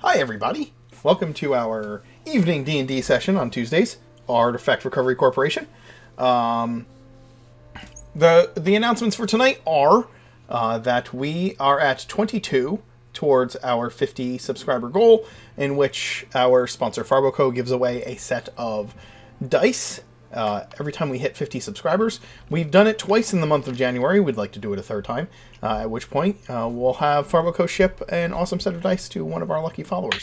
Hi everybody! Welcome to our evening D&D session on Tuesdays, Artifact Recovery Corporation. The announcements for tonight are that we are at 22 towards our 50 subscriber goal, in which our sponsor Farboco gives away a set of dice every time we hit 50 subscribers. We've done it twice in the month of January. We'd like to do it a third time, at which point we'll have Farboco ship an awesome set of dice to one of our lucky followers.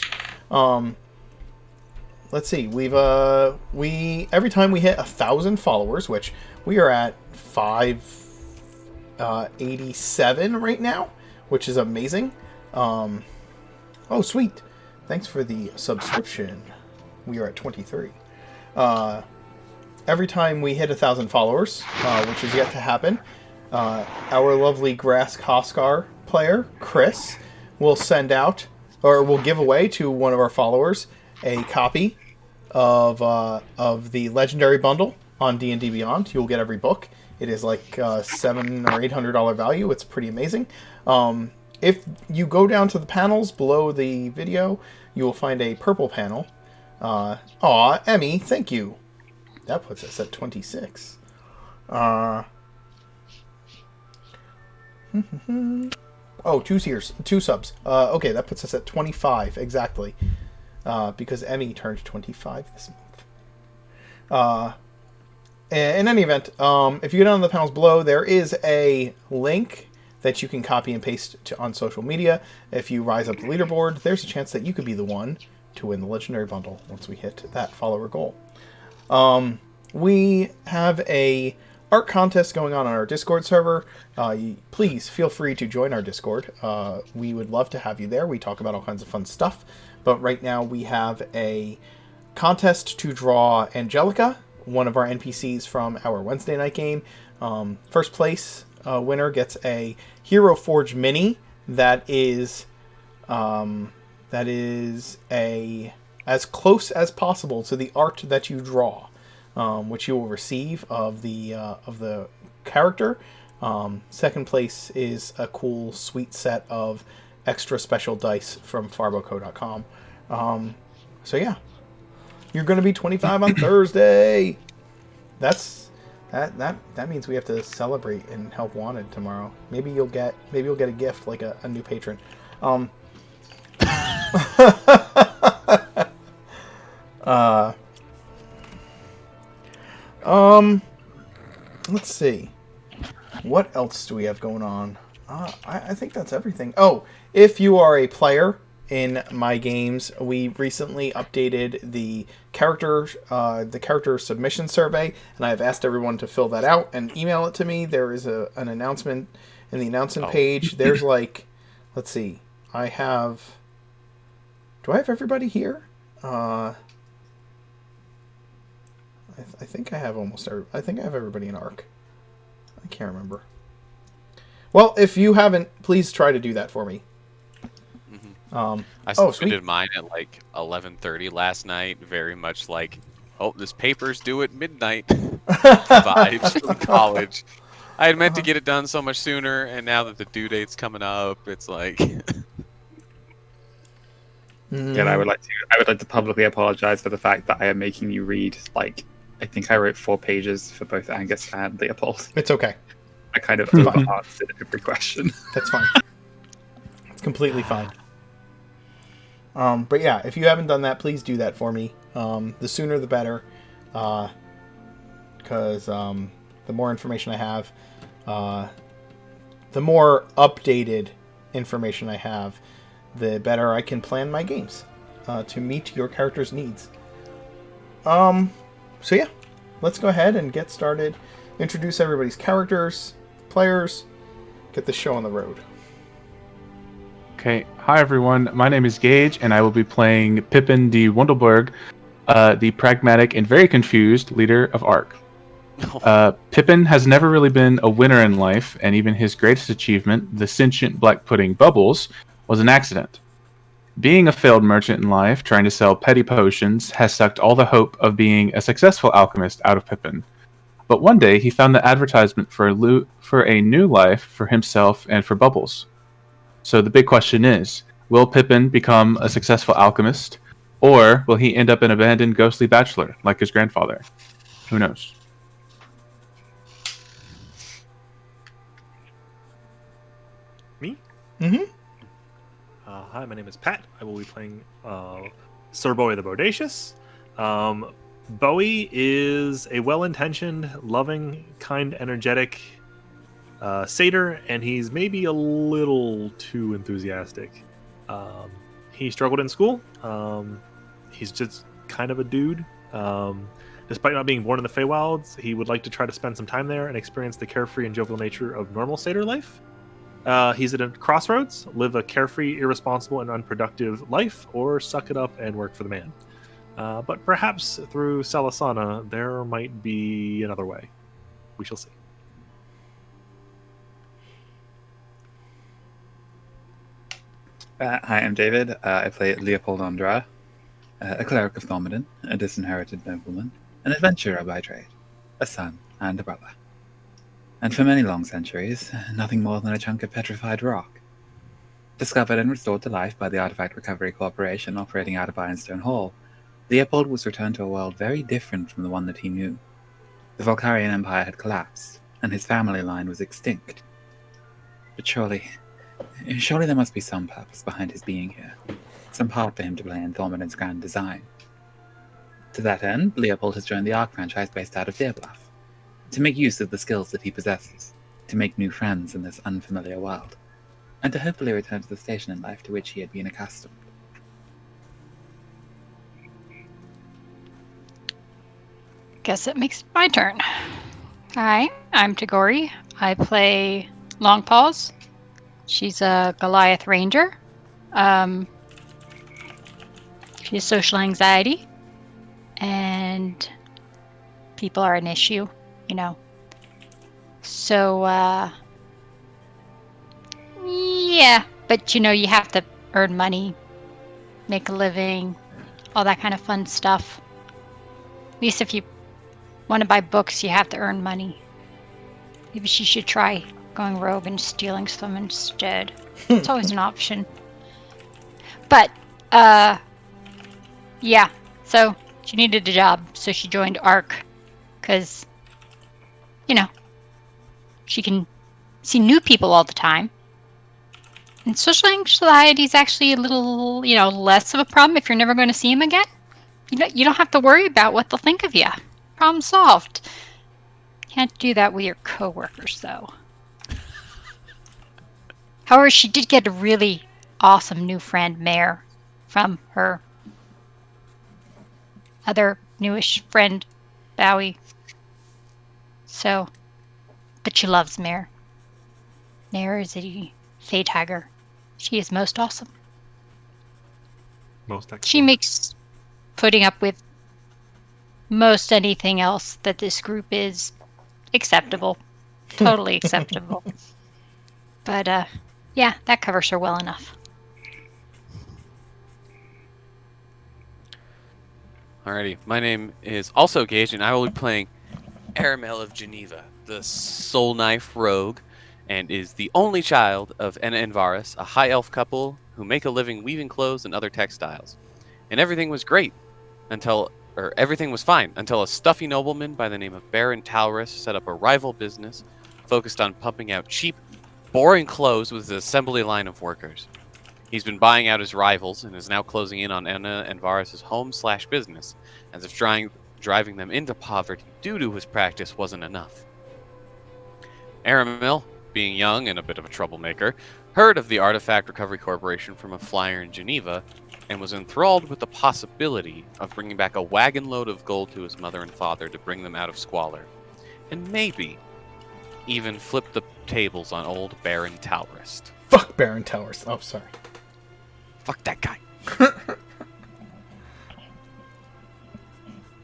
Let's see, every time we hit 1,000 followers, which we are at 587 right now, which is amazing. Oh, sweet. Thanks for the subscription. We are at 23. Every time we hit 1,000 followers, which is yet to happen, our lovely Grass Koskar player, Chris, will send out, or will give away to one of our followers, a copy of the Legendary Bundle on D&D Beyond. You'll get every book. It is like $700 or $800 value. It's pretty amazing. If you go down to the panels below the video, you will find a purple panel. Aw, Emmy, thank you. That puts us at 26. Oh, two subs. Okay, that puts us at 25, exactly. Because Emmy turned 25 this month. In any event, if you go down to the panels below, there is a link that you can copy and paste on social media. If you rise up the leaderboard, there's a chance that you could be the one to win the Legendary Bundle once we hit that follower goal. We have a art contest going on our Discord server. Please feel free to join our Discord. We would love to have you there. We talk about all kinds of fun stuff. But right now we have a contest to draw Angelica, one of our NPCs from our Wednesday night game. First place winner gets a Hero Forge mini that is as close as possible to the art that you draw, which you will receive of the character. Second place is a cool, sweet set of extra special dice from farboco.com. So yeah, you're going to be 25 on Thursday. That means we have to celebrate and help Wanted tomorrow. Maybe you'll get a gift like a new patron. Let's see. What else do we have going on? I think that's everything. Oh, if you are a player in my games, we recently updated the character submission survey, and I've asked everyone to fill that out and email it to me. There is an announcement in the announcement page. There's like, let's see. Do I have everybody here? I think I have I think I have everybody in ARC. I can't remember. Well, if you haven't, please try to do that for me. I submitted mine at like 11:30 last night. Very much like, this paper's due at midnight vibes from college. I had meant to get it done so much sooner, and now that the due date's coming up, it's like. Yeah, I would like to publicly apologize for the fact that I am making you read, like, I think I wrote 4 pages for both Angus and Leopold. It's okay. I kind of over-answered every question. That's fine. It's completely fine. But yeah, if you haven't done that, please do that for me. The sooner the better. Because the more information I have, the more updated information I have, the better I can plan my games to meet your character's needs. So yeah, let's go ahead and get started. Introduce everybody's characters, players, get this show on the road. Okay, hi everyone. My name is Gage, and I will be playing Pippin de Wundelberg, the pragmatic and very confused leader of ARC. Pippin has never really been a winner in life, and even his greatest achievement, the sentient black pudding Bubbles, was an accident. Being a failed merchant in life, trying to sell petty potions, has sucked all the hope of being a successful alchemist out of Pippin. But one day, he found the advertisement for a new life for himself and for Bubbles. So the big question is, Will Pippin become a successful alchemist, or will he end up an abandoned ghostly bachelor like his grandfather? Who knows? Me? Mm-hmm. Hi, my name is Pat. I will be playing Sir Bowie the Bodacious. Bowie is a well-intentioned, loving, kind, energetic satyr, and he's maybe a little too enthusiastic. He struggled in school. He's just kind of a dude. Despite not being born in the Feywilds, he would like to try to spend some time there and experience the carefree and jovial nature of normal satyr life. He's at a crossroads: live a carefree, irresponsible, and unproductive life, or suck it up and work for the man. But perhaps through Salasana, there might be another way. We shall see. Hi, I'm David. I play Leopold Andra, a cleric of Thomedon, a disinherited nobleman, an adventurer by trade, a son and a brother. And for many long centuries, nothing more than a chunk of petrified rock. Discovered and restored to life by the Artifact Recovery Corporation operating out of Ironstone Hall, Leopold was returned to a world very different from the one that he knew. The Volcarian Empire had collapsed, and his family line was extinct. But surely there must be some purpose behind his being here, some part for him to play in Thormodon's grand design. To that end, Leopold has joined the Ark franchise based out of Deerbluff, to make use of the skills that he possesses, to make new friends in this unfamiliar world, and to hopefully return to the station in life to which he had been accustomed. Guess it makes my turn. Hi, I'm Tagori. I play Longpaws. She's a Goliath Ranger. She has social anxiety, and people are an issue, you know. So, yeah, but you know, you have to earn money, make a living, all that kind of fun stuff. At least if you want to buy books, you have to earn money. Maybe she should try going rogue and stealing some instead. It's always an option. But, yeah. So, she needed a job, so she joined ARC. Because, you know, she can see new people all the time. And social anxiety is actually a little, you know, less of a problem if you're never going to see them again. You don't have to worry about what they'll think of you. Problem solved. Can't do that with your coworkers, though. However, she did get a really awesome new friend, Mare, from her other newish friend, Bowie. So, but she loves Mare. Mare is a Fey Tiger. She is most awesome. Most excellent. She makes putting up with most anything else that this group is acceptable. Totally acceptable. But, yeah, that covers her well enough. Alrighty, my name is also Gage, and I will be playing Aramel of Geneva, the Soul Knife Rogue, and is the only child of Enna and Varus, a high elf couple who make a living weaving clothes and other textiles. And everything was great everything was fine until a stuffy nobleman by the name of Baron Taurus set up a rival business focused on pumping out cheap, boring clothes with his assembly line of workers. He's been buying out his rivals and is now closing in on Enna and Varus' home/business, as if driving them into poverty due to his practice wasn't enough. Aramil, being young and a bit of a troublemaker, heard of the Artifact Recovery Corporation from a flyer in Geneva and was enthralled with the possibility of bringing back a wagon load of gold to his mother and father to bring them out of squalor, and maybe even flip the tables on old Baron Taurus. Fuck Baron Taurus. Oh, sorry. Fuck that guy.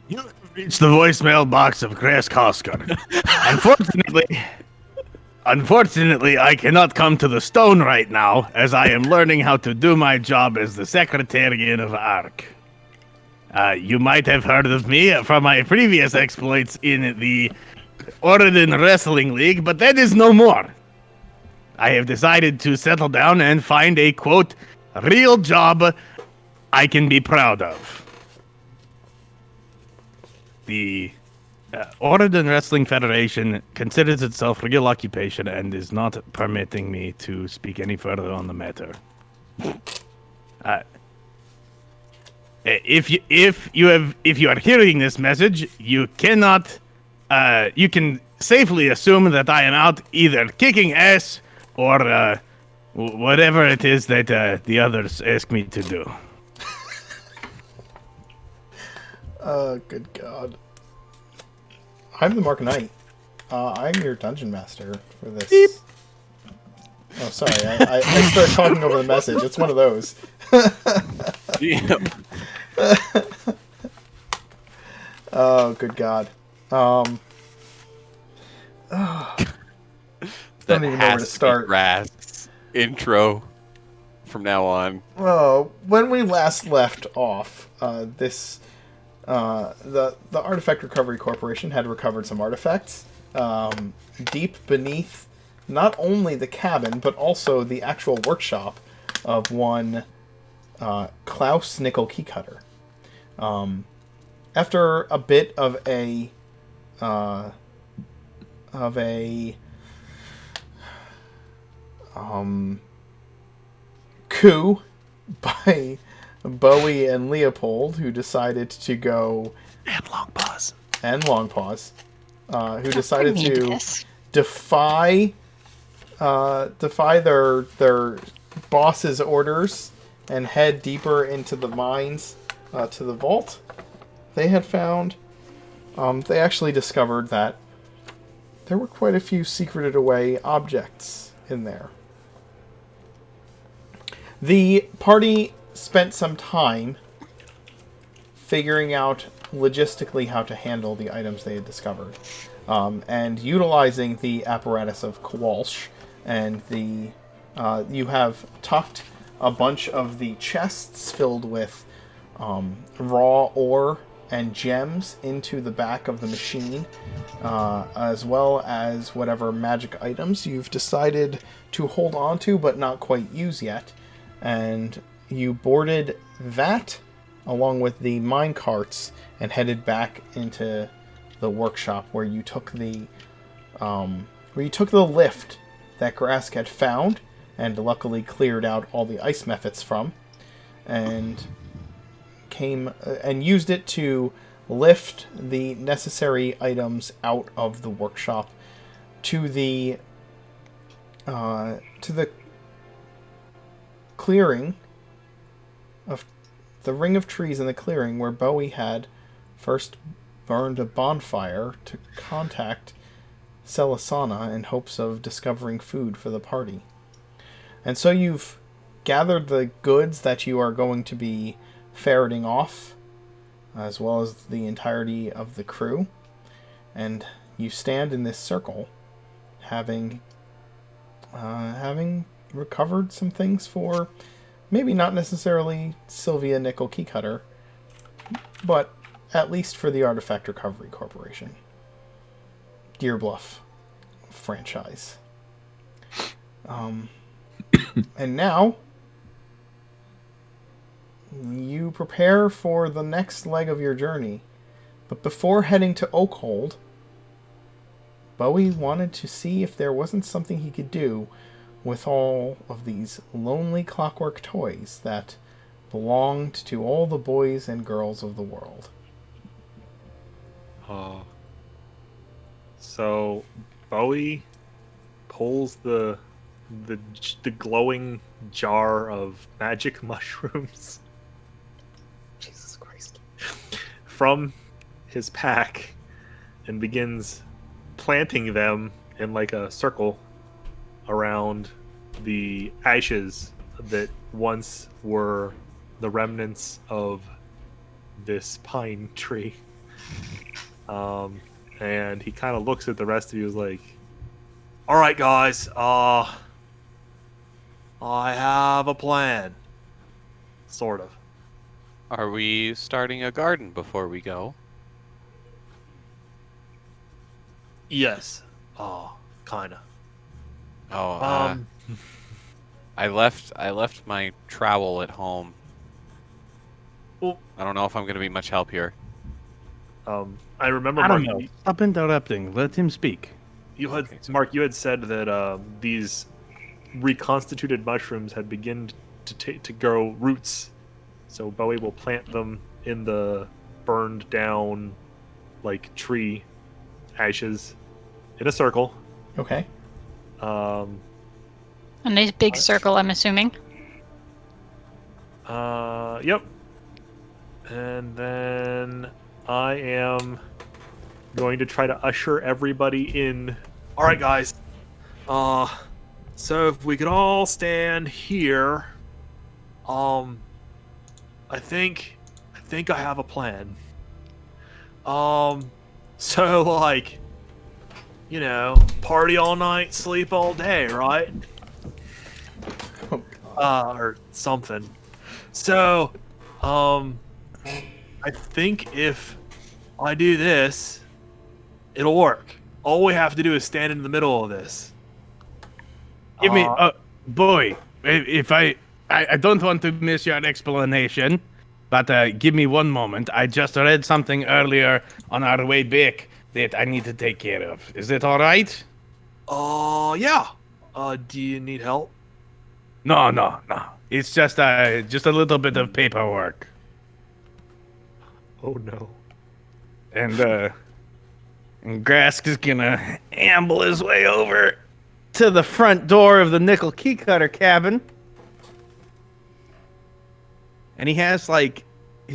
You have reached the voicemail box of Grace Koskar. Unfortunately, I cannot come to the stone right now, as I am learning how to do my job as the Secretarian of ARC. You might have heard of me from my previous exploits in the Oregon Wrestling League, but that is no more. I have decided to settle down and find a, quote, real job I can be proud of. The Oregon Wrestling Federation considers itself real occupation and is not permitting me to speak any further on the matter. If you are hearing this message, you cannot. You can safely assume that I am out either kicking ass or whatever it is that the others ask me to do. Good God. I'm the Mark Knight. I'm your dungeon master for this. Beep. Oh, sorry. I started talking over the message. It's one of those. Oh, good God. Don't even know where to start. Grass intro from now on. Oh, when we last left off, the Artifact Recovery Corporation had recovered some artifacts deep beneath not only the cabin but also the actual workshop of one Klaus Nickel Keycutter. After a bit of a coup by Bowie and Leopold, who decided to go, and Longpaws, who decided to defy their boss's orders and head deeper into the mines to the vault they had found. They actually discovered that there were quite a few secreted away objects in there. The party spent some time figuring out logistically how to handle the items they had discovered, and utilizing the apparatus of Kowalsh, and you have tucked a bunch of the chests filled with raw ore and gems into the back of the machine, as well as whatever magic items you've decided to hold on to but not quite use yet. And you boarded that along with the mine carts and headed back into the workshop where you took the lift that Grask had found and luckily cleared out all the ice mephits from, and came and used it to lift the necessary items out of the workshop to the clearing of the ring of trees in the clearing where Bowie had first burned a bonfire to contact Selasana in hopes of discovering food for the party. And so you've gathered the goods that you are going to be ferreting off, as well as the entirety of the crew, and you stand in this circle, having recovered some things for maybe not necessarily Sylvia Nickel Keycutter, but at least for the Artifact Recovery Corporation. Deer Bluff franchise. And now you prepare for the next leg of your journey. But before heading to Oakhold, Bowie wanted to see if there wasn't something he could do with all of these lonely clockwork toys that belonged to all the boys and girls of the world. So Bowie pulls the glowing jar of magic mushrooms, Jesus Christ, from his pack and begins planting them in like a circle around the ashes that once were the remnants of this pine tree. And he kind of looks at the rest of you, like, all right, guys, I have a plan. Sort of. Are we starting a garden before we go? Yes. Kinda. I I left my trowel at home. Well, I don't know if I'm going to be much help here. I remember I don't Mark, know. Stop interrupting. Let him speak. Mark, you had said that these reconstituted mushrooms had begun to grow roots. So Bowie will plant them in the burned down, like, tree ashes in a circle. Okay. A nice big circle, I'm assuming. Yep. And then I am going to try to usher everybody in. All right, guys. So if we could all stand here, I think I have a plan. So like, party all night, sleep all day, right? Or something. So, I think if I do this, it'll work. All we have to do is stand in the middle of this. Give me, boy. If I don't want to miss your explanation, but give me one moment. I just read something earlier on our way back that I need to take care of. Is it all right? Yeah. Do you need help? No. It's just a little bit of paperwork. Oh no. And Grask is gonna amble his way over to the front door of the nickel key cutter cabin. And he's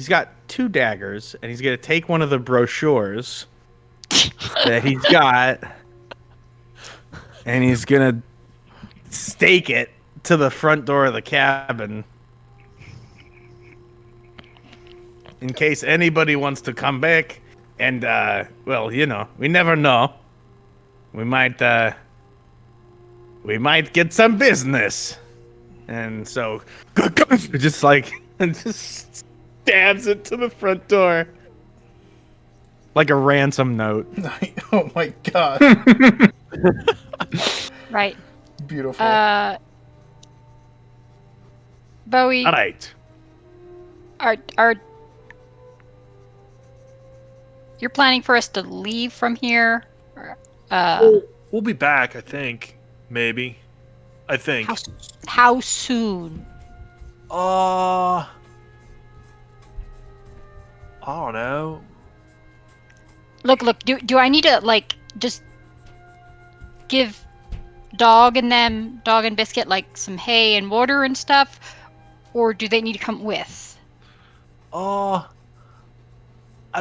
got 2 daggers, and he's gonna take one of the brochures that he's got, and he's gonna stake it to the front door of the cabin in case anybody wants to come back. And we never know. We might get some business. And so just stabs it to the front door like a ransom note. Oh my god. Right. Beautiful. Bowie, All right. are you're planning for us to leave from here? We'll be back, I think. Maybe. I think. How soon? I don't know. Look, do I need to, just give Dog and Biscuit, some hay and water and stuff? Or do they need to come with? I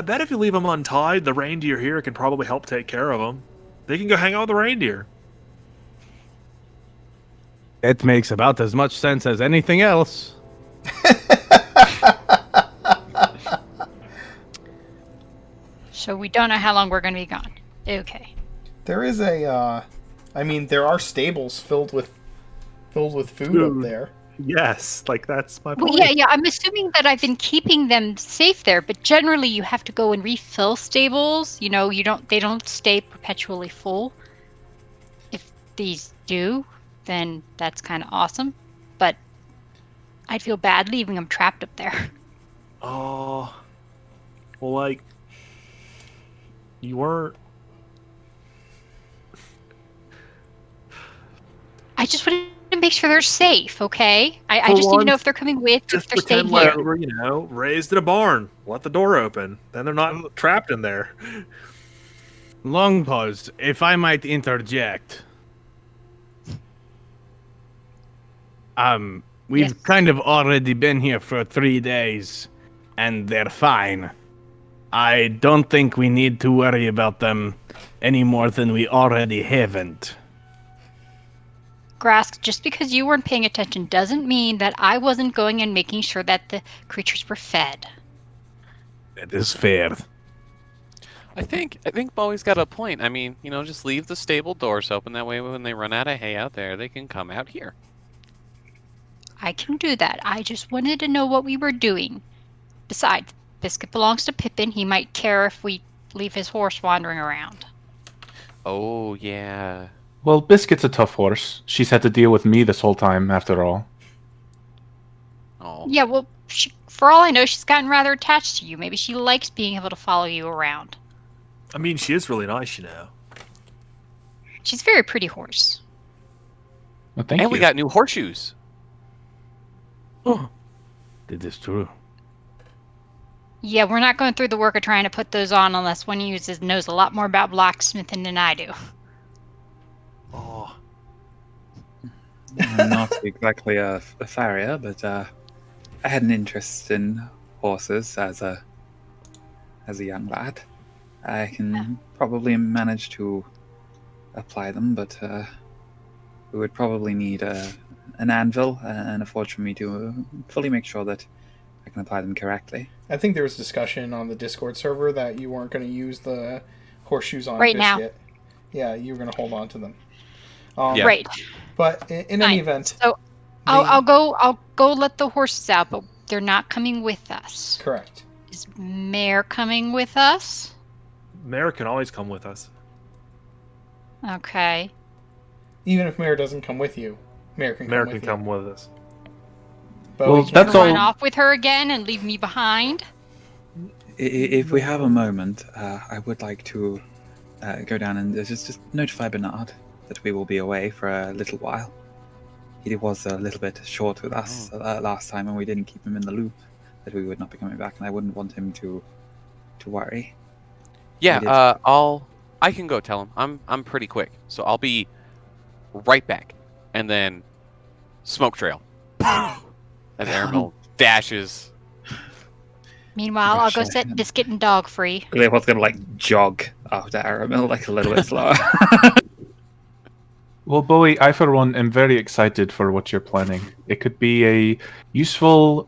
bet if you leave them untied, the reindeer here can probably help take care of them. They can go hang out with the reindeer. It makes about as much sense as anything else. So we don't know how long we're going to be gone. Okay. There is there are stables filled with food up there. Yes, that's my point. Well, yeah. I'm assuming that I've been keeping them safe there, but generally you have to go and refill stables. They don't stay perpetually full. If these do, then that's kind of awesome. But I'd feel bad leaving them trapped up there. Oh, well, you weren't. I just wanted to make sure they're safe, okay? I just need to know if they're coming with, if they're staying here. We're, raised in a barn. Let the door open. Then they're not trapped in there. Long pause, if I might interject. We've kind of already been here for 3 days, and they're fine. I don't think we need to worry about them any more than we already haven't. Grask, just because you weren't paying attention doesn't mean that I wasn't going and making sure that the creatures were fed. That is fair. I think Bowie's got a point. I mean, just leave the stable doors open. That way, when they run out of hay out there, they can come out here. I can do that. I just wanted to know what we were doing. Besides, Biscuit belongs to Pippin. He might care if we leave his horse wandering around. Oh, yeah. Well, Biscuit's a tough horse. She's had to deal with me this whole time, after all. Oh. Yeah, well, for all I know, she's gotten rather attached to you. Maybe she likes being able to follow you around. I mean, she is really nice, you know. She's a very pretty horse. Well, thank And you. we got new horseshoes. Oh, that is true. Yeah, we're not going through the work of trying to put those on unless one knows a lot more about blacksmithing than I do. Oh, I'm not exactly a farrier, but I had an interest in horses as a young lad. I can probably manage to apply them, but we would probably need an anvil and a forge for me to fully make sure that I can apply them correctly. I think there was discussion on the Discord server that you weren't going to use the horseshoes on Right now. Biscuit. Yeah, you were going to hold on to them. Yeah. Right. But in any event, So I'll go let the horses out, but they're not coming with us. correct. Is Mare coming with us? Mare can always come with us. Okay. Even if Mare doesn't come with you, Mare can come Mare with can you. come with us. But Well, we can't that's all- Run off with her again and leave me behind? If we have a moment, I would like to go down and just notify Bernard that we will be away for a little while. He was a little bit short with us last time, and we didn't keep him in the loop that we would not be coming back, and I wouldn't want him to worry. Yeah, I can go tell him. I'm pretty quick, so I'll be right back. And then smoke trail. As Aramil dashes. Meanwhile, I'll go Gosh, set Biscuit and Dog free. Leopold's gonna jog after Aramil a little bit slower. Well, Bowie, I for one am very excited for what you're planning. It could be a useful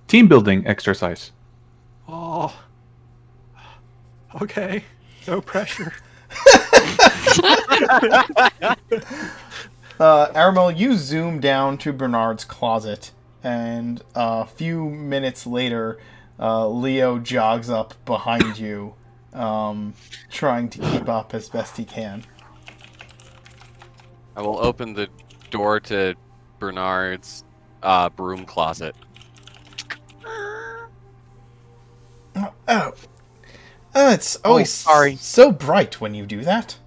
team building exercise. Oh. Okay. No pressure. Aramel, you zoom down to Bernard's closet, and a few minutes later, Leo jogs up behind you, trying to keep up as best he can. I will open the door to Bernard's broom closet. It's always sorry. so bright when you do that.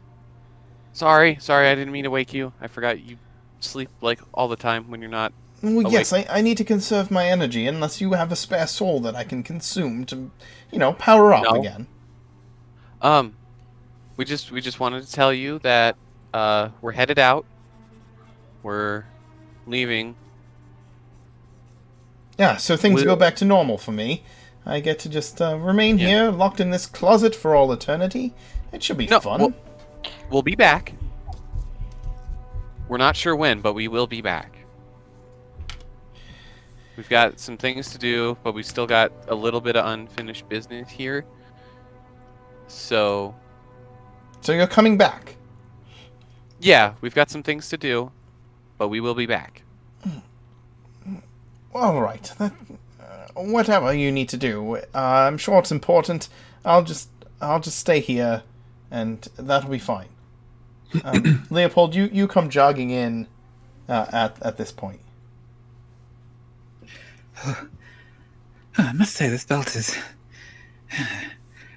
Sorry, I didn't mean to wake you. I forgot you sleep all the time when you're not. Well, yes, I need to conserve my energy unless you have a spare soul that I can consume to, power up No. again. We just wanted to tell you that we're headed out. We're leaving. Yeah, so things go back to normal for me. I get to just remain here, locked in this closet for all eternity. It should be fun. We'll be back. We're not sure when, but we will be back. We've got some things to do, but we still got a little bit of unfinished business here. So you're coming back? Yeah, we've got some things to do, but we will be back. All right. Whatever you need to do, I'm sure it's important. I'll just stay here, and that'll be fine. Leopold, you come jogging in at this point. I must say this belt is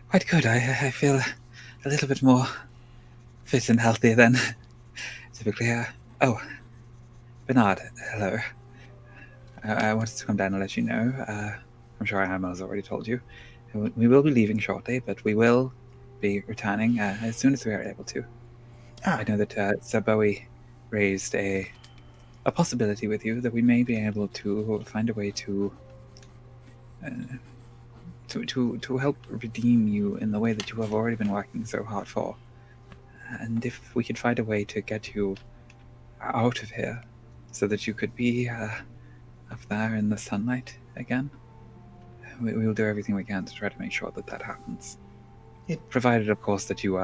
quite good. I feel a little bit more fit and healthy than typically. Oh, Bernard, hello. I wanted to come down and let you know. I'm sure Emma has already told you. We will be leaving shortly, but we will be returning as soon as we are able to. I know that Sir Bowie raised a possibility with you that we may be able to find a way to help redeem you in the way that you have already been working so hard for. And if we could find a way to get you out of here so that you could be up there in the sunlight again, we will do everything we can to try to make sure that happens. Provided, of course, that you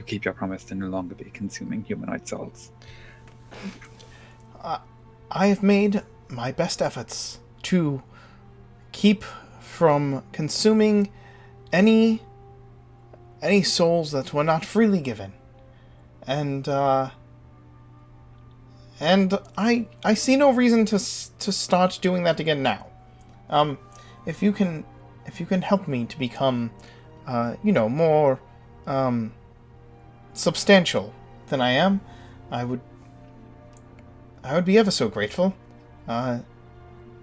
keep your promise to no longer be consuming humanoid souls. I have made my best efforts to keep from consuming any souls that were not freely given. and I see no reason to start doing that again now. If you can help me to become, more substantial than I am, I would be ever so grateful.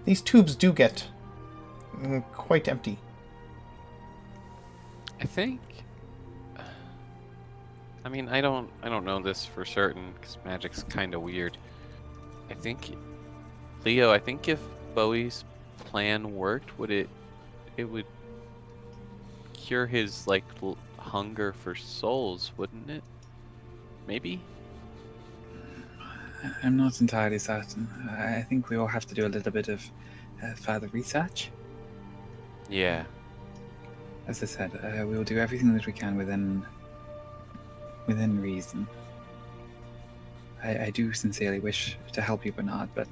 These tubes do get quite empty. I think. I mean, I don't know this for certain because magic's kind of weird. I think, Leo. I think if Bowie's plan worked, it would cure his hunger for souls, wouldn't it? Maybe. I'm not entirely certain. I think we all have to do a little bit of further research. Yeah. As I said, we will do everything that we can within reason. I do sincerely wish to help you, Bernard, but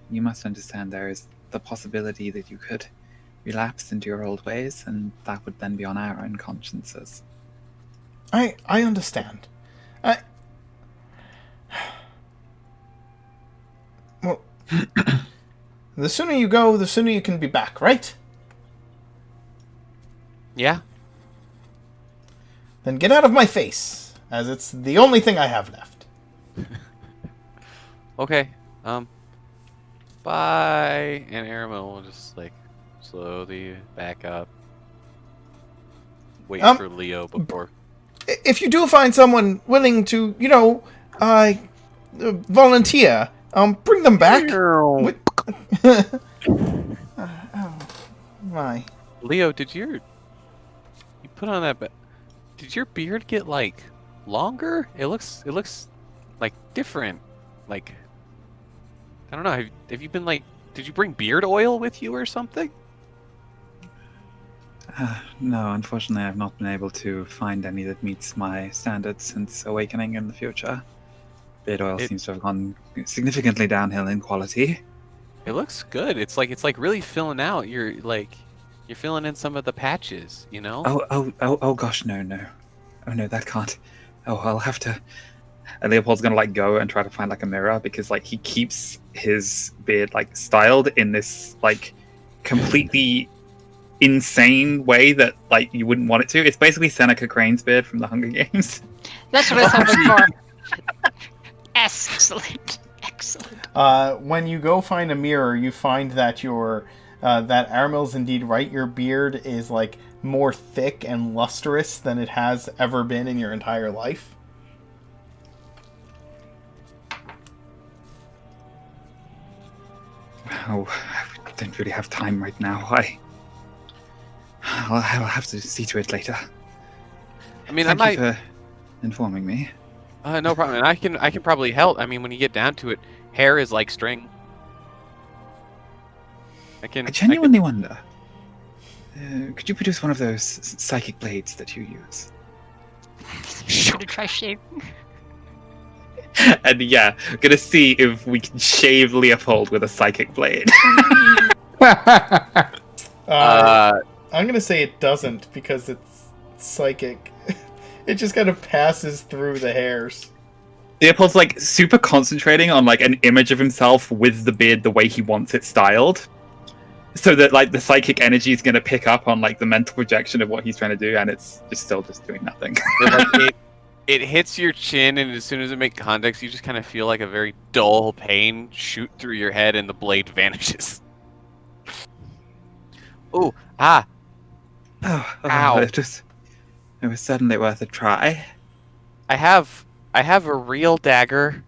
you must understand there is the possibility that you could relapse into your old ways, and that would then be on our own consciences. I understand. Well, the sooner you go, the sooner you can be back, right? Yeah. Then get out of my face, as it's the only thing I have left. Okay. Bye. And Aramil will just slowly back up. Wait for Leo before. If you do find someone willing to, volunteer, bring them back. Oh my. Leo, did you put on that? Did your beard get longer? It looks different. I don't know. Have you been did you bring beard oil with you or something? No, unfortunately, I've not been able to find any that meets my standards since awakening in the future. Beard oil seems to have gone significantly downhill in quality. It looks good. It's really filling out. You're filling in some of the patches, you know? Oh gosh, no. Oh no, that can't. Oh, I'll have to. And Leopold's gonna go and try to find a mirror because he keeps his beard styled in this completely insane way that you wouldn't want it to. It's basically Seneca Crane's beard from the Hunger Games. That's what I was hoping for. Excellent. When you go find a mirror, you find that that Aramil's indeed right. Your beard is more thick and lustrous than it has ever been in your entire life. Oh, I don't really have time right now. I'll have to see to it later. I mean, Thank you for informing me. No problem. And I can probably help. I mean, when you get down to it, hair is like string. I genuinely wonder. Could you produce one of those psychic blades that you use? Should I try shaving? And gonna see if we can shave Leopold with a psychic blade. I'm gonna say it doesn't because it's psychic. It just kind of passes through the hairs. Leopold's super concentrating on an image of himself with the beard the way he wants it styled, so that the psychic energy is gonna pick up on the mental projection of what he's trying to do, and it's still doing nothing. It hits your chin, and as soon as it makes contact, you just kind of feel a very dull pain shoot through your head, and the blade vanishes. Ooh, Ow. It was certainly worth a try. I have a real dagger.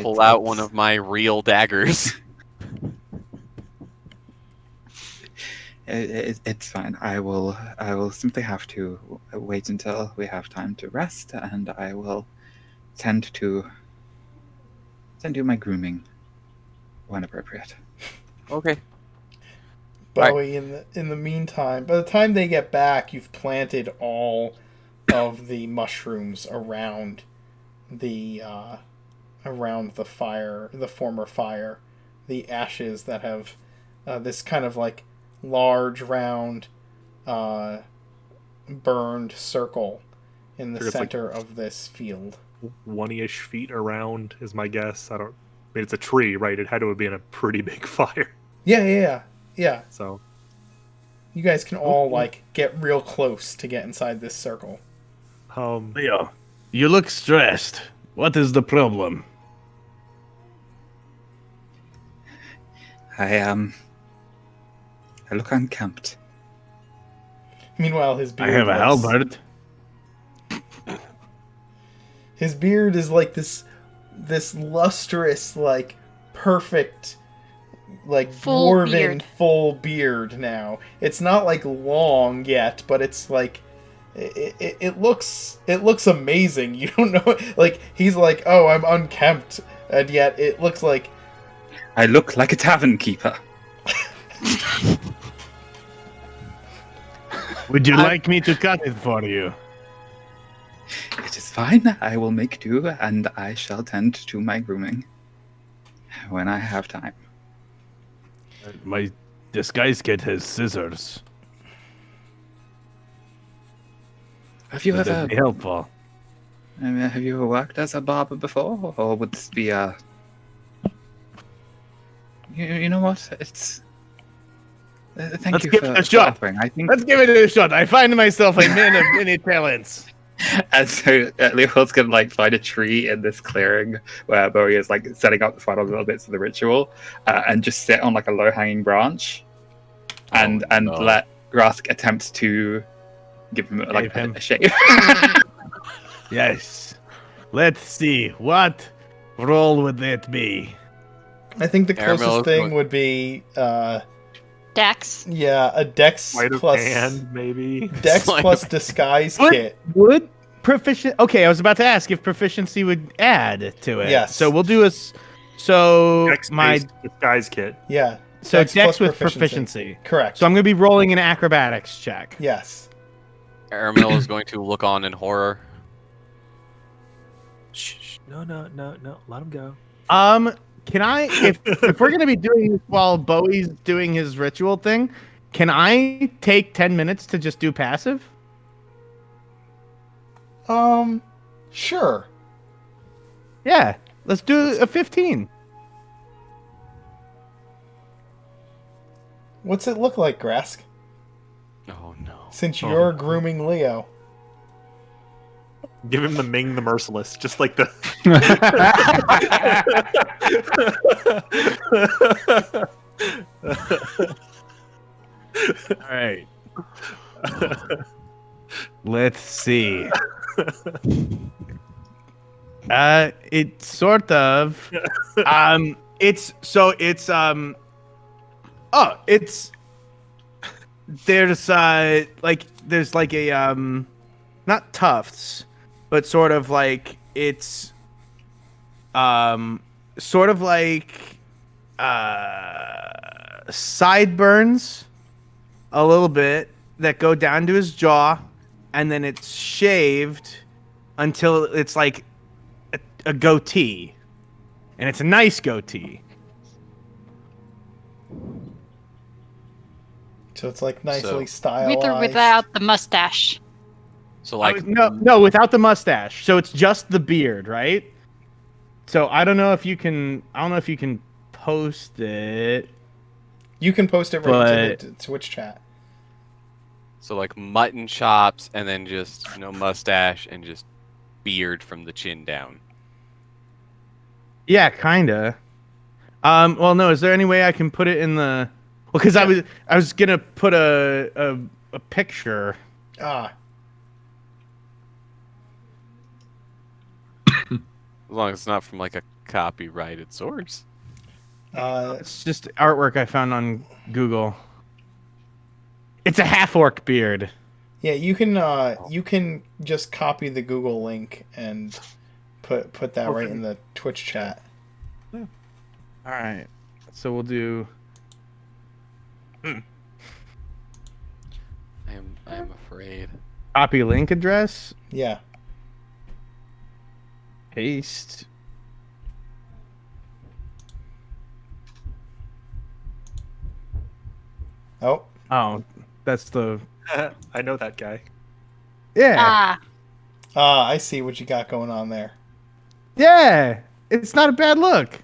Pull out one of my real daggers. It's fine. I will simply have to wait until we have time to rest, and I will tend to do my grooming when appropriate. Okay. Bowie, right. in the meantime, by the time they get back, you've planted all of the mushrooms around the fire, the former fire, the ashes that have this kind of large round burned circle in the Sure, it's center of this field. 20-ish feet around is my guess. I mean, it's a tree, right? It had to have been a pretty big fire. Yeah. So You guys can all like get real close to get inside this circle. Leo, you look stressed. What is the problem? I look unkempt. Meanwhile, his I beard. have a halberd. His beard is like this lustrous, like perfect, like Full dwarven beard. full beard now. It's not like long yet, but it's like it looks amazing. You don't know, like he's like, oh, I'm unkempt, and yet it looks like I look like a tavern keeper. Would you like me to cut it for you? It is fine. I will make do, and I shall tend to my grooming when I have time. My disguise kit has scissors. Have you Would ever that be helpful? have you ever worked as a barber before, or would this be a? You know what? It's. Thank Let's you give for it a shot. offering. I think. Let's give it a shot. I find myself a man of many talents. And so Leopold's gonna like find a tree in this clearing where Bowie is like setting up the final little bits of the ritual, and just sit on like a low hanging branch, and no. let Grask attempt to give him like Shave him. a shave. Yes. Let's see. What role would that be? I think the Caramel closest is thing going- would be Dex. a dex sleight of plus hand, maybe. dex Sleight plus of- disguise Would- kit. Would proficient? Okay, I was about to ask if proficiency would add to it. Yes. So we'll do a. So Dex my disguise kit. Yeah. so Dex dex plus with proficiency. Correct. So I'm going to be rolling an acrobatics check. Yes. Aramil is going to look on in horror. Shh. No. Let him go. Can I, if we're gonna be doing this while Bowie's doing his ritual thing, can I take 10 minutes to just do passive? Sure. Yeah, let's do a 15. What's it look like, Grask? Oh no. Since you're grooming Leo. Give him the Ming the Merciless, just like the. All right. Let's see. It's sort of. It's so it's Oh, it's there's like a not tufts, but sort of like it's sort of like sideburns a little bit that go down to his jaw, and then it's shaved until it's like a goatee, and it's a nice goatee. So it's like nicely So- With stylized. or without the mustache. So like No, without the mustache. So it's just the beard, right? So I don't know if you can post it. You can post it right But- to the Twitch chat. So like mutton chops and then just mustache and just beard from the chin down. Yeah, kinda. Well, no. Is there any way I can put it in the? Well, because I was gonna put a picture. Ah, As long as it's not from like a copyrighted source. It's just artwork I found on Google. It's a half orc beard. yeah. You can just copy the Google link and put that right in the Twitch chat. All right. So we'll do. I am afraid. Copy link address. Yeah. Paste. Oh, Oh, that's the. I know that guy. Yeah. I see what you got going on there. Yeah. It's not a bad look.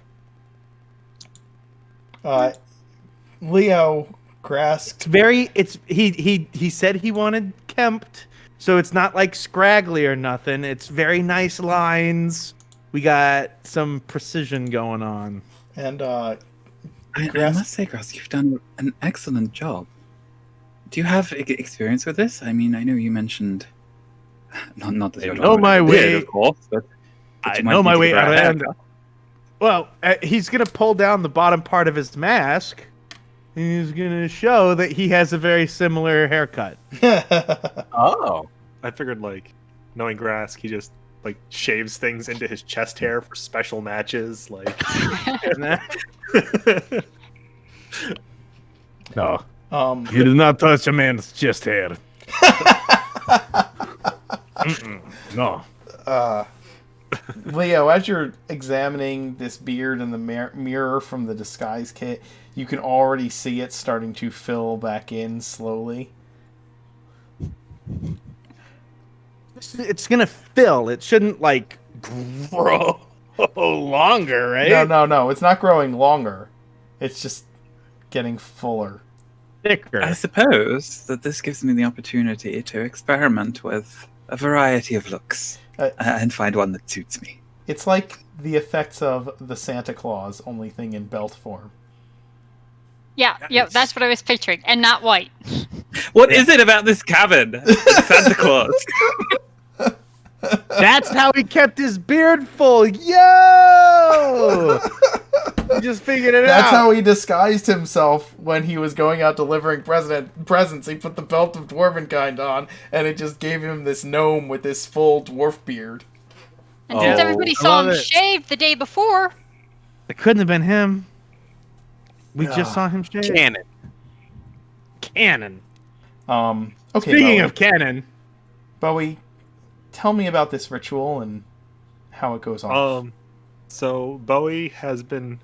Leo Grask. He said he wanted kempt, so it's not like scraggly or nothing. It's very nice lines. We got some precision going on. And I must say, Grask, you've done an excellent job. Do you have experience with this? I mean, I know you mentioned not that I know my way, of course, but I know my way around. Well, he's gonna pull down the bottom part of his mask. He's gonna show that he has a very similar haircut. Oh. I figured, like, knowing Grask, he just, like, shaves things into his chest hair for special matches, like... No. You do not touch a man's chest hair. No. Leo, as you're examining this beard in the mirror from the disguise kit, you can already see it starting to fill back in slowly. It's gonna fill. It shouldn't, like, grow longer, right? No. It's not growing longer. It's just getting fuller. Thicker. I suppose that this gives me the opportunity to experiment with a variety of looks and find one that suits me. It's like the effects of the Santa Claus, only thing in belt form. Yeah, that's what I was picturing, and not white. What is it about this cabin? Santa Claus. That's how he kept his beard full. Yo! He just figured it out. That's how he disguised himself when he was going out delivering presents. He put the belt of Dwarvenkind on, and it just gave him this gnome with this full dwarf beard. And since everybody saw him shaved the day before... It couldn't have been him. We just saw him shave. Canon. Okay. Speaking of canon, Bowie, tell me about this ritual and how it goes on. So Bowie has been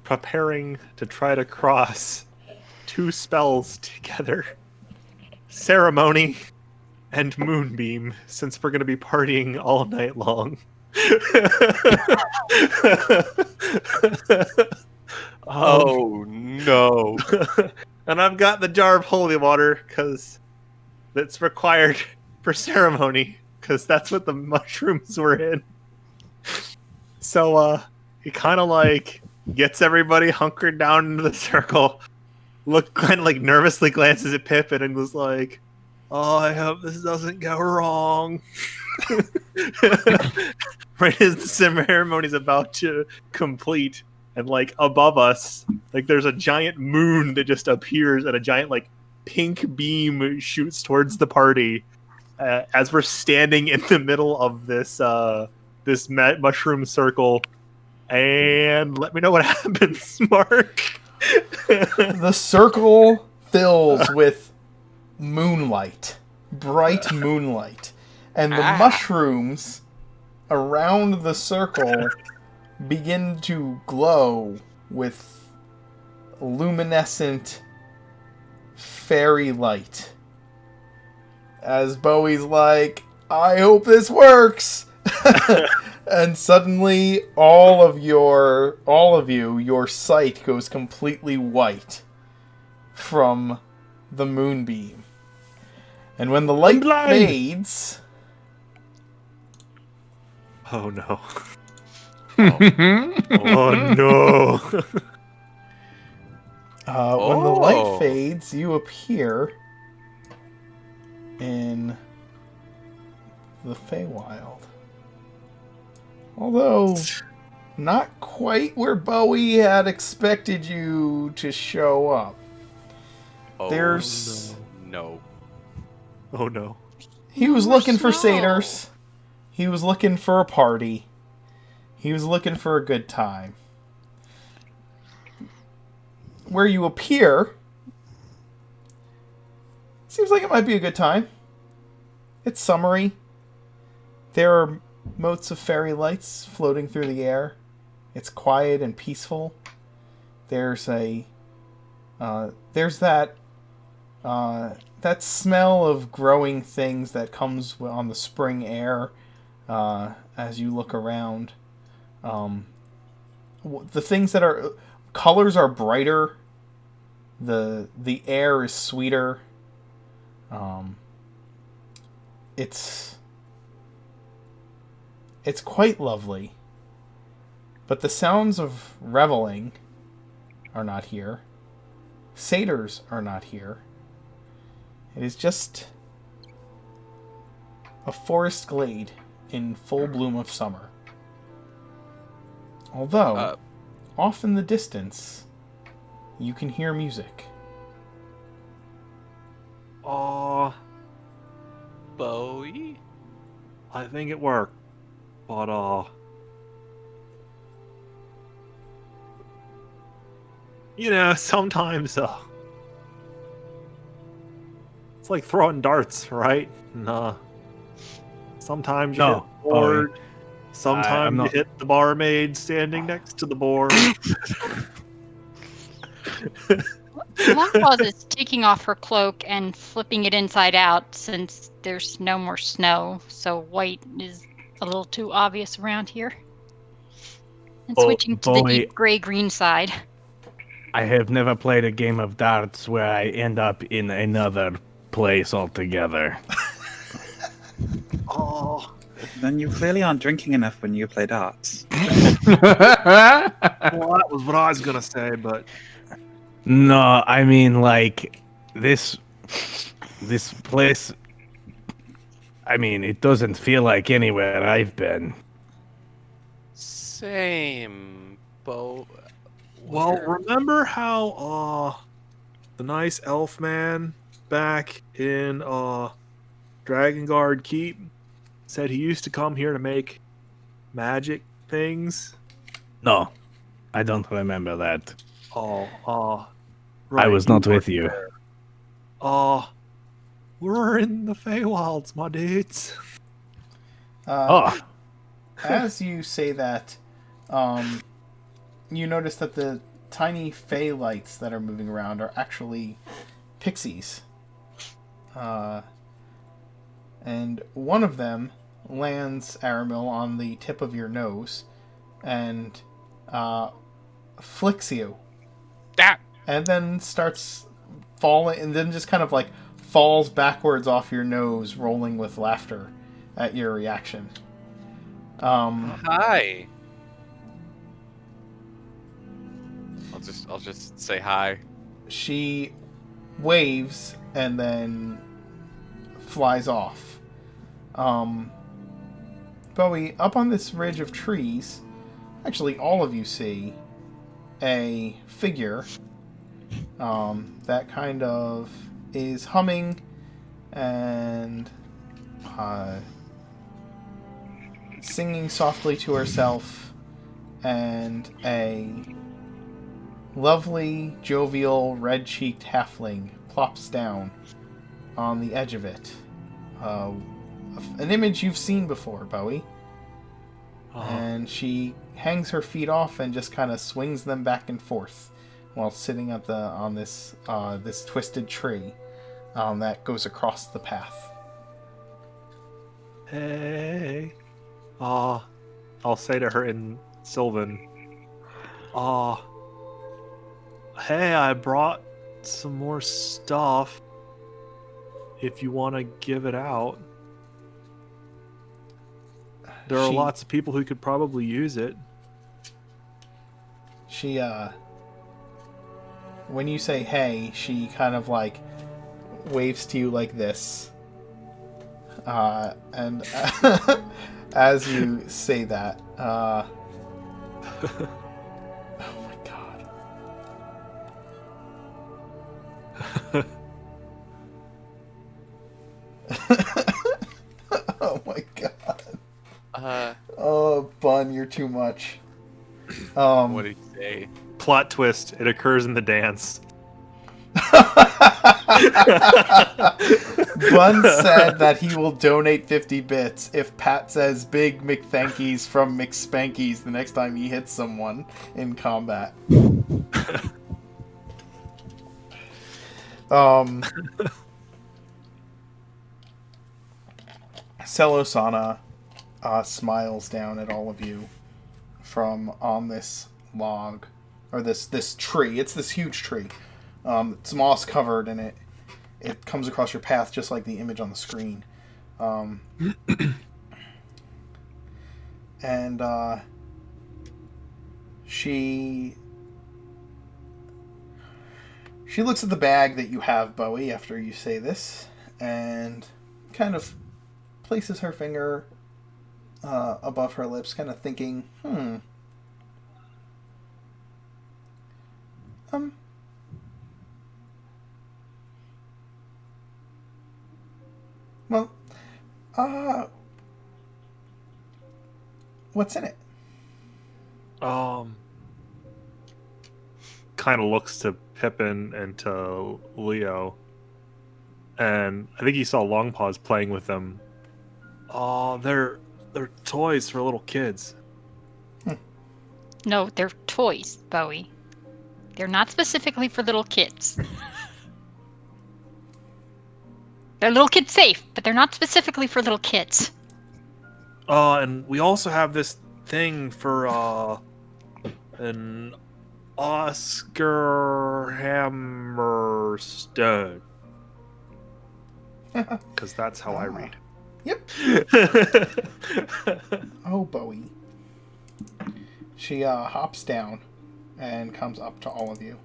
preparing to try to cross two spells together. Ceremony and Moonbeam, since we're going to be partying all night long. Oh, no. And I've got the jar of holy water, because it's required for ceremony, because that's what the mushrooms were in. So, he kind of, like, gets everybody hunkered down into the circle, kind of, like, nervously glances at Pippin and was like, oh, I hope this doesn't go wrong. Right as the ceremony's about to complete, and, like, above us, like, there's a giant moon that just appears, and a giant, like, pink beam shoots towards the party as we're standing in the middle of this this mushroom circle. And let me know what happens, Mark. The circle fills with moonlight, bright moonlight, and the mushrooms around the circle begin to glow with luminescent fairy light. As Bowie's like, I hope this works. And suddenly all of you, your sight goes completely white from the moonbeam. And when the light fades, oh no. Oh no. When the light fades, you appear in the Feywild. Although, not quite where Bowie had expected you to show up. There's... No. Oh no. He was looking for satyrs. He was looking for a party. He was looking for a good time. Where you appear... seems like it might be a good time. It's summery. There are motes of fairy lights floating through the air. It's quiet and peaceful. There's that that smell of growing things that comes on the spring air as you look around. The things that are colors are brighter. The air is sweeter. It's quite lovely. But the sounds of reveling are not here. Satyrs are not here. It is just a forest glade in full bloom of summer. Although, off in the distance, you can hear music. Bowie? I think it worked. But, sometimes, it's like throwing darts, right? And, sometimes you hit the board. Sometimes you hit the barmaid standing next to the board. Longpaws is taking off her cloak and flipping it inside out since there's no more snow, so white is a little too obvious around here. And switching to the deep gray-green side. I have never played a game of darts where I end up in another place altogether. Then you clearly aren't drinking enough when you play darts. Well, that was what I was gonna say, but No, I mean, like, this place, I mean, it doesn't feel like anywhere I've been. Same, Bo. well, remember how the nice elf man back in Dragon Guard Keep said he used to come here to make magic things? No, I don't remember that. Right, I was not with you. We're in the Feywilds, my dudes. As you say that, you notice that the tiny fey lights that are moving around are actually pixies. And one of them lands, Aramil, on the tip of your nose and flicks you. Ah! And then starts falling, and then just kind of like falls backwards off your nose, rolling with laughter at your reaction. Hi. I'll just say hi. She waves and then flies off. Bowie, up on this ridge of trees, actually all of you see a figure that kind of is humming and singing softly to herself, and a lovely, jovial, red-cheeked halfling plops down on the edge of it. An image you've seen before, Bowie. And she hangs her feet off and just kind of swings them back and forth while sitting at on this twisted tree that goes across the path. Hey. I'll say to her in Sylvan. Hey, I brought some more stuff. If you want to give it out. There are lots of people who could probably use it. She, when you say hey, she kind of like waves to you like this. And as you say that, oh my god. Oh my god. Oh, Bun, you're too much. What did he say? Plot twist. It occurs in the dance. Bun said that he will donate 50 bits if Pat says big McThankies from McSpankies the next time he hits someone in combat. Selosana smiles down at all of you from on this log, or this tree. It's this huge tree. It's moss covered, and it comes across your path just like the image on the screen. And she looks at the bag that you have, Bowie, after you say this, and kind of places her finger above her lips, kind of thinking, well, what's in it? Kind of looks to Pippin and to Leo, and I think he saw Longpaws playing with them. Oh, they're toys for little kids. No, they're toys, Bowie. They're not specifically for little kids. They're little kid safe, but they're not specifically for little kids. And we also have this thing for an Oscar Hammerstone. Because that's how I read. Yep. Oh, Bowie. She hops down and comes up to all of you.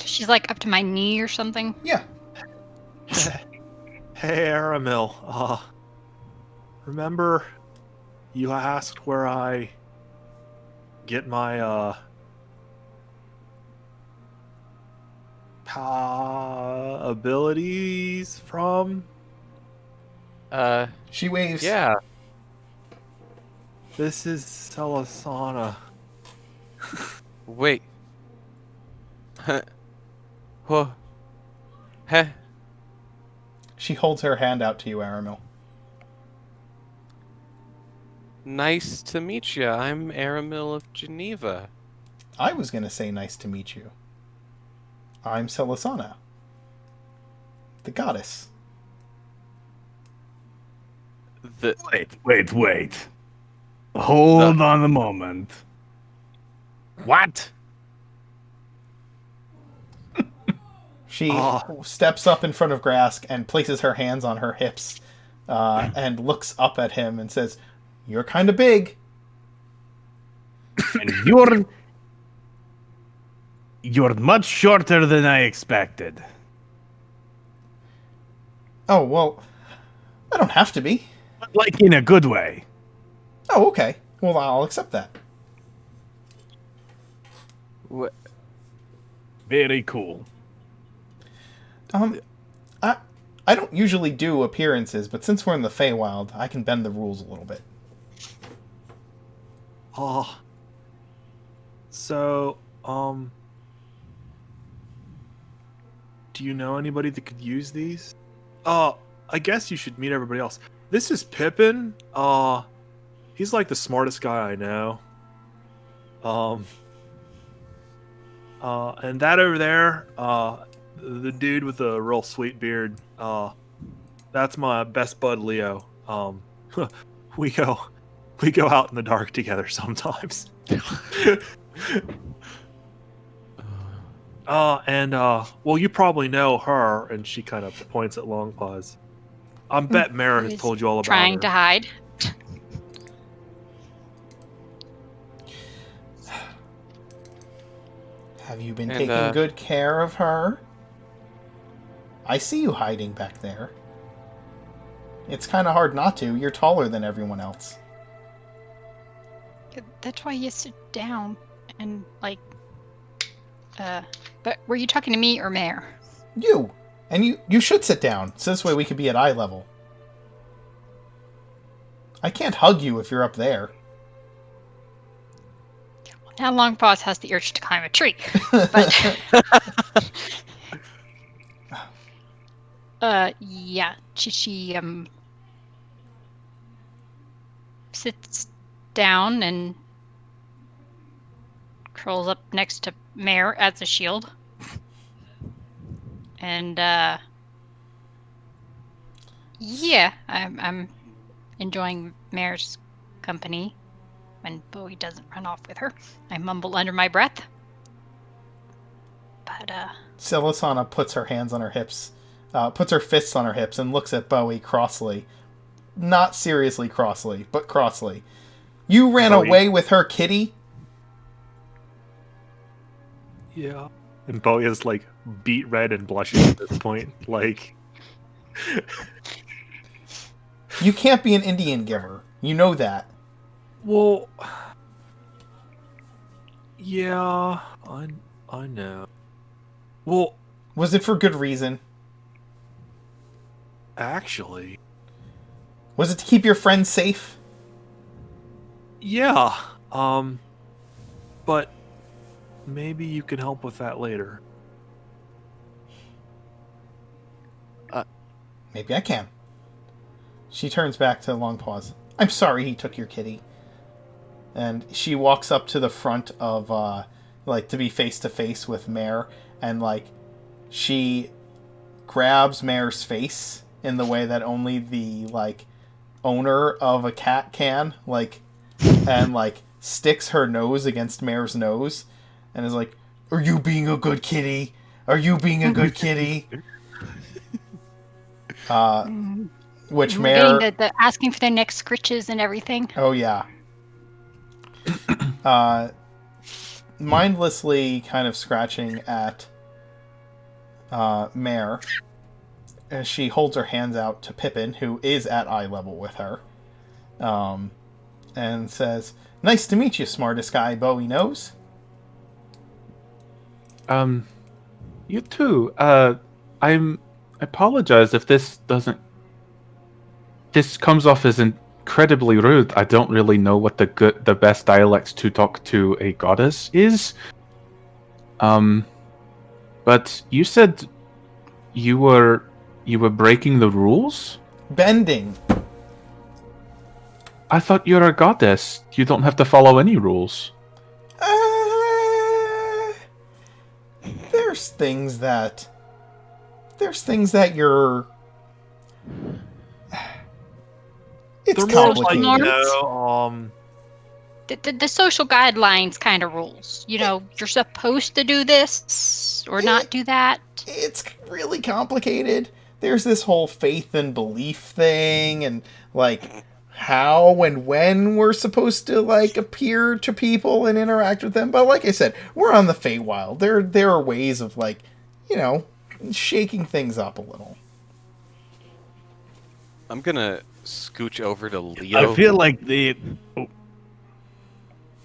She's like up to my knee or something. Yeah. Hey, Aramil. Remember you asked where I get my abilities from? She waves. Yeah. This is Selosana. Wait. Huh. Heh. She holds her hand out to you, Aramil. Nice to meet you. I'm Aramil of Geneva. I was going to say nice to meet you. I'm Selosana, the goddess. Wait. Hold on a moment. What? She steps up in front of Grask and places her hands on her hips and looks up at him and says, "You're kind of big." And you're much shorter than I expected. Oh, well, I don't have to be. Like in a good way. Oh, okay. Well, I'll accept that. What? Very cool. I don't usually do appearances, but since we're in the Feywild, I can bend the rules a little bit. So, do you know anybody that could use these? I guess you should meet everybody else. This is Pippin. He's like the smartest guy I know. And that over there, the dude with the real sweet beard, that's my best bud Leo. We go out in the dark together sometimes. Well, you probably know her, and she kind of points at Longpaws. I bet Mara has told you all about her. Trying to hide. Have you been taking good care of her? I see you hiding back there. It's kind of hard not to. You're taller than everyone else. That's why you sit down and, like, but were you talking to me or Mare? You! And you should sit down, so this way we could be at eye level. I can't hug you if you're up there. Now Longpaws has the urge to climb a tree, but... yeah, she sits down and curls up next to Mare as a shield. And, Yeah, I'm enjoying Mare's company when Bowie doesn't run off with her. I mumble under my breath. But, Silasana puts her hands on her hips, puts her fists on her hips, and looks at Bowie crossly. Not seriously crossly, but crossly. You ran Bowie. away with her kitty? Yeah. And Bowie is like beet red and blushing at this point. Like, You can't be an Indian giver. You know that. well, yeah, I know. Well, Was it for good reason? actually, Was it to keep your friends safe? yeah. But maybe you can help with that later. Maybe I can. She turns back to Long Pause. I'm sorry he took your kitty. And she walks up to the front of, to be face to face with Mare, and, she grabs Mare's face in the way that only the, owner of a cat can, and, sticks her nose against Mare's nose, and is like, "Are you being a good kitty? Are you being a good kitty?" Which we're Mare... getting the asking for their neck scritches and everything. Oh, yeah. Mindlessly kind of scratching at Mare as she holds her hands out to Pippin, who is at eye level with her, and says, "Nice to meet you, smartest guy Bowie knows." You too. I apologize if this comes off as incredibly rude. I don't really know what the best dialect to talk to a goddess is. But you said you were breaking the rules? Bending. I thought you're a goddess. You don't have to follow any rules. There's things that you're... It's They're more complicated. The social guidelines kind of rules. You're supposed to do this or not do that. It's really complicated. There's this whole faith and belief thing, and how and when we're supposed to appear to people and interact with them. But like I said, we're on the Feywild. There are ways of shaking things up a little. I'm gonna scooch over to Leo. I feel like the...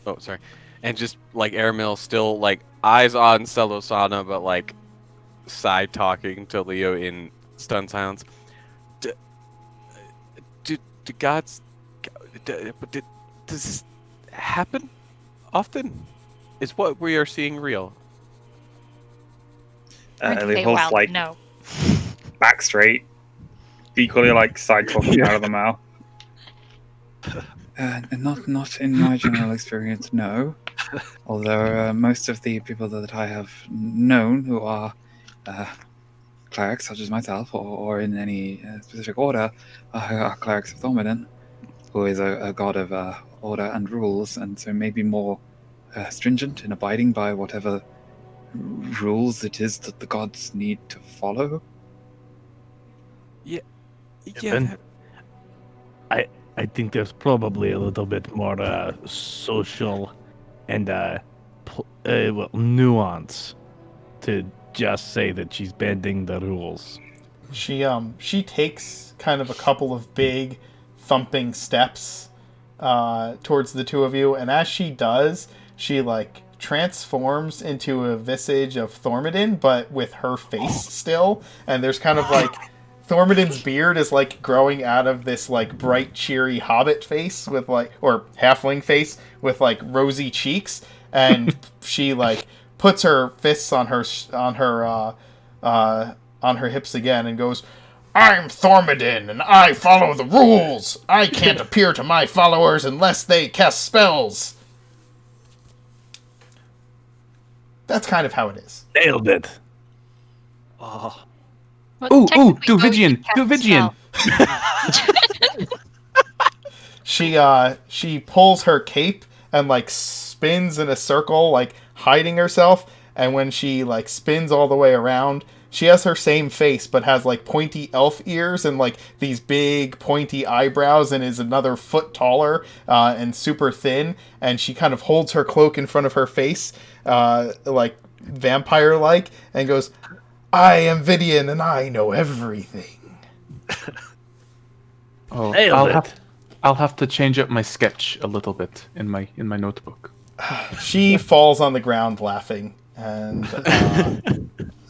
Oh, sorry. And just, Airmill still, eyes on Selosana, but, side talking to Leo in stunned silence. Do gods... Does this happen often? Is what we are seeing real? Wilde, no. Back straight, equally side talking out of the mouth. Not in my general experience, no. Although most of the people that I have known who are clerics, such as myself, or in any specific order, are clerics of Thormodin, who is a god of order and rules, and so maybe more stringent in abiding by whatever rules it is that the gods need to follow. Yeah. I think there's probably a little bit more social and nuance to just say that she's bending the rules. She takes kind of a couple of big thumping steps towards the two of you, and as she does, she transforms into a visage of Thormodin, but with her face still, and there's kind of Thormodin's beard is growing out of this bright, cheery hobbit face with or halfling face with rosy cheeks, and she puts her fists on her hips again and goes, "I'm Thormodin, and I follow the rules. I can't appear to my followers unless they cast spells." That's kind of how it is. Nailed it. Oh. Well, Ooh, technically, do Bowie Vigian, can cast do a Vigian. spell. She pulls her cape and like spins in a circle, like hiding herself. And when she like spins all the way around, she has her same face but has like pointy elf ears and like these big pointy eyebrows and is another foot taller and super thin. And she kind of holds her cloak in front of her face, like vampire-like, and goes, "I am Vidian and I know everything." Oh, Nailed it. I'll have to change up my sketch a little bit in my notebook. She falls on the ground laughing, and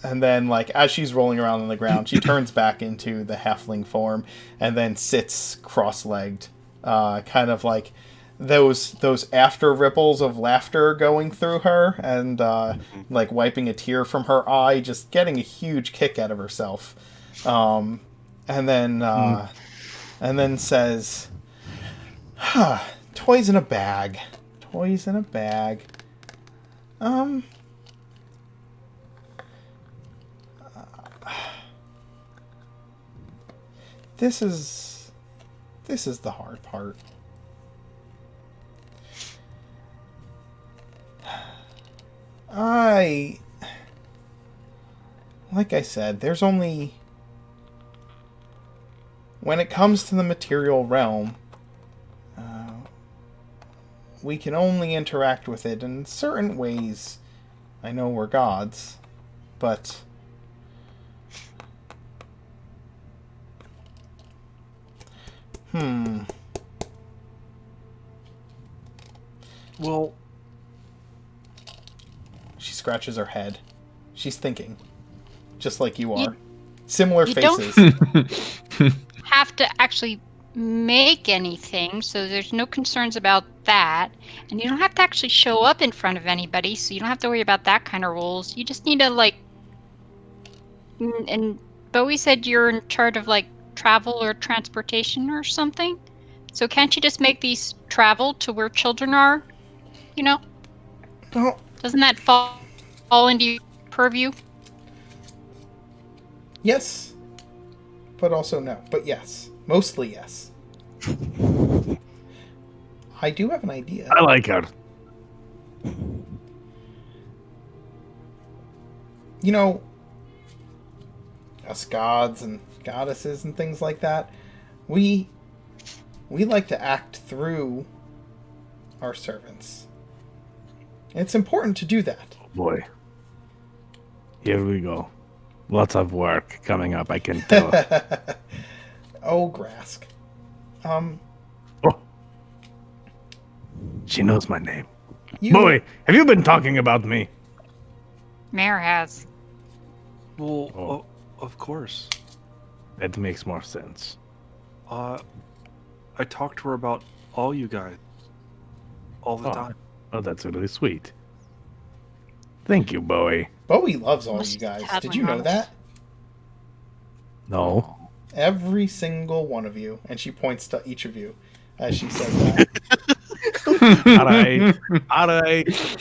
then like as she's rolling around on the ground, she turns back into the halfling form and then sits cross-legged, kind of like those after ripples of laughter going through her, and like wiping a tear from her eye, just getting a huge kick out of herself, and then says, "Toys in a bag. Toys in a bag. This is the hard part. Like I said, there's only... When it comes to the material realm, we can only interact with it in certain ways. I know we're gods, but... Well, She scratches her head. She's thinking. Just like you are. Similar faces. have to actually make anything, so there's no concerns about that. And you don't have to actually show up in front of anybody, so you don't have to worry about that kind of rules. You just need to, like... And Bowie said you're in charge of, like, travel or transportation or something? So can't you just make these travel to where children are? You know? Well, Doesn't that fall into your purview? yes. But also no. But yes. Mostly yes. I do have an idea. I like her. You know, us gods and goddesses and things like that, we like to act through our servants. It's important to do that. Oh boy. Here we go. Lots of work coming up, I can tell. Oh, Grask. Oh. She knows my name. You... Boy, have you been talking about me? Mayor has. well, of course. That makes more sense. I talked to her about all you guys. All the time. Oh, that's really sweet. Thank you, Bowie. Bowie loves all Must you guys. have Did one you know on. that? No. Every single one of you. And she points to each of you as she says that. Alright.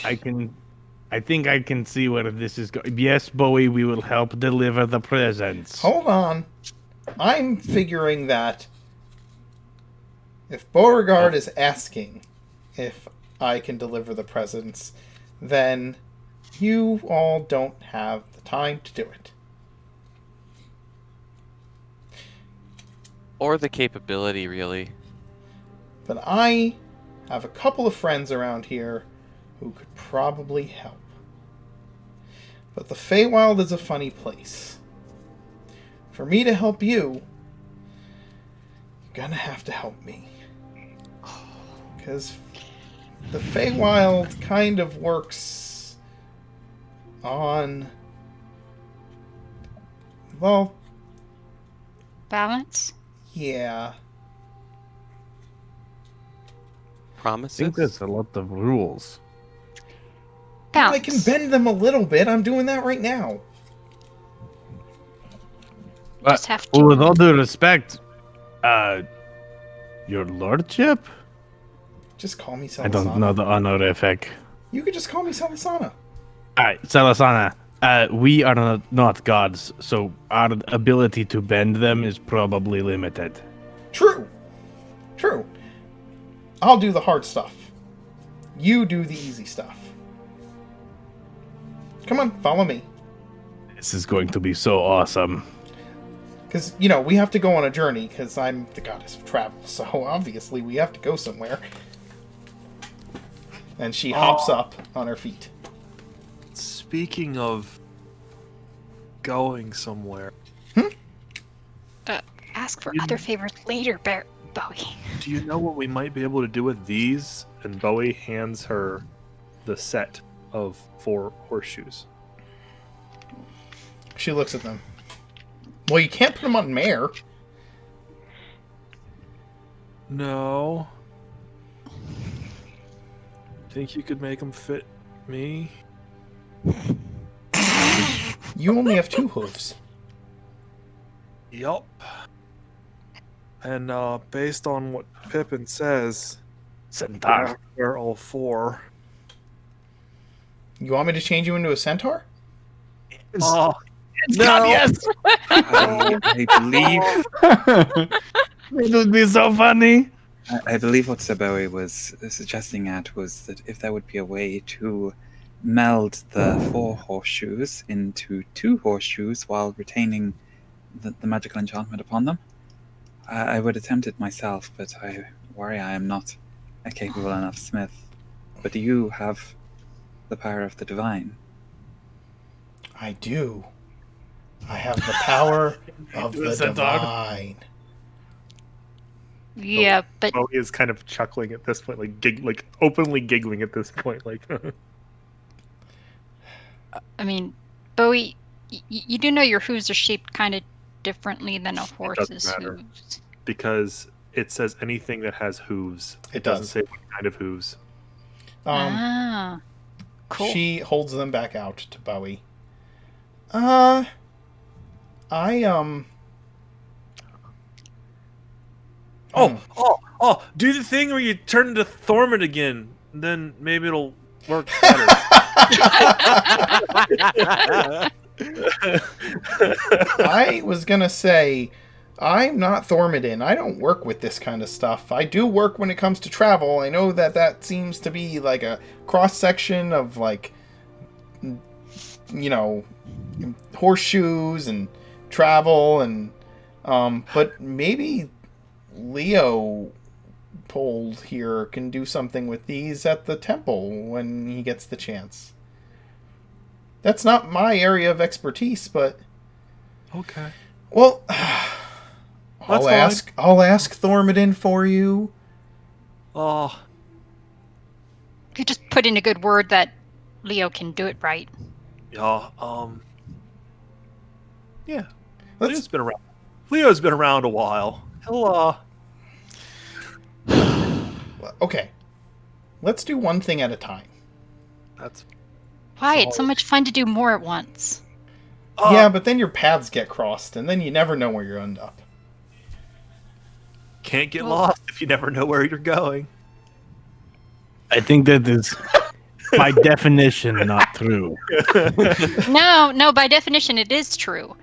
I think I can see where this is going. Yes, Bowie, we will help deliver the presents. Hold on. I'm figuring that if Beauregard is asking if I can deliver the presents, then you all don't have the time to do it. Or the capability, really. But I have a couple of friends around here who could probably help. But the Feywild is a funny place. For me to help you, you're gonna have to help me. Because the Feywild kind of works on... Well, Balance? yeah. I Promises? think there's a lot of rules. Balance. I can bend them a little bit. I'm doing that right now. Just have Well, with to. all due respect, your lordship? Just call me Salasana. I don't know the honorific. You could just call me Salasana. Alright, Salasana, We are not gods, so our ability to bend them is probably limited. True. I'll do the hard stuff. You do the easy stuff. Come on, follow me. This is going to be so awesome. Because, you know, we have to go on a journey, because I'm the goddess of travel, so obviously we have to go somewhere. And she hops up on her feet. Speaking of going somewhere, Ask for other favors later, Bowie. do you know what we might be able to do with these? And Bowie hands her the set of 4 horseshoes. She looks at them. Well, you can't put them on Mare. No. Think you could make them fit me? You only have 2 hooves. Yup. And based on what Pippin says, Centaur. we're all 4. You want me to change you into a centaur? Oh, No. Yes. I believe It would be so funny. I believe what Saboe was suggesting at was that if there would be a way to meld the 4 horseshoes into 2 horseshoes while retaining the magical enchantment upon them. I would attempt it myself, but I worry I am not a capable enough smith. But do you have the power of the divine? I do. I have the power of the divine. Yeah, but Bowie is kind of chuckling at this point, like openly giggling at this point, like. I mean, Bowie, you do know your hooves are shaped kind of differently than a horse's matter. hooves. Because it says anything that has hooves. It doesn't does. say what kind of hooves. Cool. She holds them back out to Bowie. Oh! Do the thing where you turn into Thormund again. Then maybe it'll work better. I was gonna say, I'm not Thormodin. I don't work with this kind of stuff. I do work when it comes to travel. I know that seems to be like a cross-section of, like, you know, horseshoes and travel and, but maybe Leo Pold here can do something with these at the temple when he gets the chance. That's not my area of expertise, but Okay. well, That's I'll ask Thormodin for you. Oh, You just put in a good word that Leo can do it right. yeah. Yeah. Let's Leo's been around. Leo's been around a while. He'll okay. Let's do one thing at a time. That's Why? So- It's so much fun to do more at once. Yeah, but then your paths get crossed, and then you never know where you end up. Can't get lost if you never know where you're going. I think that is, by definition, not true. No, by definition, it is true.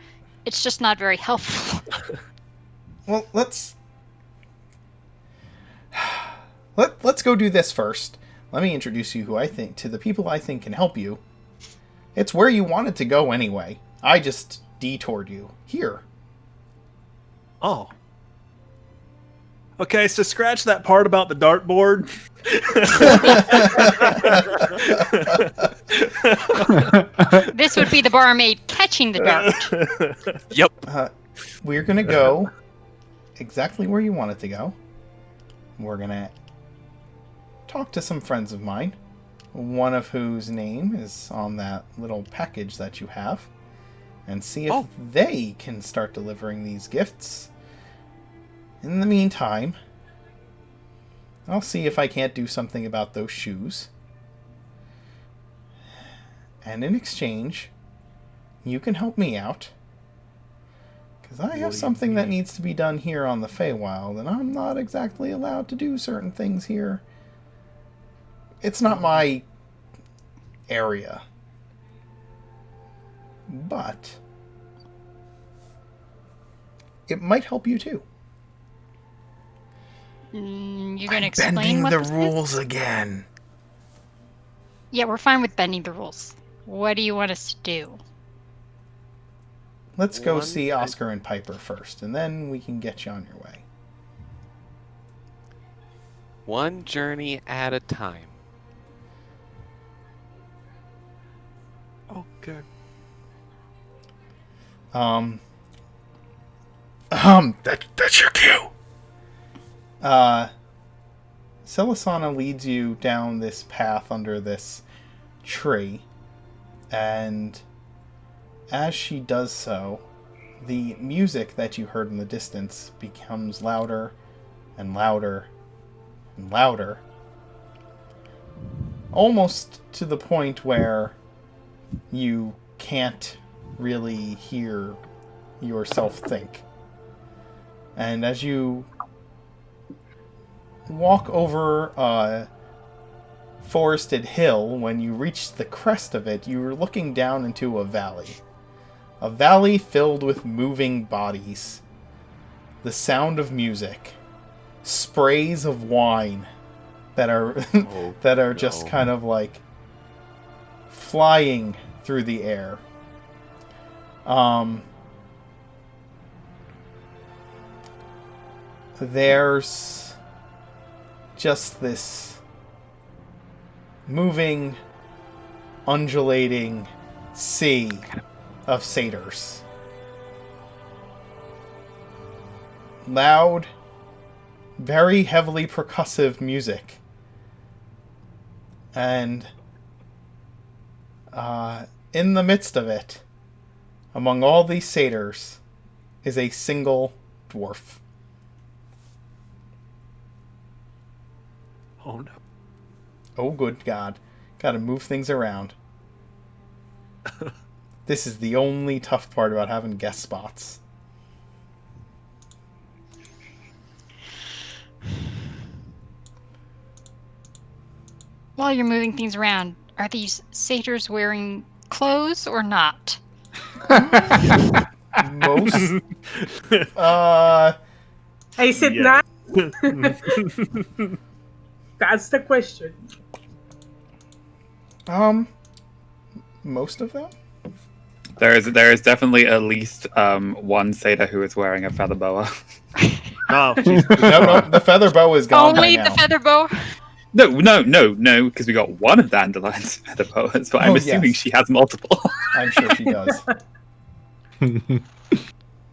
It's just not very helpful. Well, let's go do this first. Let me introduce you to the people I think can help you. It's where you wanted to go anyway. I just detoured you. Here. Oh. Okay, so scratch that part about the dartboard. This would be the barmaid catching the dart. Yep. We're going to go exactly where you wanted to go. We're going to talk to some friends of mine, one of whose name is on that little package that you have, and see if they can start delivering these gifts. In the meantime, I'll see if I can't do something about those shoes. And in exchange, you can help me out. Because I have something that needs to be done here on the Feywild, and I'm not exactly allowed to do certain things here. It's not my area. but it might help you too. You're going to explain Bending what the this rules is? again. Yeah, we're fine with bending the rules. What do you want us to do? Let's go see Oscar and Piper first, and then we can get you on your way. One journey at a time. Okay. That's your cue. Celisana leads you down this path under this tree, and as she does so, the music that you heard in the distance becomes louder and louder and louder, almost to the point where you can't really hear yourself think. And as you walk over a forested hill, when you reach the crest of it, you're looking down into a valley. A valley filled with moving bodies. The sound of music. Sprays of wine that are that are just kind of like flying through the air. There's just this moving, undulating sea of satyrs. Loud, very heavily percussive music. And in the midst of it, among all these satyrs, is a single dwarf. Oh no. Oh, good God. Gotta move things around. This is the only tough part about having guest spots. While you're moving things around, are these satyrs wearing clothes or not? Most. Is it Yeah. not? That's the question. Most of them? There is definitely at least one satyr who is wearing a feather boa. No, she's No, the feather boa is gone Only by the now. feather bow? No, because we got one of Dandelion's feather boas, but I'm Oh, assuming yes. she has multiple. I'm sure she does.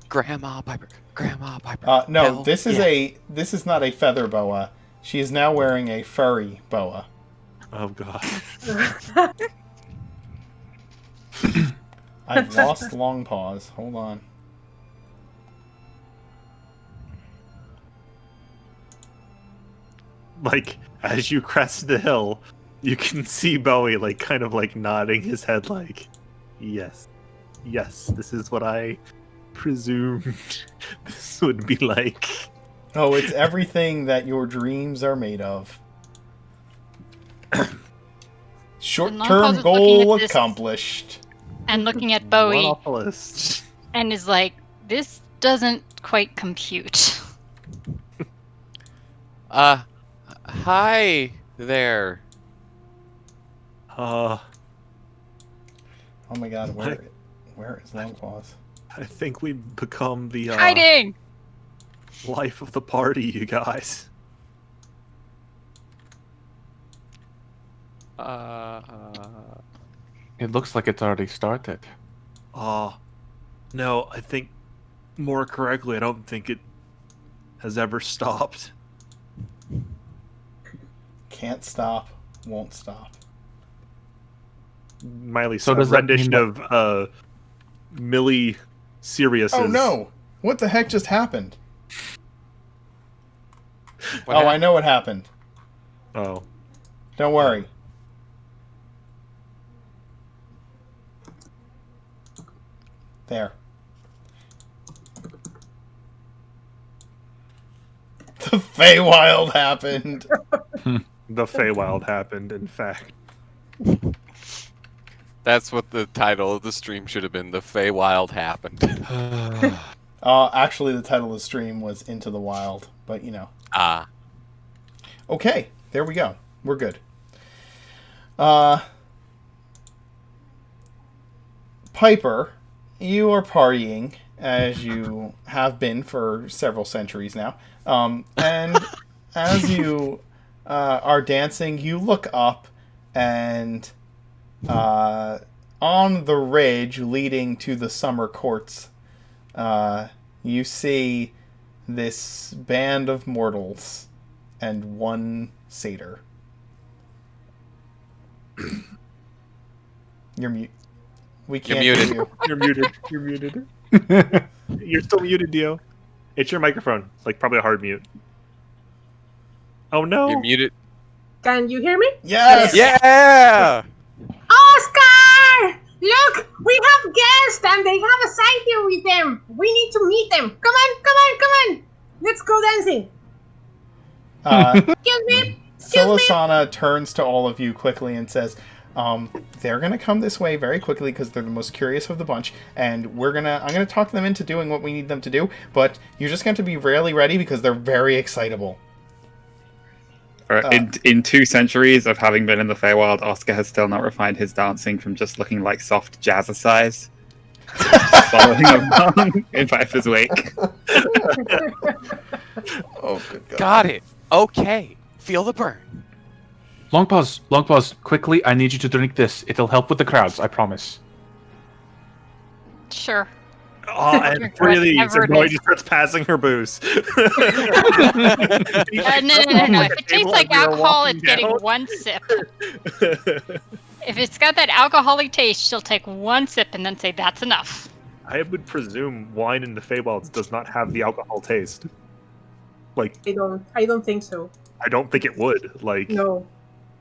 Grandma Piper. Grandma Piper. No, Hell this is yeah. this is not a feather boa. She is now wearing a furry boa. Oh god. I've lost long pause. Hold on. Like, as you crest the hill, you can see Bowie, like, kind of, like, nodding his head, like, yes. Yes, this is what I presumed this would be like. Oh, it's everything that your dreams are made of. Longpause Short-term is goal looking at this- accomplished. And looking at One Bowie, off the list. and is like, this doesn't quite compute. Hi there. Oh my god, where is long pause? I think we've become the Hiding! life of the party, you guys. It looks like it's already started. No, I think more correctly, I don't think it has ever stopped. Can't stop, won't stop. Miley's So does that mean rendition of Millie Sirius's. Oh no! What the heck just happened? What I happened? know what happened. Oh. Don't worry. There. The Feywild happened. The Feywild happened, in fact. That's what the title of the stream should have been. The Feywild happened. Actually, the title of the stream was Into the Wild, but you know. Ah. Okay, there we go. We're good. Piper, you are partying as you have been for several centuries now. And as you are dancing, you look up and on the ridge leading to the summer courts, you see this band of mortals and one satyr. You're mute. We can't You're hear muted. you. You're muted. You're muted. You're still muted, Dio. It's your microphone. It's like probably a hard mute. Oh no. You're muted. Can you hear me? Yes! Yeah! Oscar! Look, we have guests and they have a satyr with them. We need to meet them. Come on, come on, come on. Let's go dancing. Excuse me. Silasana turns to all of you quickly and says, they're gonna come this way very quickly because they're the most curious of the bunch, and I'm gonna talk them into doing what we need them to do, but you're just going to be really ready because they're very excitable. In 2 centuries of having been in the Feywild, Oscar has still not refined his dancing from just looking like soft jazzercise. Just following along in Piper's wake. Oh, good God. Got it. Okay. Feel the burn. Long pause, quickly, I need you to drink this. It'll help with the crowds, I promise. Sure. Oh, and really, so Boy just starts passing her booze. No. If it tastes like alcohol, it's getting one sip. If it's got that alcoholic taste, she'll take one sip and then say, that's enough. I would presume wine in the Feywilds does not have the alcohol taste. Like, I don't think so. I don't think it would. Like, No.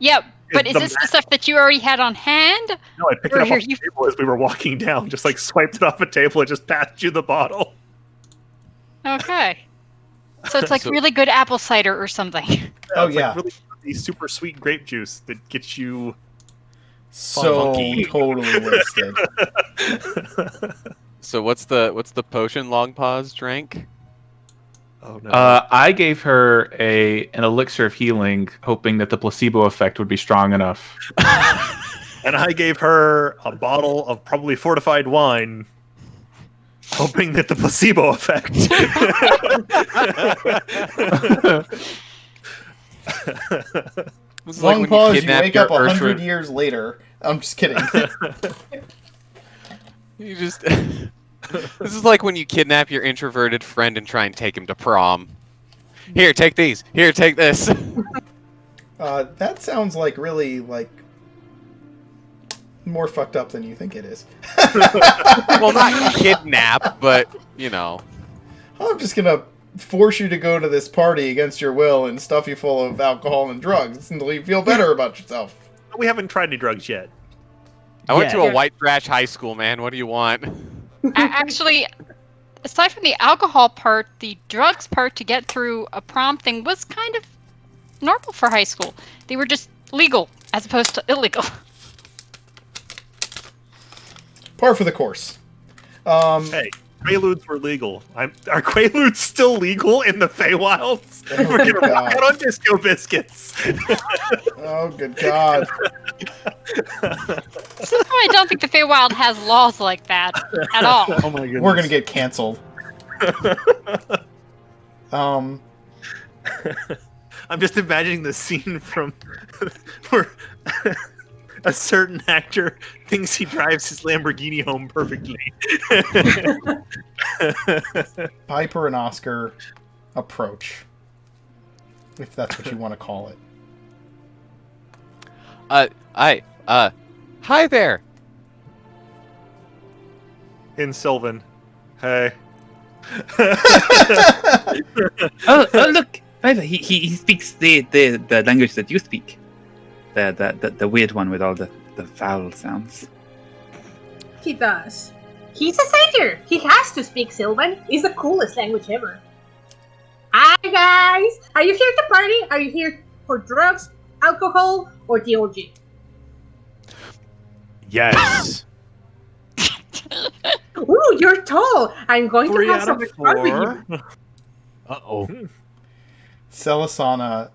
Yep, but is this the stuff that you already had on hand? No, I picked it up off the table as we were walking down. Just like swiped it off a table and just passed you the bottle. Okay. So it's like really good apple cider or something. Oh, It's yeah. like really super sweet grape juice that gets you So funky. totally wasted. So what's the potion Long Pause drank? Oh no. I gave her an elixir of healing, hoping that the placebo effect would be strong enough. And I gave her a bottle of probably fortified wine, hoping that the placebo effect. This is Long when pause, you kidnap wake your up 100 Earthworm- years later. I'm just kidding. You just. This is like when you kidnap your introverted friend and try and take him to prom. Here, take these. Here, take this. That sounds like really, more fucked up than you think it is. Well, not kidnap, but, you know. I'm just gonna force you to go to this party against your will and stuff you full of alcohol and drugs until you feel better about yourself. We haven't tried any drugs yet. I went to a white trash high school, man. What do you want? Actually, aside from the alcohol part, the drugs part to get through a prom thing was kind of normal for high school. They were just legal as opposed to illegal. Par for the course. Hey, Quaaludes were legal. Are Quaaludes still legal in the Feywilds? Oh, We're gonna God. rock out on Disco Biscuits. Oh, good God. Somehow I don't think the Feywild has laws like that at all. Oh my goodness. We're gonna get canceled. I'm just imagining the scene from where a certain actor thinks he drives his Lamborghini home perfectly. Piper and Oscar approach, if that's what you want to call it. Hi there. In Sylvan. Hey. Oh, look! Piper, he speaks the language that you speak. The weird one with all the vowel sounds. He does. He's a satyr. He has to speak Sylvan. It's the coolest language ever. Hi guys! Are you here to party? Are you here for drugs, alcohol, or the orgy? Yes. Ooh, you're tall. I'm going to 3 have out some of fun with you. 4. Uh-oh. Celisana,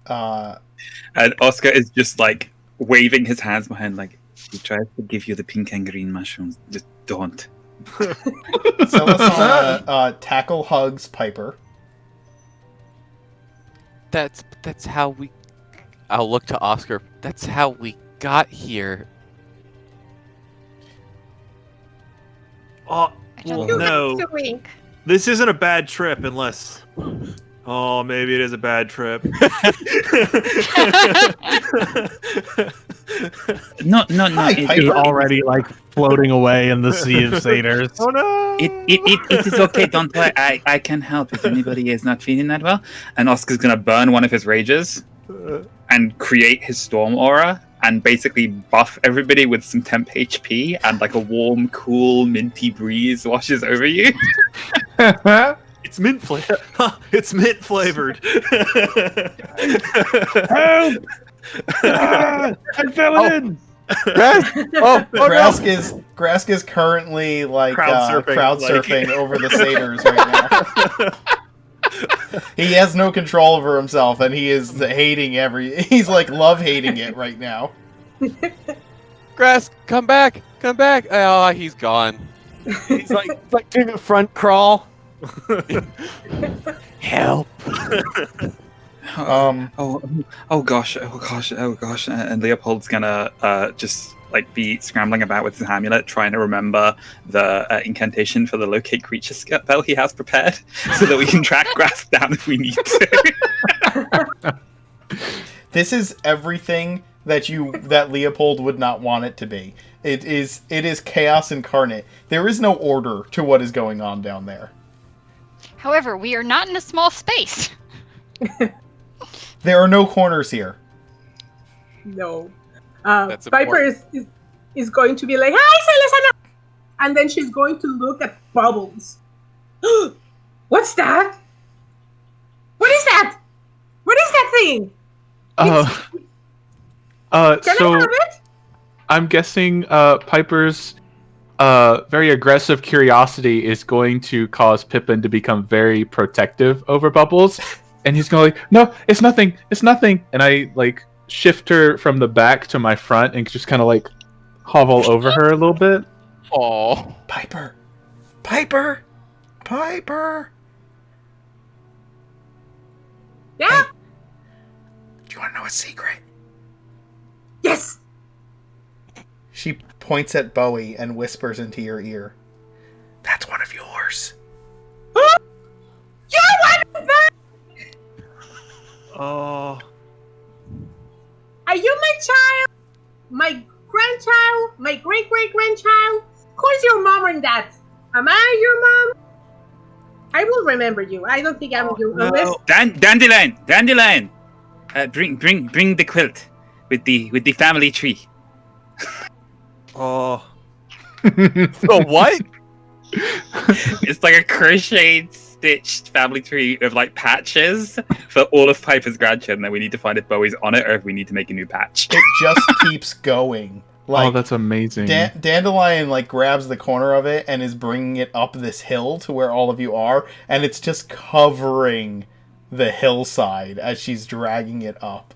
And Oscar is just like waving his hands behind, like, he tries to give you the pink and green mushrooms. Just don't. Celisana tackle hugs Piper. That's how we. I'll look to Oscar. That's how we got here. Oh, I don't well, think no. that's a wink. This isn't a bad trip unless... Oh, maybe it is a bad trip. No. Hi, It, Piper. He's already like floating away in the sea of satyrs. Oh no! it is okay. Don't worry. I can help if anybody is not feeling that well. And Oscar's gonna burn one of his rages and create his storm aura and basically buff everybody with some temp HP, and like a warm, cool, minty breeze washes over you. It's mint flavored. It's mint flavored. Help! I fell in. Grask is currently like Crowd crowd surfing, surfing over the satyrs right now. He has no control over himself, and he is hating he's like love hating it right now. Grass, come back! Come back! Oh, he's gone. He's like doing a front crawl. Help! Oh gosh, and Leopold's gonna just like be scrambling about with his amulet, trying to remember the incantation for the locate creature spell he has prepared, so that we can track Grasp down if we need to. This is everything that Leopold would not want it to be. It is chaos incarnate. There is no order to what is going on down there. However, we are not in a small space. There are no corners here. No. That's Piper is going to be like, "Hi, Celestina!" And then she's going to look at Bubbles. What's that? What is that? What is that thing? Can I have it? I'm guessing Piper's very aggressive curiosity is going to cause Pippin to become very protective over Bubbles. And he's going to like, no, it's nothing. And I like shift her from the back to my front and just kind of like hovel over her a little bit. Oh, Piper. Yeah. Hey, do you want to know a secret? Yes. She points at Bowie and whispers into your ear. That's one of yours. You want that? Oh. Are you my child? My grandchild? My great-great-grandchild? Who's your mom and dad? Am I your mom? I will remember you. I don't think I'm your no. Dandelion. Bring the quilt with the family tree. Oh. so what? It's like a crocheted, stitched family tree with like patches for all of Piper's grandchildren. And we need to find if Bowie's on it or if we need to make a new patch. It just keeps going. Like, oh, that's amazing. Dandelion like grabs the corner of it and is bringing it up this hill to where all of you are, and it's just covering the hillside as she's dragging it up.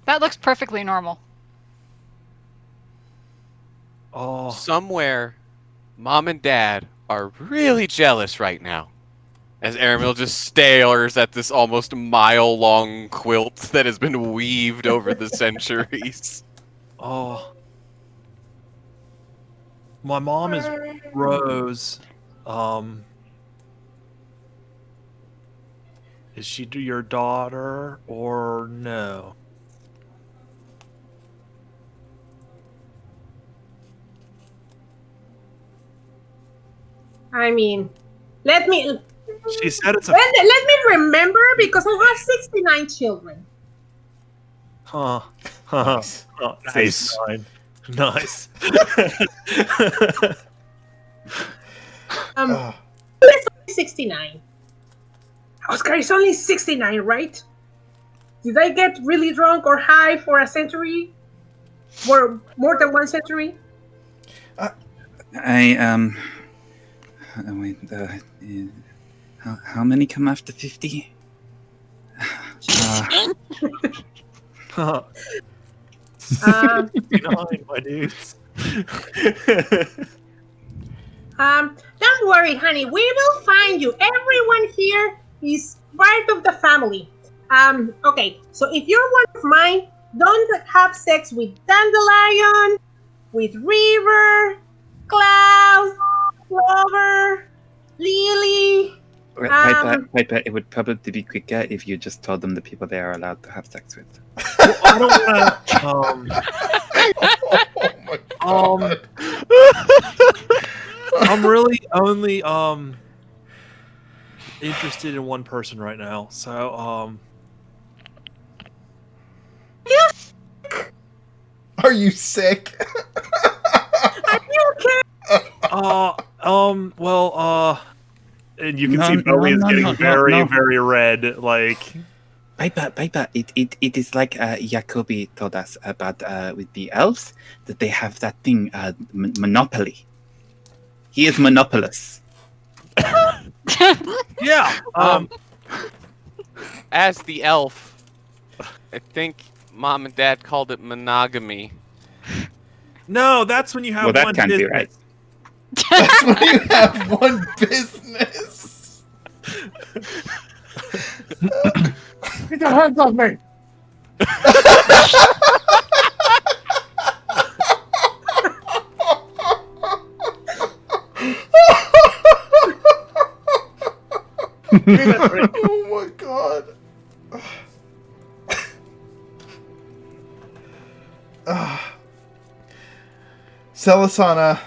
That looks perfectly normal. Oh. Somewhere, Mom and Dad are really jealous right now. As Aramil just stares at this almost mile-long quilt that has been weaved over the centuries. Oh. My mom is Rose. Is she your daughter or no? I mean, let me She said it's a let me remember, because I have 69 children. huh. Nice. Oh, Nice. Nice. Ugh. It's only 69. Oscar is only 69, right? Did I get really drunk or high for a century? For more than 1 century? Wait, how many come after 50? My dudes. Don't worry, honey. We will find you. Everyone here is part of the family. Okay. So if you're one of mine, don't have sex with Dandelion, with River, Cloud, Clover, Lily. Piper, it would probably be quicker if you just told them the people they are allowed to have sex with. Well, I don't want to. I'm really only interested in one person right now. So Are you sick? Are you okay? well, and you can see Bowie is getting very red. Like, Piper, it is like Jacobi told us about with the elves, that they have that thing, monopoly. He is monopolist. yeah. As the elf, I think Mom and Dad called it monogamy. No, that's when you have one can't business. be right. That's when you have one business. Get your hands off me! Oh my god. Celisana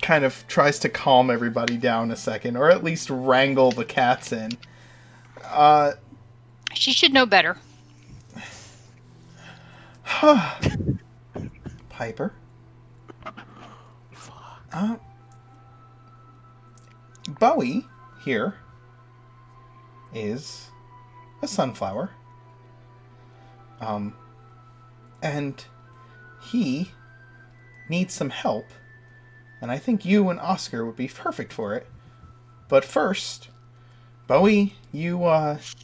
kind of tries to calm everybody down a second, or at least wrangle the cats in. She should know better. Piper? Bowie here is a sunflower. And he needs some help. And I think you and Oscar would be perfect for it. But first, Bowie, you have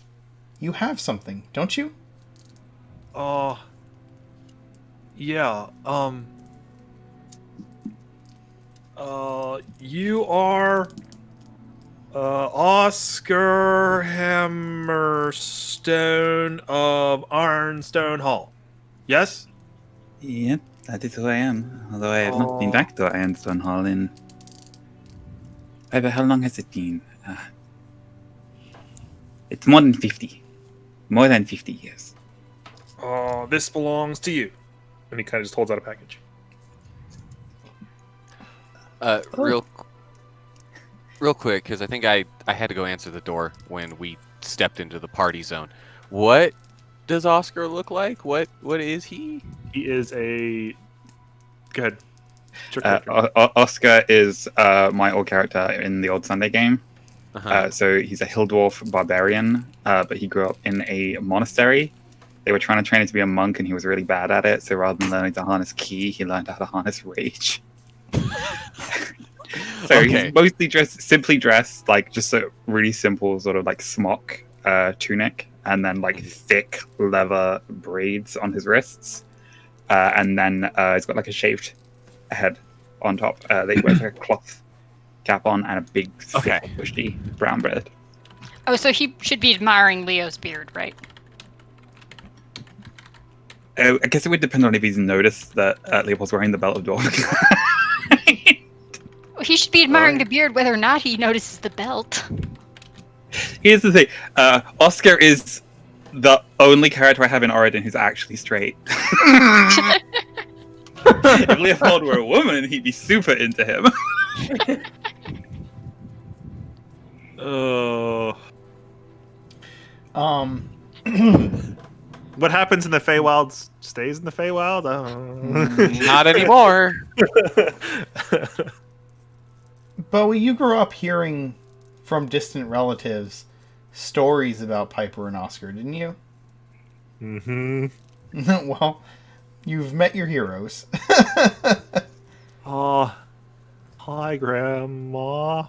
something, don't you? Yeah. You are Oscar Hammerstone of Ironstone Hall. Yes? Yep, that is who I am. Although I have not been back to Ironstone Hall in... Piper, how long has it been? It's more than 50. More than 50 years. This belongs to you. And he kind of just holds out a package. Real quick, because I think I had to go answer the door when we stepped into the party zone. What does Oscar look like? What is he? He is a... Go ahead. Oscar is my old character in the old Sunday game. Uh-huh. So he's a hill dwarf barbarian, but he grew up in a monastery. They were trying to train him to be a monk, and he was really bad at it. So rather than learning to harness ki, he learned how to harness rage. So he's mostly simply dressed, like just a really simple sort of like smock tunic, and then like thick leather braids on his wrists, and then he's got like a shaved head on top. They wear like a cloth cap on and a big, thick, bushy brown beard. Oh, so he should be admiring Leo's beard, right? I guess it would depend on if he's noticed that Leopold's wearing the belt of dwarf. He should be admiring the beard whether or not he notices the belt. Here's the thing. Oscar is the only character I have in Origin who's actually straight. If Leopold were a woman, he'd be super into him. What happens in the Feywild stays in the Feywild? Not anymore. Bowie, you grew up hearing from distant relatives stories about Piper and Oscar, didn't you? Mm-hmm. Well, you've met your heroes. Hi, Grandma.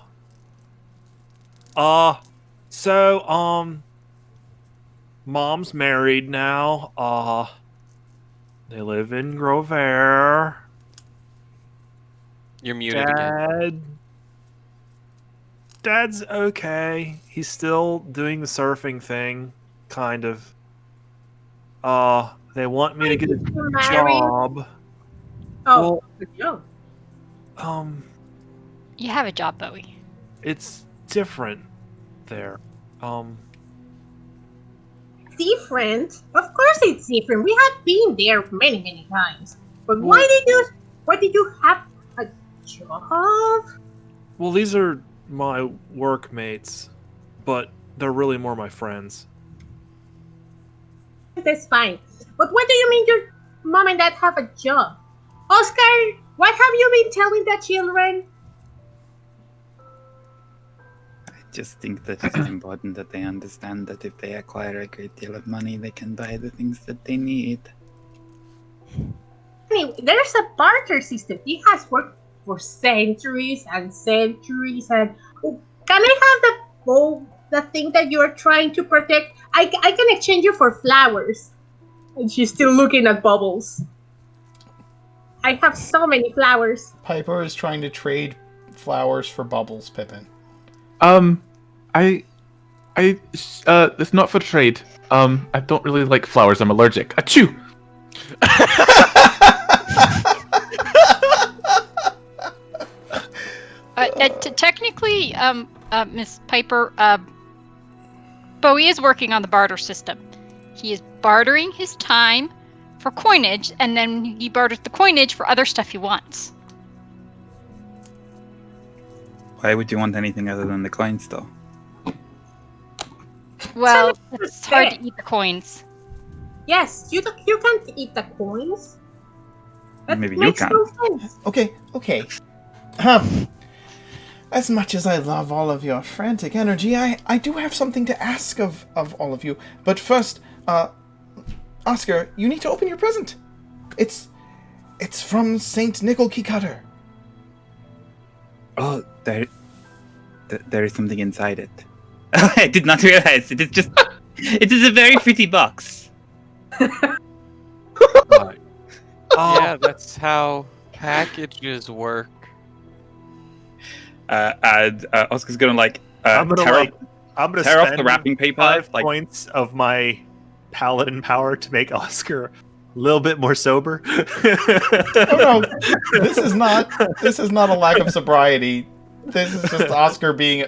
Mom's married now. They live in Grover. You're muted again. Dad's okay. He's still doing the surfing thing, kind of. They want me to get a job. Oh, Well, no. You have a job, Bowie. It's different there. Different? Of course it's different. We have been there many, many times. But Well- why did you have a job? Well, these are my workmates, but they're really more my friends. That's fine. But what do you mean your mom and dad have a job? Oscar, what have you been telling the children? I just think that it's important that they understand that if they acquire a great deal of money, they can buy the things that they need. Anyway, there's a barter system. It has worked for centuries and centuries. And can I have the thing that you're trying to protect? I can exchange you for flowers. And she's still looking at Bubbles. I have so many flowers. Piper is trying to trade flowers for Bubbles, Pippin. It's not for trade. I don't really like flowers. I'm allergic. Achoo! Technically, Miss Piper, Bowie is working on the barter system. He is bartering his time for coinage, and then he barters the coinage for other stuff he wants. Why would you want anything other than the coins, though? Well, it's hard to eat the coins. Yes, you can't eat the coins. That Maybe you makes can. no sense. Okay. As much as I love all of your frantic energy, I do have something to ask of all of you. But first, Oscar, you need to open your present. It's from Saint Nicholkey Cutter. Oh, there is something inside it. I did not realize. It is a very pretty box. Right. Yeah, that's how packages work. And Oscar's gonna I'm gonna tear tear off the wrapping paper. 5 points of my paladin power to make Oscar a little bit more sober. Oh no, this is not a lack of sobriety. This is just Oscar being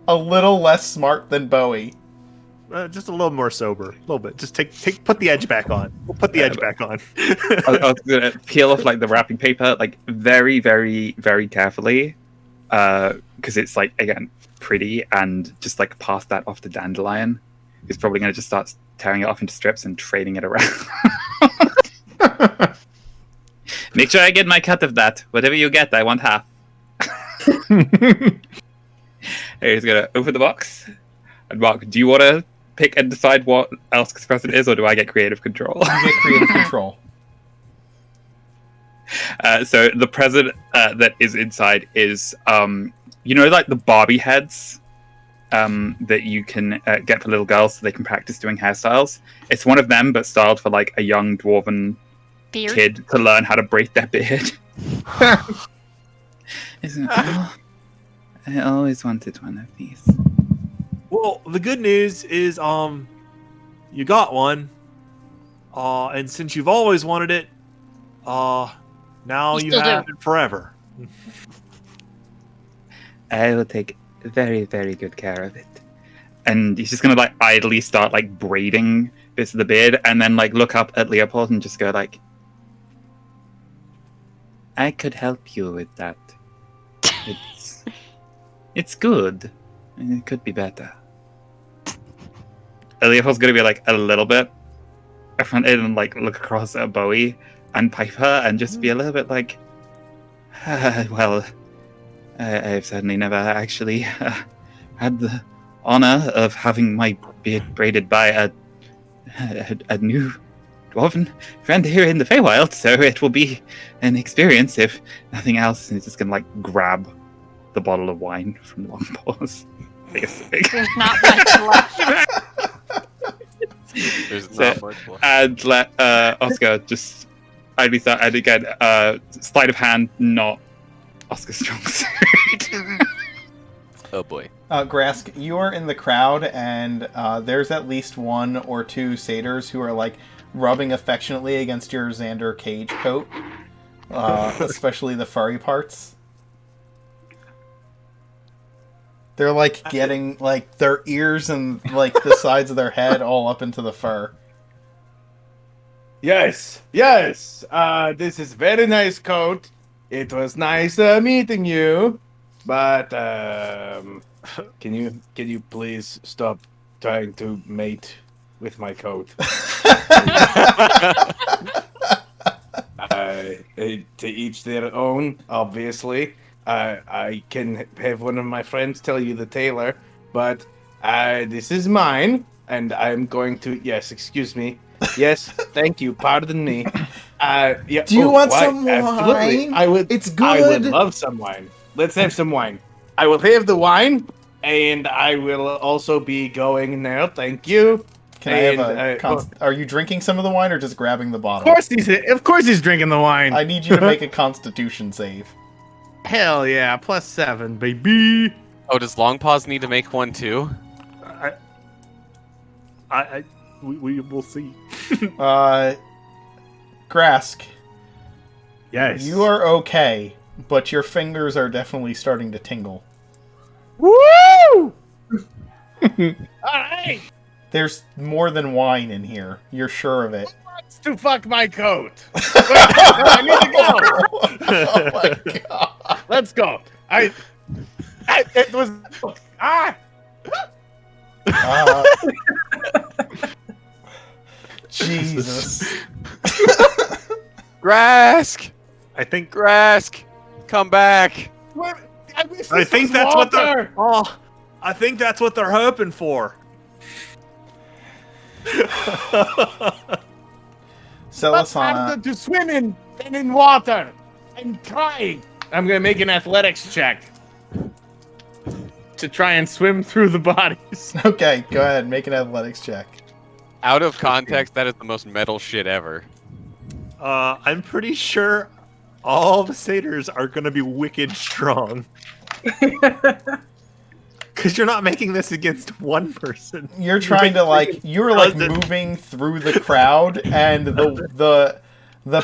a little less smart than Bowie. Just a little more sober, a little bit. Just put the edge back on. We'll put the edge back on. I was gonna peel off the wrapping paper very, very, very carefully, because it's again pretty, and just pass that off to Dandelion. He's probably gonna just start tearing it off into strips and trading it around. Make sure I get my cut of that. Whatever you get, I want half. He's gonna open the box. And Mark, do you want to pick and decide what Oscar's present is, or do I get creative control? You get creative control. So the present that is inside is, the Barbie heads that you can get for little girls so they can practice doing hairstyles. It's one of them, but styled for a young dwarven Beard? kid to learn how to braid their beard. I always wanted one of these. Well, the good news is, you got one. And since you've always wanted it, now You you still have do. it forever. I will take very, very good care of it. And he's just gonna idly start braiding bits of the beard, and then look up at Leopold and just go I could help you with that. It's good. It could be better. Leopold's gonna be a little bit affronted and look across at Bowie and Piper and just be a little bit well, I've certainly never actually had the honor of having my beard braided by a new dwarven friend here in the Feywild, so it will be an experience if nothing else. And he's just gonna like grab the bottle of wine from Longpaws. There's not much left. There's not much left. And let Oscar just idly start, and again, sleight of hand, not Oscar's strong suit. Oh boy. Grask, you are in the crowd, and there's at least one or two satyrs who are like rubbing affectionately against your Xander Cage coat, especially the furry parts. They're like getting like their ears and like the sides of their head all up into the fur. Yes, yes. This is very nice coat. It was nice meeting you, but can you please stop trying to mate with my coat? To each their own, obviously. I can have one of my friends tell you the tailor, but this is mine, and I'm going to... Yes, excuse me. Yes, thank you. Pardon me. Yeah. Do you want why? some wine? Absolutely. I would. It's good. I would love some wine. Let's have some wine. I will have the wine, and I will also be going now. Thank you. Can I have a? Are you drinking some of the wine or just grabbing the bottle? Of course he's drinking the wine. I need you to make a Constitution save. Hell yeah, +7, baby. Oh, does Longpaws need to make one too? We will see. Grask. Yes. You are okay, but your fingers are definitely starting to tingle. Woo! Alright! There's more than wine in here. You're sure of it. Wants to fuck my coat? Wait, no, I need to go. Oh my god. Let's go. It was... Jesus. Grask! I think Grask! Come back! I think that's what they're. Oh, I think that's what they're hoping for. What's harder to swim in than in water? I'm trying. I'm gonna make an athletics check to try and swim through the bodies. Okay, go ahead. Make an athletics check. Out of context, that is the most metal shit ever. I'm pretty sure all the satyrs are going to be wicked strong. Because you're not making this against one person. You're trying to like you're like moving through the crowd, and the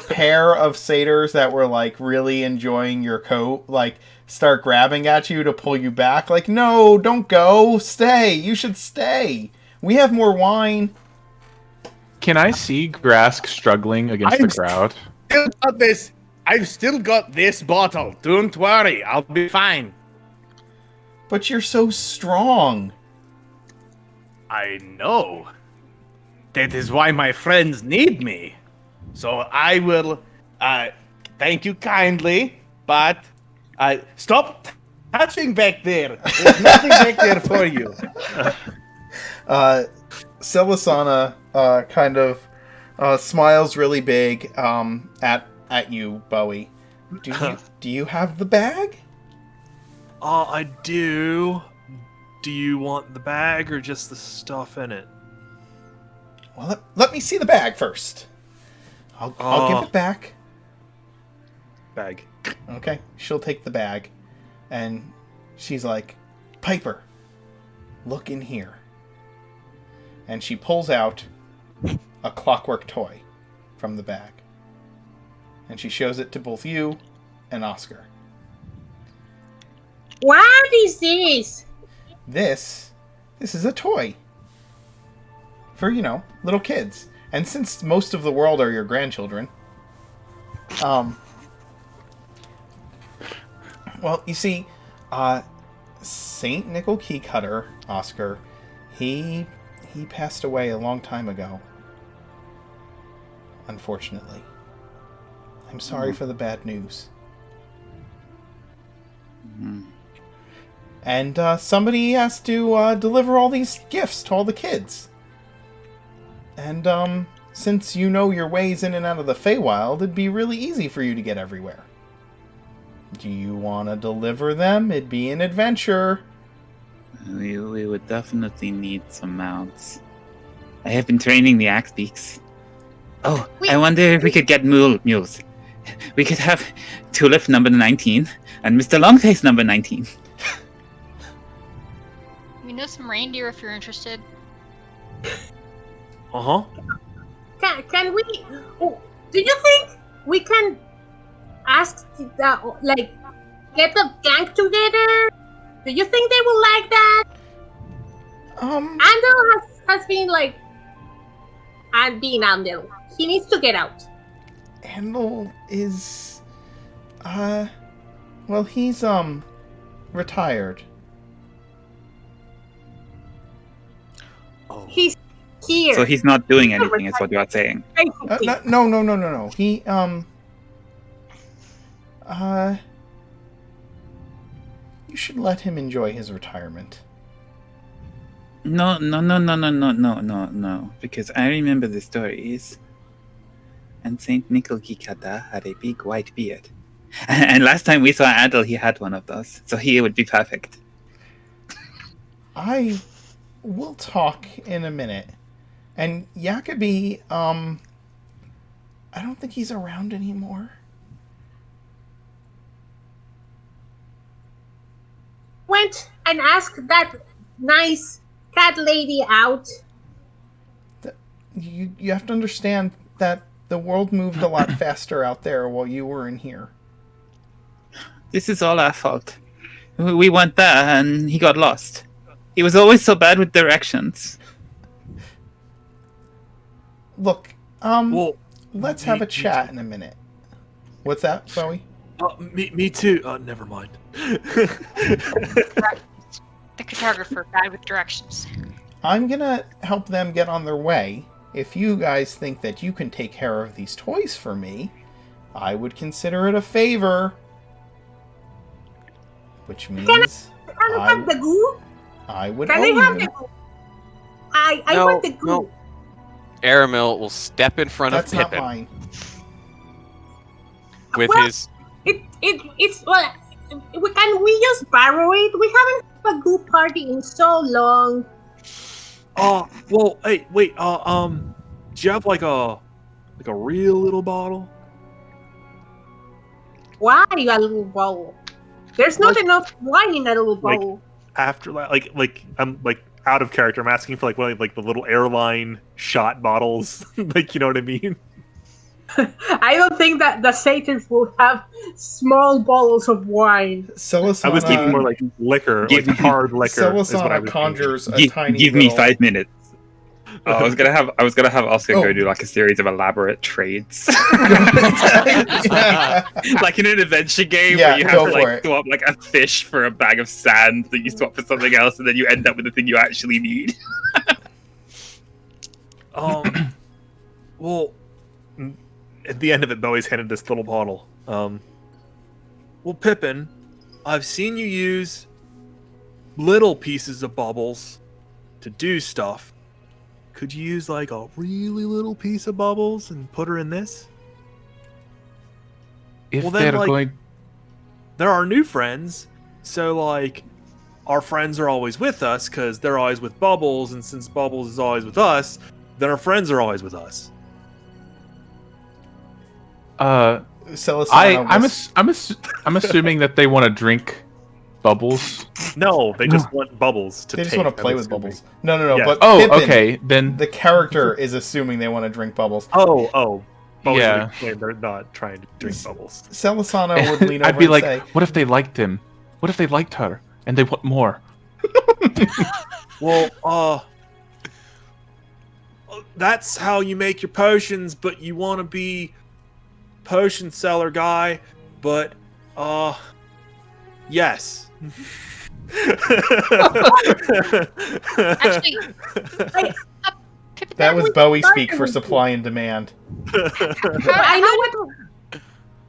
pair of satyrs that were like really enjoying your coat like start grabbing at you to pull you back. Like, no, don't go. Stay. You should stay. We have more wine. Can I see Grask struggling against the crowd? I've still got this bottle. Don't worry, I'll be fine. But you're so strong. I know. That is why my friends need me. So I will thank you kindly, but stop touching back there. There's nothing back there for you. Selisana kind of smiles really big at you, Bowie. Do you have the bag? I do. Do you want the bag or just the stuff in it? Well, let me see the bag first. I'll give it back. Bag. Okay, she'll take the bag, and she's like, Piper, look in here. And she pulls out a clockwork toy from the bag. And she shows it to both you and Oscar. What is this? This is a toy. For, little kids. And since most of the world are your grandchildren, well, you see, Saint Nickel Keycutter, Oscar, he passed away a long time ago. Unfortunately. I'm sorry for the bad news. And somebody has to deliver all these gifts to all the kids. And since you know your ways in and out of the Feywild, it'd be really easy for you to get everywhere. Do you want to deliver them? It'd be an adventure. We would definitely need some mounts. I have been training the axe beaks. Oh, I wonder if we could get mules. We could have Tulip number 19 and Mr. Longface number 19. We know some reindeer if you're interested. Uh-huh. Can we... Oh, do you think we can ask, get the gang together? Do you think they will like that? Andel has been, and being Andel. He needs to get out. Andel is... Well, he's, retired. Oh. He's here. So he's not doing anything, is what you are saying. No. He, you should let him enjoy his retirement. No. Because I remember the stories. And Saint Nikolkikata had a big white beard. And last time we saw Adel, he had one of those. So he would be perfect. I will talk in a minute. And Yakobi, I don't think he's around anymore. Went and asked that nice cat lady out. You have to understand that the world moved a lot faster out there while you were in here. This is all our fault. We went there and he got lost. He was always so bad with directions. Look, let's have a chat in a minute. What's that, Bowie? Me too. Never mind. The cartographer guy with directions. I'm gonna help them get on their way. If you guys think that you can take care of these toys for me, I would consider it a favor. Which means Can I have the goo? I would Can owe I have you. the goo? I want the goo. No. Aramil will step in front That's of not Pippin mine. with Well, his. It's well. Can we just borrow it? We haven't had a goo party in so long. Well, hey, wait. Do you have like a real little bottle? Why a little bowl? There's not enough wine in a little bowl. After I'm out of character. I'm asking for like the little airline shot bottles. You know what I mean? I don't think that the satyrs will have small bottles of wine. Celisana, I was thinking more like liquor, like hard liquor. is what I Celisana was conjures a tiny Give me little... 5 minutes. Oh, I was gonna have Oscar go do like a series of elaborate trades, Yeah. like in an adventure game Yeah, where you have go to for it. swap like a fish for a bag of sand that you swap for something else, and then you end up with the thing you actually need. Well, at the end of it, Bowie's handed this little bottle. Well, Pippin, I've seen you use little pieces of bubbles to do stuff. Could you use like a really little piece of bubbles and put her in this? If Well, then, they're like- going, There are new friends, so like our friends are always with us because they're always with Bubbles, and since Bubbles is always with us, then our friends are always with us. Celisana I'm assuming that they want to drink bubbles. No, they just want Bubbles to They take. just want to play I'm with assuming. bubbles. No. Yeah. But Oh, Pippin, okay. Then the character is assuming they want to drink bubbles. Oh. Bubbles Yeah. they're not trying to drink Bubbles. Celisana would lean over I'd be and like, say, what if they liked him? What if they liked her and they want more? Well, that's how you make your potions, but you want to be potion seller guy, but yes. Actually, that was Bowie speak for supply and demand. I know what.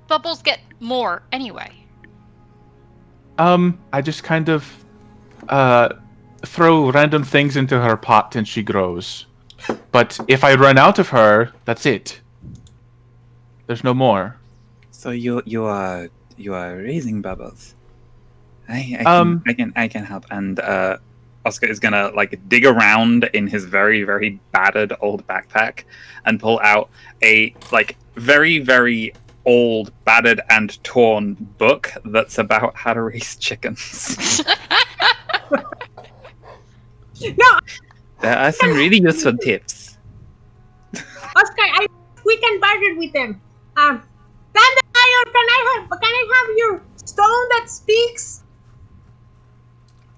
bubbles get more anyway. I just kind of throw random things into her pot and she grows. But if I run out of her, that's it. There's no more. So you are raising bubbles. I can help. And Oscar is gonna like dig around in his very, very battered old backpack and pull out a like very, very old, battered and torn book that's about how to raise chickens. No, There are some really useful tips. Oscar, we can barter with them. Dandelion, can I have your stone that speaks?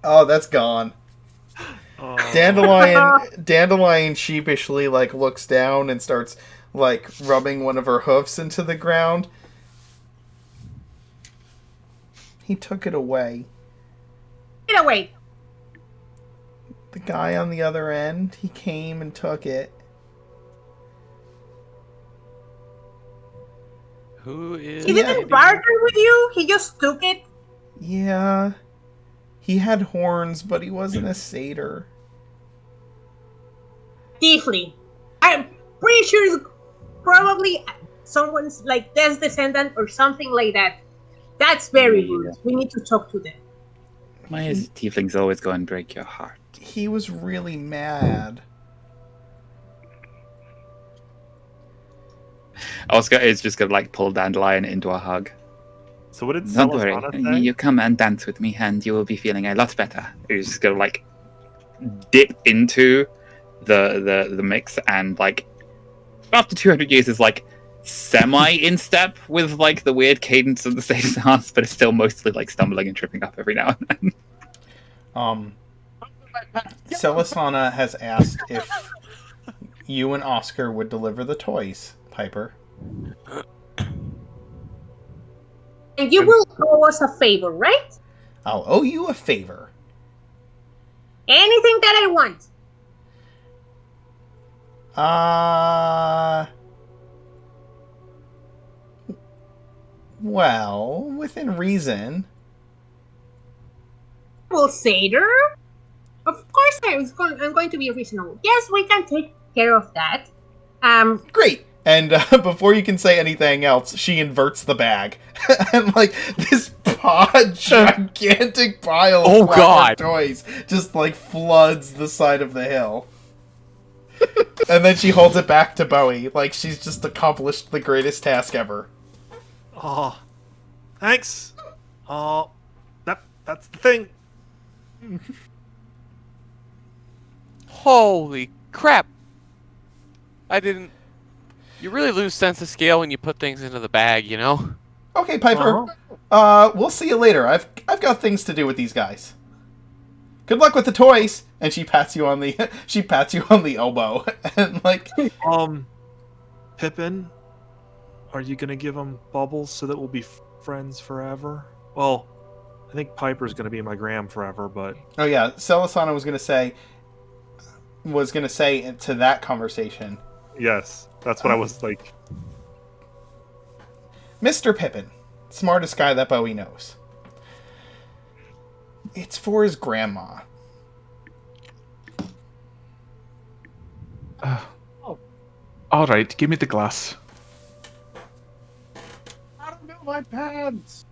Oh, that's gone. Oh. Dandelion sheepishly like looks down and starts like rubbing one of her hoofs into the ground. He took it away. Get away. The guy on the other end, he came and took it. Who is? He didn't barter with you. He just took it. Yeah. He had horns, but he wasn't a satyr. Tiefling. I'm pretty sure it's probably someone's like death's descendant or something like that. That's very rude. We need to talk to them. Why is tieflings always go and break your heart? He was really mad. Oscar is just gonna like pull Dandelion into a hug. So what did Don't worry, Celisana say? you come and dance with me, and you will be feeling a lot better. He's just gonna like dip into the mix, and like after 200 years is like semi in step with like the weird cadence of the stage dance, but it's still mostly like stumbling and tripping up every now and then. Celisana has asked if you and Oscar would deliver the toys, Piper. And you will owe us a favor, right? I'll owe you a favor. Anything that I want. Well, within reason. Well, satyr. Of course, I'm going to be reasonable. Yes, we can take care of that. Great. And before you can say anything else, she inverts the bag, and like this gigantic pile of flower toys just like floods the side of the hill. And then she holds it back to Bowie, like she's just accomplished the greatest task ever. Oh, thanks. Oh, that's the thing. Holy crap! I didn't. You really lose sense of scale when you put things into the bag, you know? Okay, Piper. We'll see you later. I've got things to do with these guys. Good luck with the toys. And she pats you on the elbow, and like. Pippin, are you gonna give him bubbles so that we'll be friends forever? Well, I think Piper's gonna be my gram forever, but. Oh yeah, Celisana was gonna say to that conversation. Yes, that's what I was like. Mr. Pippin, smartest guy that Bowie knows. It's for his grandma. All right, give me the glass. I don't know my pants.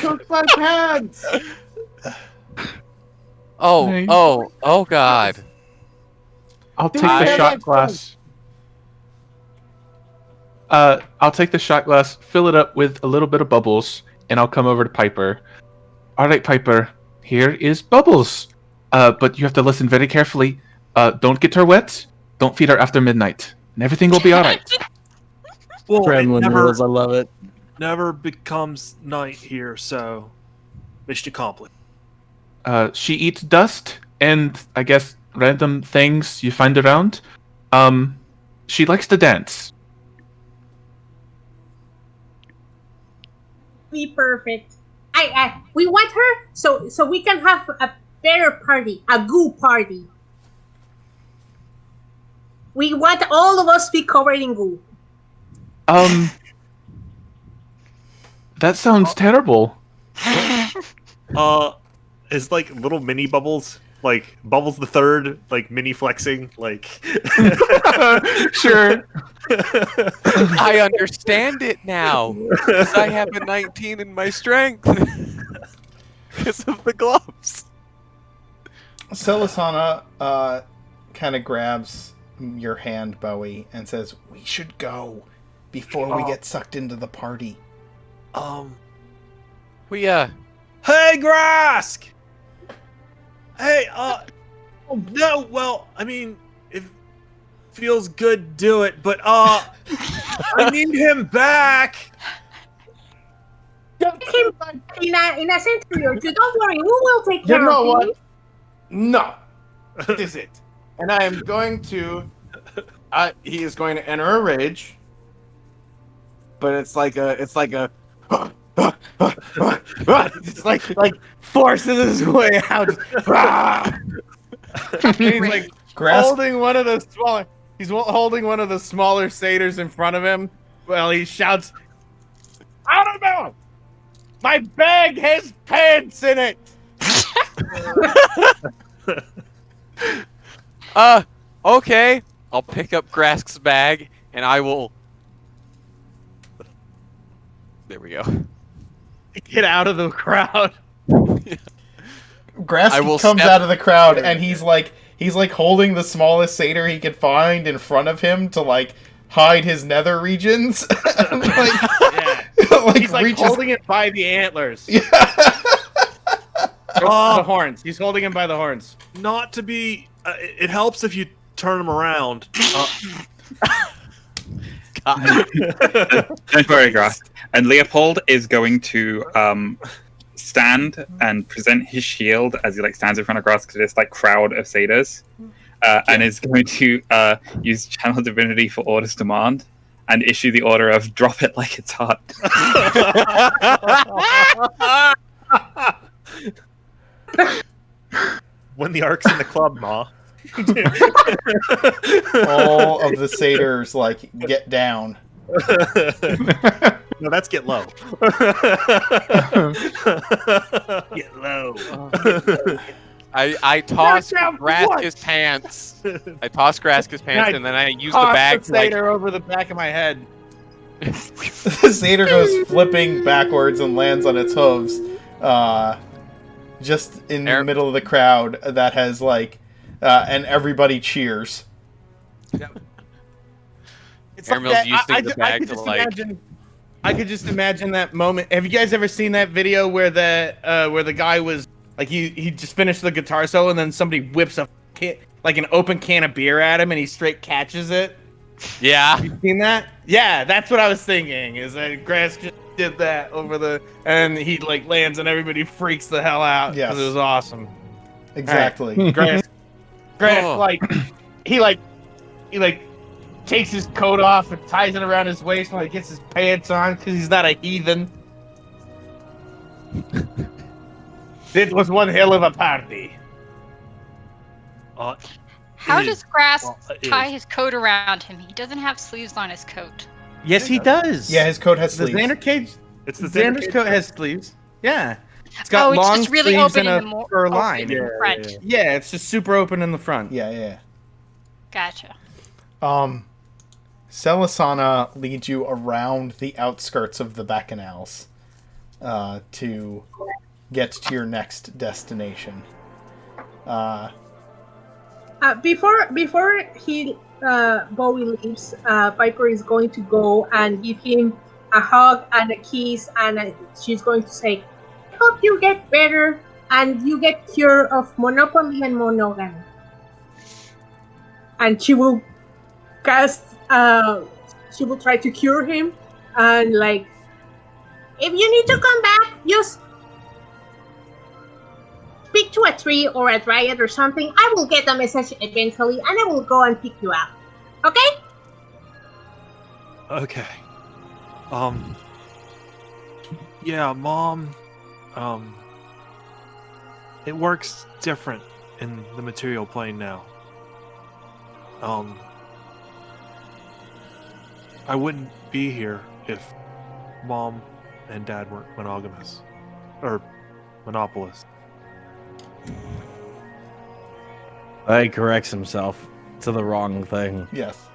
Took my pants. Oh God. I'll take the shot glass. I'll take the shot glass, fill it up with a little bit of bubbles, and I'll come over to Piper. All right, Piper, here is bubbles. But you have to listen very carefully. Don't get her wet. Don't feed her after midnight, and everything will be all right. Well, Gremlin rules, I love it. Never becomes night here, so mission accomplished. She eats dust and I guess random things you find around. She likes to dance. Be perfect. We want her so we can have a better party, a goo party. We want all of us to be covered in goo. That sounds terrible. Is like little mini bubbles like Bubbles the Third, like mini flexing, like. Sure. I understand it now. 'Cause I have a 19 in my strength. Because of the gloves. Selisana kind of grabs your hand, Bowie, and says, "We should go before we get sucked into the party." We Hey, Grask! Hey, no, well, I mean, if it feels good, do it, but, I need him back! Take him in a century or two. Don't worry, we will take care You know of what? him. No, this is it. And I am going to. He is going to enter a rage, but it's like a. It's like forces his way out. And he's like holding one of the smaller. He's holding one of the smaller satyrs in front of him. Well, he shouts, "I don't know. My bag has pants in it." Okay. I'll pick up Grask's bag and I will. There we go. Get out of the crowd. Grask comes out of the crowd and he's like holding the smallest satyr he could find in front of him to like hide his nether regions. He's like holding it by the antlers. Yeah. The horns. He's holding him by the horns. Not to be... it helps if you turn him around. Don't worry, Grass. And Leopold is going to stand and present his shield as he like stands in front of Grass to this like crowd of satyrs, and is going to use Channel Divinity for Order's Demand and issue the order of drop it like it's hot. When the Ark's in the club, Ma. All of the satyrs like get down. No, that's get low. Get low. I toss Grask his pants. I toss Grask his pants and then I use the bag to like... over the back of my head. The satyr goes flipping backwards and lands on its hooves, just in the middle of the crowd that has like, and everybody cheers. It's like that. I could just imagine that moment. Have you guys ever seen that video where the guy was like he just finished the guitar solo and then somebody whips an open can of beer at him and he straight catches it? Yeah. You seen that? Yeah, that's what I was thinking. Is that Grass just did that and he like lands and everybody freaks the hell out because it was awesome. Exactly. Right. Grass he takes his coat off and ties it around his waist while he gets his pants on because he's not a heathen. It was one hell of a party. How does Grass tie his coat around him? He doesn't have sleeves on his coat. Yes, he does. Yeah, his coat has sleeves. The Xander's coat has sleeves. Yeah. It's got long just really sleeves and a fur line. Yeah, it's just super open in the front. Yeah. Gotcha. Selisana leads you around the outskirts of the Bacchanals to get to your next destination. Before Bowie leaves, Viper is going to go and give him a hug and a kiss, and she's going to say, "I hope you get better and you get cure of monopoly and monogamy." And she will cast. She will try to cure him, and like, if you need to come back, just speak to a tree or a dryad or something. I will get a message eventually, and I will go and pick you up. Okay? Okay. Yeah, Mom. It works different in the material plane now. I wouldn't be here if Mom and Dad weren't monogamous. Or monopolists. He corrects himself to the wrong thing. Yes.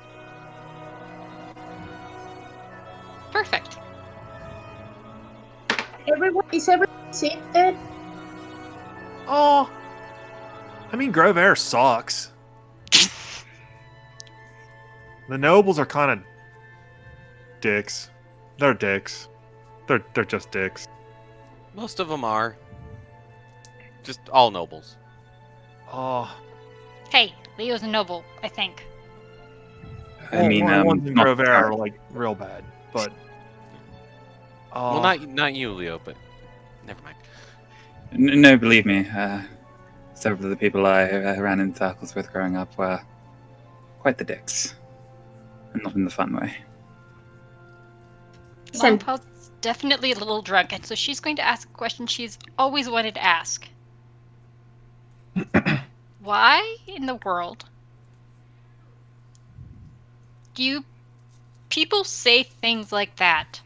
Perfect. Is everyone safe then? Oh, I mean, Grove Air sucks. The nobles are kind of dicks. They're dicks. They're just dicks. Most of them are. Just all nobles. Oh, Hey, Leo's a noble, I think. I mean, the ones in not- Grove Air are like real bad, but Well, not you, Leo, but never mind. No, believe me. Several of the people I ran in circles with growing up were quite the dicks, and not in the fun way. Longpaw's definitely a little drunk, and so she's going to ask a question she's always wanted to ask. Why in the world do people say things like that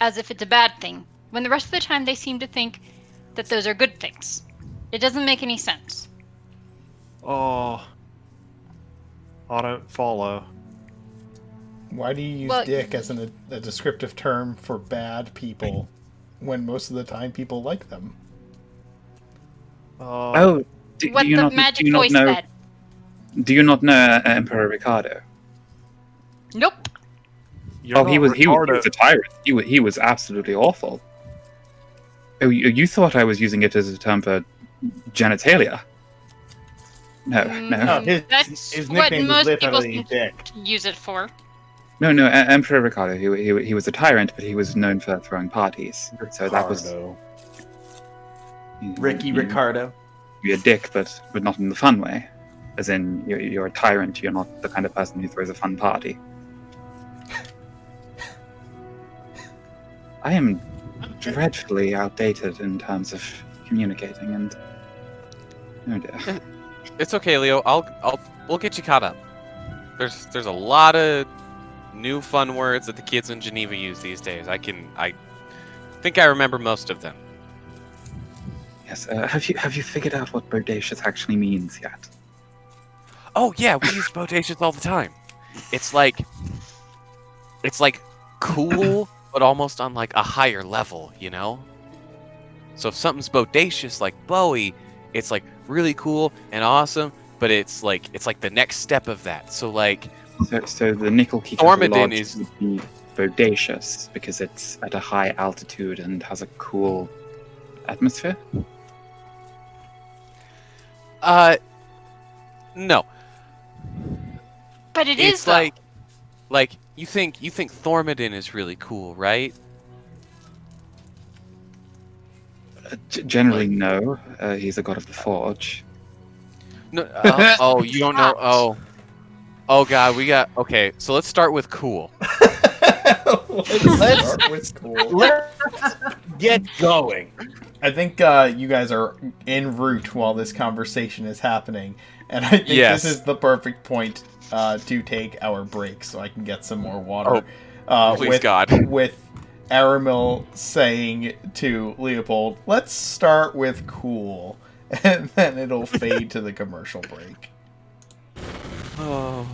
as if it's a bad thing, when the rest of the time they seem to think that those are good things? It doesn't make any sense. I don't follow. Why do you use dick as a descriptive term for bad people when most of the time people like them? Do you the not, magic do you not voice know? said. Do you not know Emperor Ricardo? Nope. He was a tyrant. He was absolutely awful. Oh, you thought I was using it as a term for genitalia? No. That's his what nickname was most people literally seem Dick. to use it for. No, Emperor Ricardo. He was a tyrant, but he was known for throwing parties. So that was Ricky Ricardo. You're a dick, but not in the fun way. As in, you're a tyrant. You're not the kind of person who throws a fun party. I am dreadfully outdated in terms of communicating, and oh dear. It's okay, Leo. We'll get you caught up. There's a lot of new fun words that the kids in Geneva use these days. I think I remember most of them. Yes. Have you figured out what bodacious actually means yet? Oh yeah, we use bodacious all the time. It's like cool, but almost on like a higher level, you know? So if something's bodacious like Bowie, it's like really cool and awesome, but it's like the next step of that. So like So the nickel key Thormodin is would be bodacious because it's at a high altitude and has a cool atmosphere? No. But It's like you think Thormodin is really cool, right? Generally, no. He's a god of the forge. No. You don't know. Oh god, okay. So let's start with cool. Let's start with cool. Let's get going. I think you guys are en route while this conversation is happening, and I think this is the perfect point to take our break so I can get some more water. Please God. With Aramil saying to Leopold, let's start with cool, and then it'll fade to the commercial break. Oh.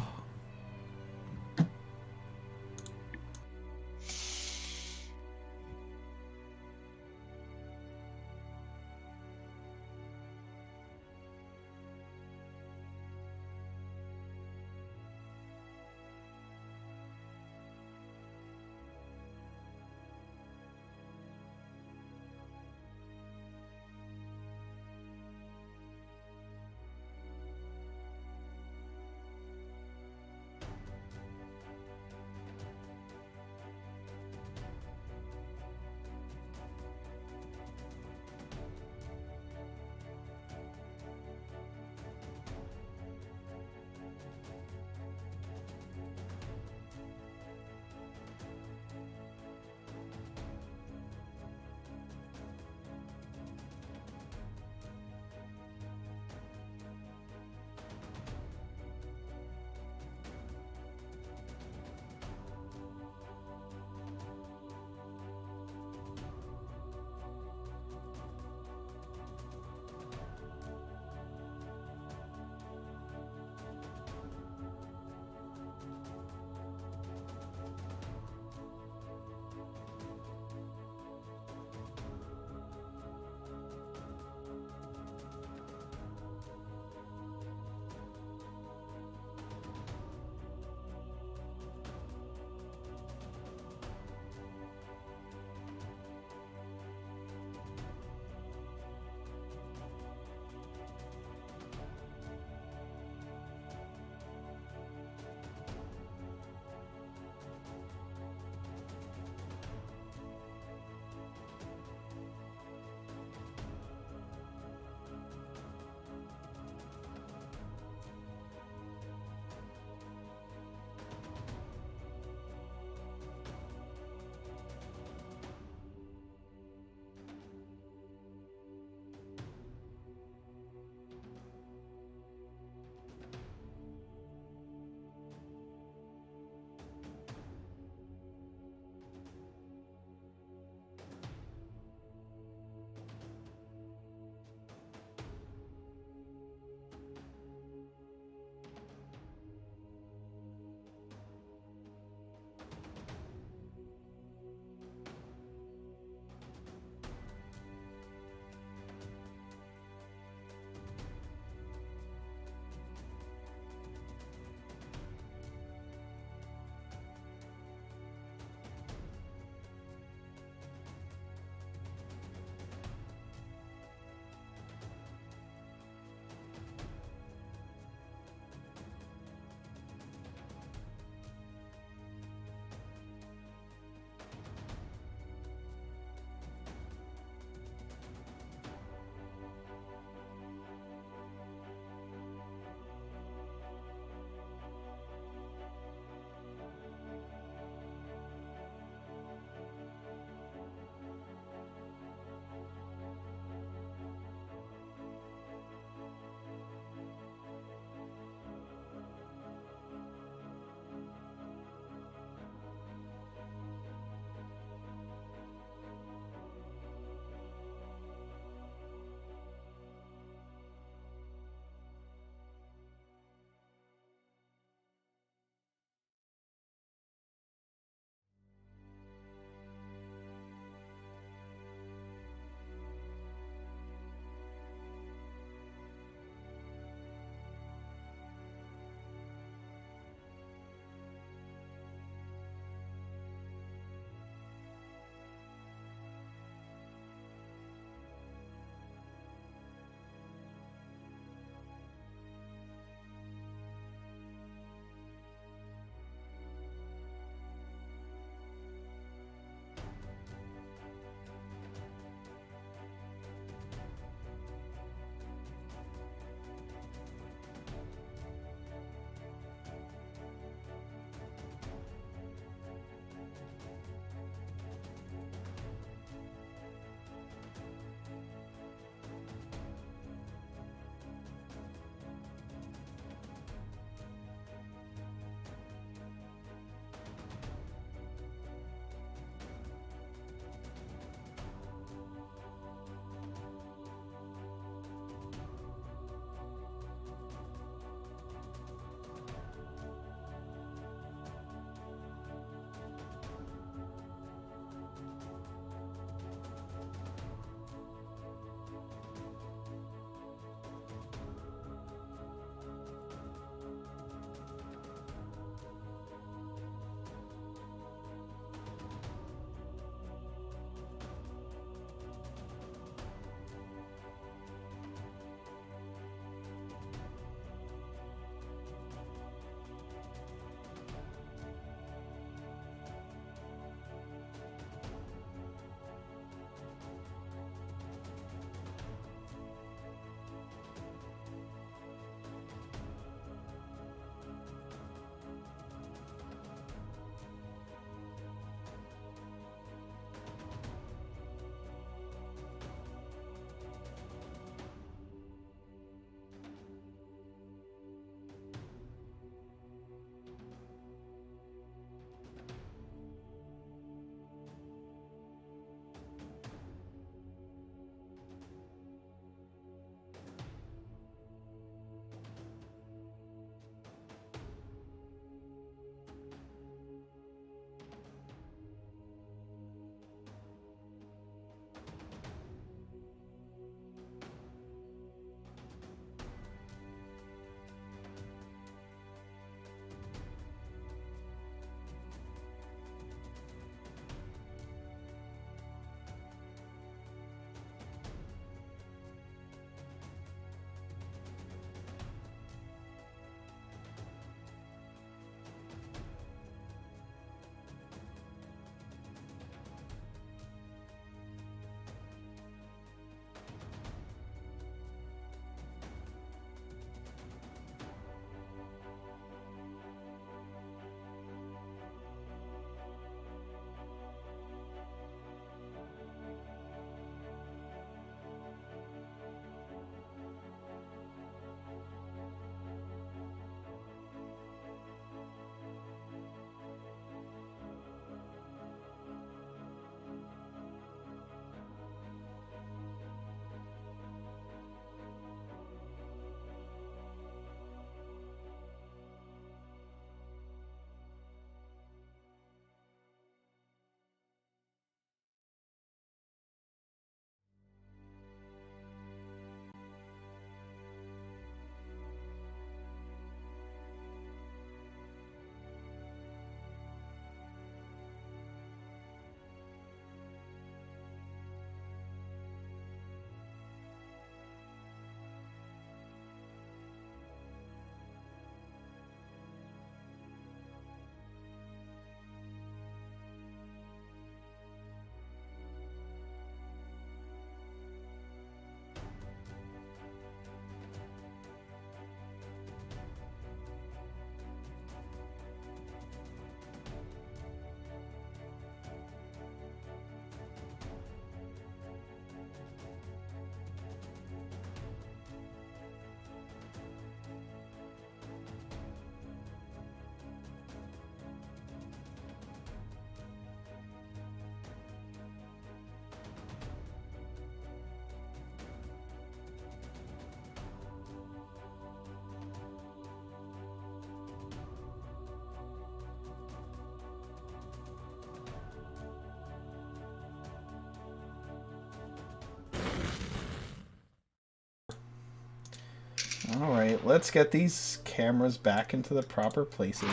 Alright, let's get these cameras back into the proper places.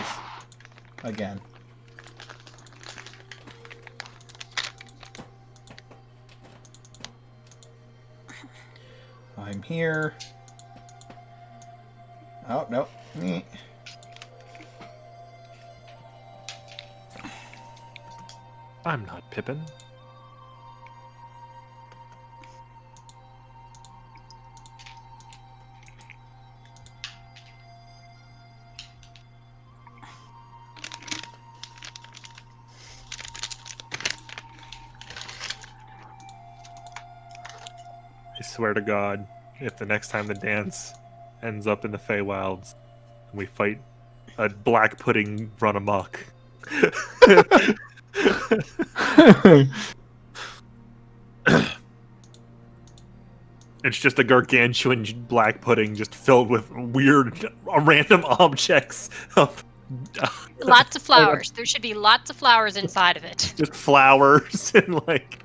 Again. I'm here. Oh, no. I'm not Pippin. I swear to God, if the next time the dance ends up in the Feywilds and we fight a black pudding run amok. It's just a gargantuan black pudding just filled with weird random objects of Lots of flowers. There should be lots of flowers inside of it. just flowers and like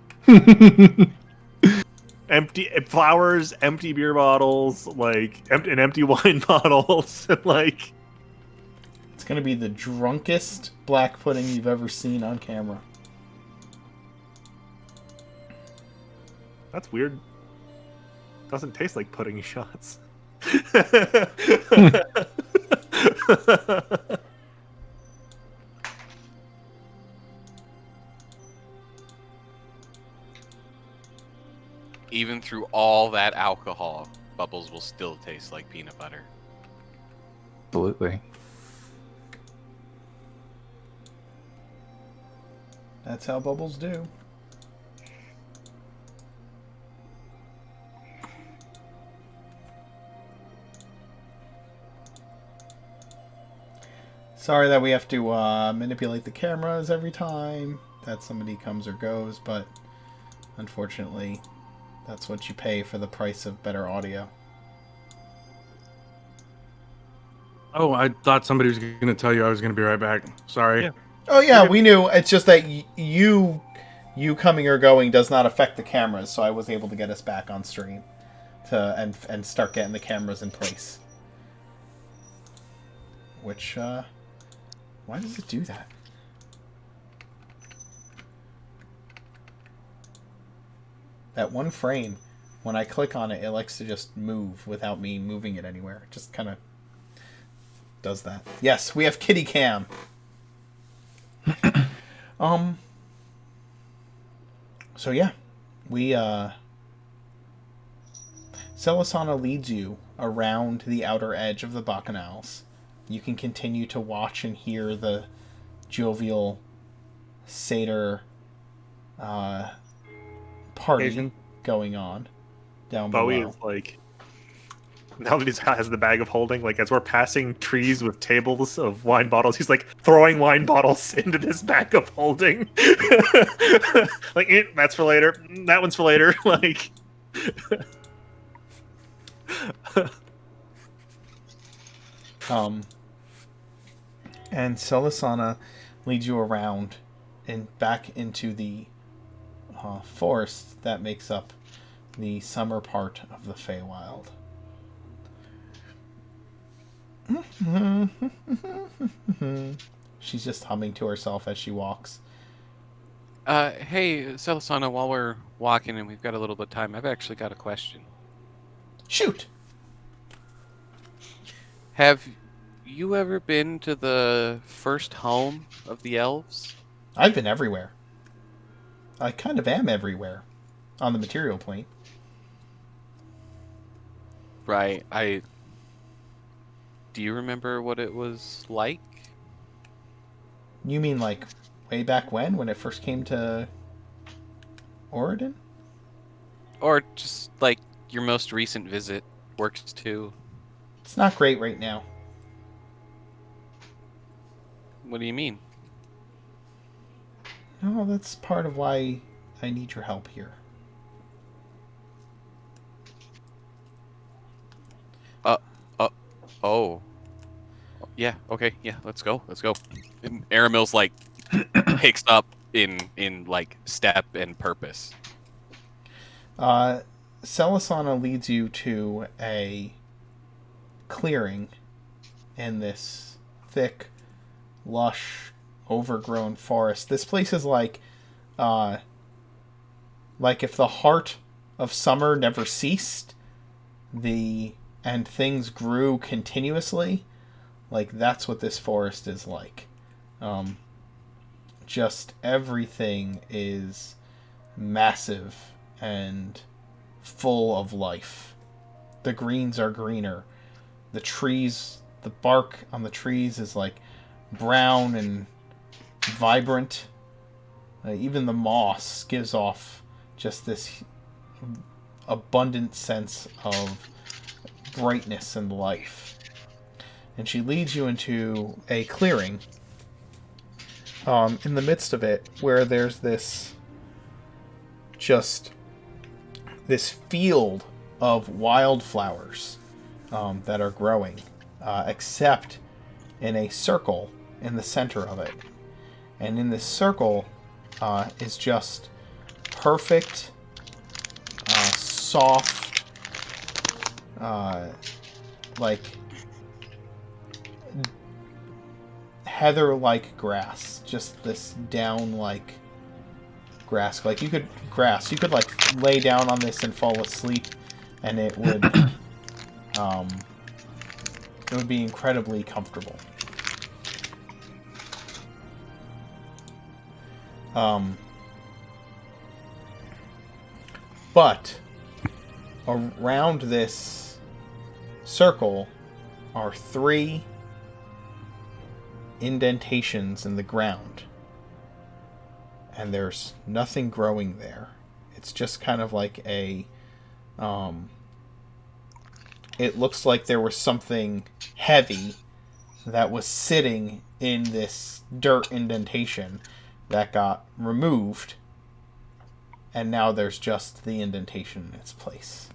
empty flowers, empty beer bottles, like empty wine bottles, and like It's gonna be the drunkest black pudding you've ever seen on camera. that's weird. Doesn't taste like pudding shots. Even through all that alcohol, Bubbles will still taste like peanut butter. Absolutely. That's how bubbles do. Sorry that we have to manipulate the cameras every time that somebody comes or goes, but unfortunately, that's what you pay for the price of better audio. Oh, I thought somebody was going to tell you I was going to be right back. Sorry. Yeah. Oh yeah, we knew. It's just that you coming or going does not affect the cameras, so I was able to get us back on stream to and start getting the cameras in place. Which why does it do that? That one frame, when I click on it, it likes to just move without me moving it anywhere. It just kind of does that. Yes, we have Kitty Cam. So yeah, we Celisana leads you around the outer edge of the Bacchanals. You can continue to watch and hear the jovial satyr party Asian. going on down Bowie below. is like, now that he has the bag of holding, like as we're passing trees with tables of wine bottles, he's like throwing wine bottles into this bag of holding. Like, that's for later. That one's for later. Like, And Celisana leads you around and back into the forest that makes up the summer part of the Feywild. She's just humming to herself as she walks. Hey, Celisana, while we're walking and we've got a little bit of time, I've actually got a question. Shoot! Have you ever been to the first home of the elves? I've been everywhere. I kind of am everywhere on the material plane. Right. Do you remember what it was like? You mean like way back when it first came to Oregon? Or just like your most recent visit works too? It's not great right now. What do you mean? No, that's part of why I need your help here. Oh. Yeah, okay, yeah, let's go. And Aramil's like picks up in like step and purpose. Celisana leads you to a clearing in this thick, lush, overgrown forest. This place is like if the heart of summer never ceased, and things grew continuously. Like, that's what this forest is like. Just everything is massive and full of life. The greens are greener. The trees, the bark on the trees is like brown and vibrant. Even the moss gives off just this abundant sense of brightness and life. And she leads you into a clearing in the midst of it, where there's this field of wildflowers that are growing, except in a circle in the center of it. And in this circle is just perfect, soft, like heather-like grass. Just this down-like grass. Like, you could like lay down on this and fall asleep, and it would be incredibly comfortable. But around this circle are 3 indentations in the ground, and there's nothing growing there. It's just kind of like a it looks like there was something heavy that was sitting in this dirt indentation that got removed, and now there's just the indentation in its place.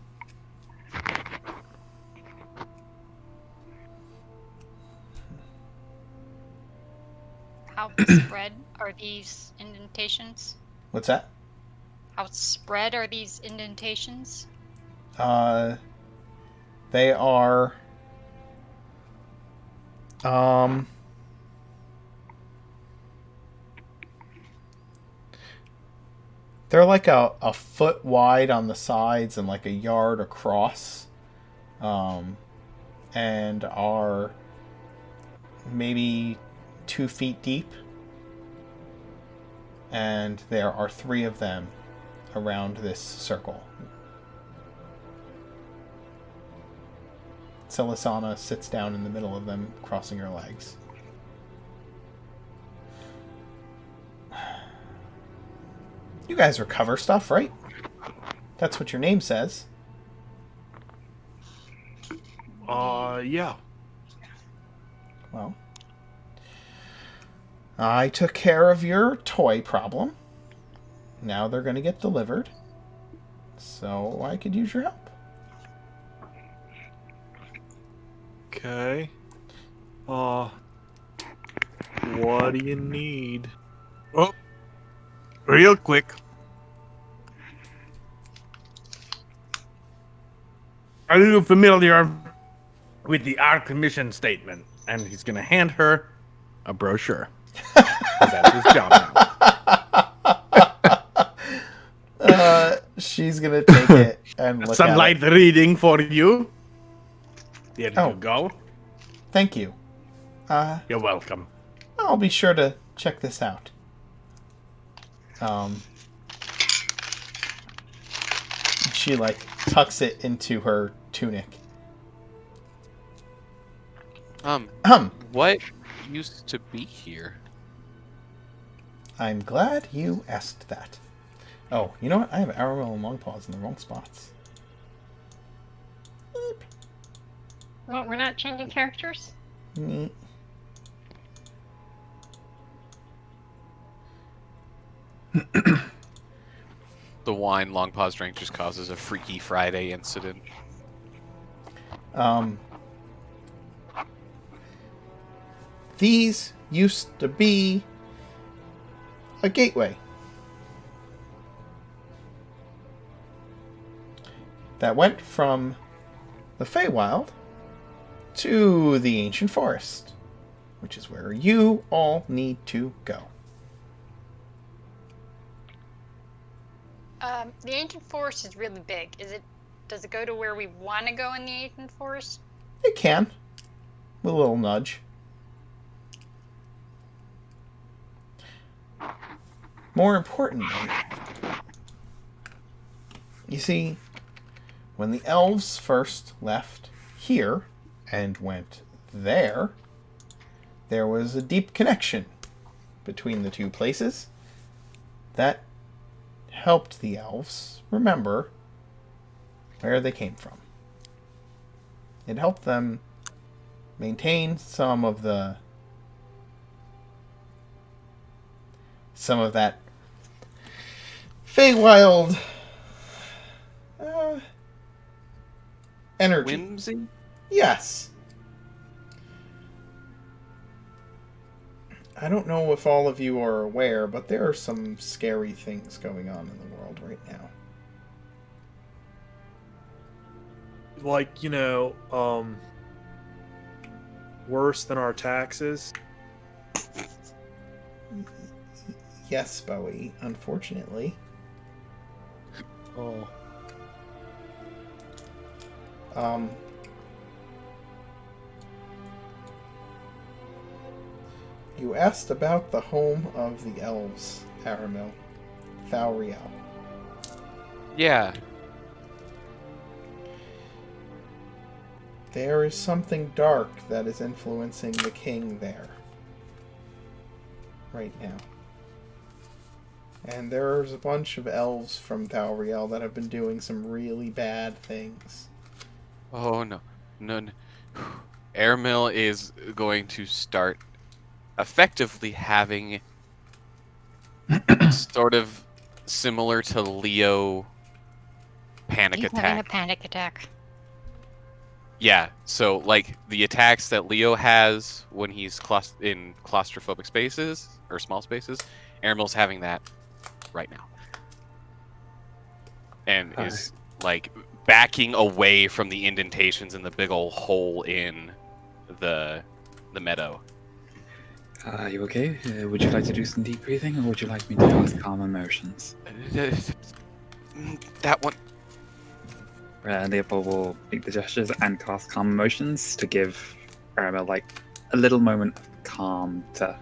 How spread are these indentations? What's that? How spread are these indentations? They are they're like a foot wide on the sides and like a yard across, and are maybe 2 feet deep, and there are 3 of them around this circle. Celisana sits down in the middle of them, crossing her legs. You guys recover stuff, right? That's what your name says. Yeah. Well, I took care of your toy problem. Now they're going to get delivered. So I could use your help. Okay. What do you need? Oh, real quick. Are you familiar with the ARC mission statement? And he's going to hand her a brochure. 'Cause that's his job now. She's going to take it and look Some at light it. reading for you. There Oh. you go. Thank you. You're welcome. I'll be sure to check this out. She like tucks it into her tunic. What used to be here? I'm glad you asked that. Oh, you know what? I have Arrow and Longpaws in the wrong spots. Eep. Well, we're not changing characters? Neat. The wine Long Pause drank just causes a Freaky Friday incident. These used to be a gateway that went from the Feywild to the ancient forest, which is where you all need to go. The ancient forest is really big. Does it go to where we want to go in the ancient forest? It can, with a little nudge. More importantly, you see, when the elves first left here and went there was a deep connection between the two places that helped the elves remember where they came from. It helped them maintain some of that Feywild energy. Whimsy? Yes. I don't know if all of you are aware, but there are some scary things going on in the world right now. Like, worse than our taxes. Yes, Bowie, unfortunately. Oh. You asked about the home of the elves, Aramil. Thalriel. Yeah. There is something dark that is influencing the king there. Right now. And there's a bunch of elves from Thalriel that have been doing some really bad things. Oh, no. No. Airmill is going to start effectively having sort of similar to Leo panic He's attack. having a panic attack. Yeah, so like the attacks that Leo has when he's in claustrophobic spaces or small spaces, Airmill's having that right now. And is like backing away from the indentations in the big old hole in the meadow. Are you okay? Would you like to do some deep breathing, or would you like me to cast calm emotions? That one. Leopold will make the gestures and cast calm emotions to give Aramel like a little moment of calm to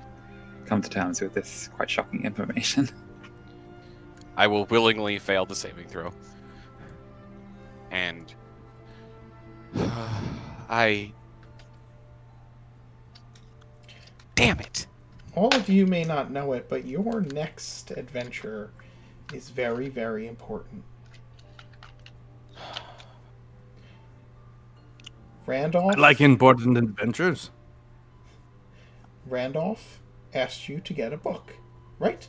come to terms with this quite shocking information. I will willingly fail the saving throw. And damn it. All of you may not know it, but your next adventure is very, very important. Randolph? I like important adventures. Randolph asked you to get a book, right?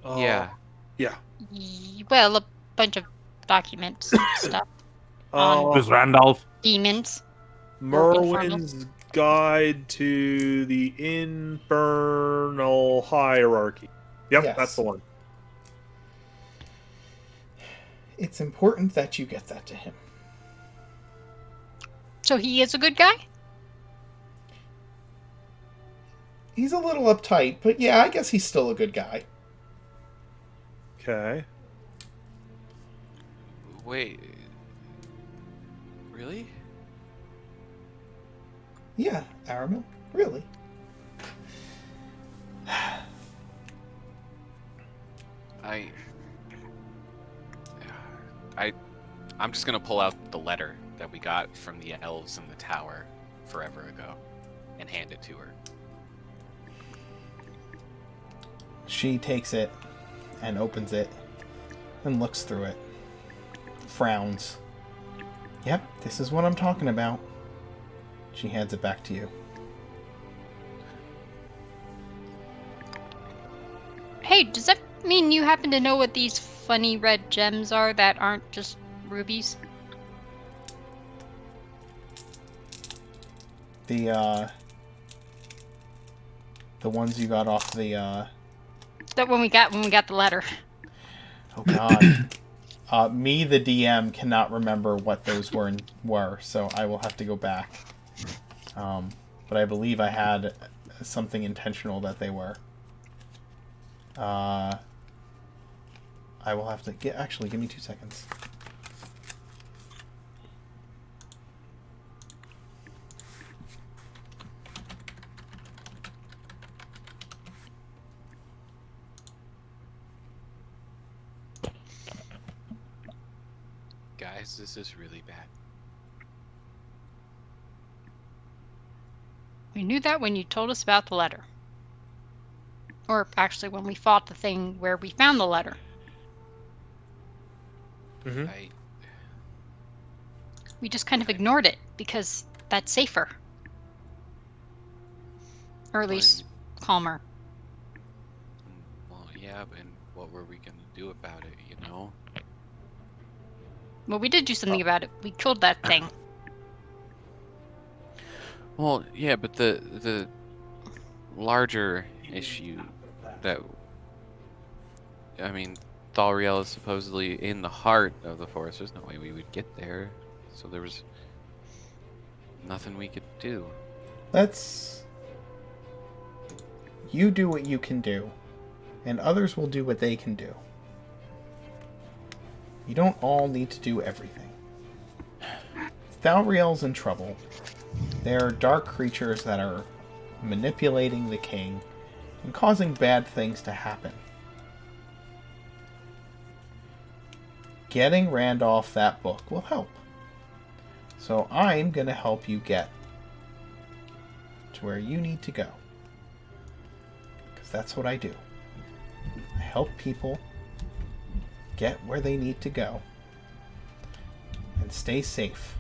Yeah. Yeah. Well, a bunch of documents and stuff. Who's Randolph? Demons. Merwin's Guide to the Infernal Hierarchy. Yep, Yes. That's the one. It's important that you get that to him. So he is a good guy? He's a little uptight, but yeah, I guess he's still a good guy. Okay. Wait. Really? Yeah, Aramil, really. I'm just gonna pull out the letter that we got from the elves in the tower forever ago and hand it to her. She takes it and opens it and looks through it. Frowns. Yep, this is what I'm talking about. She hands it back to you. Hey, does that mean you happen to know what these funny red gems are that aren't just rubies? The ones you got off the That when we got the letter. Oh god. Me, the DM, cannot remember what those were, so I will have to go back. But I believe I had something intentional that they were. I will have to get. Actually, give me 2 seconds. Guys, this is really bad. We knew that when you told us about the letter. Or actually, when we fought the thing where we found the letter. Mm-hmm. We just kind of ignored it because that's safer. Or at least calmer. Well, yeah, and what were we going to do about it, you know? Well, we did do something about it. We killed that thing. Well, yeah, but the larger issue that, I mean, Thariel is supposedly in the heart of the forest. There's no way we would get there. So there was nothing we could do. You do what you can do, and others will do what they can do. You don't all need to do everything. Thariel's in trouble. There are dark creatures that are manipulating the king and causing bad things to happen. Getting Randolph that book will help. So I'm going to help you get to where you need to go. Because that's what I do. I help people get where they need to go and stay safe.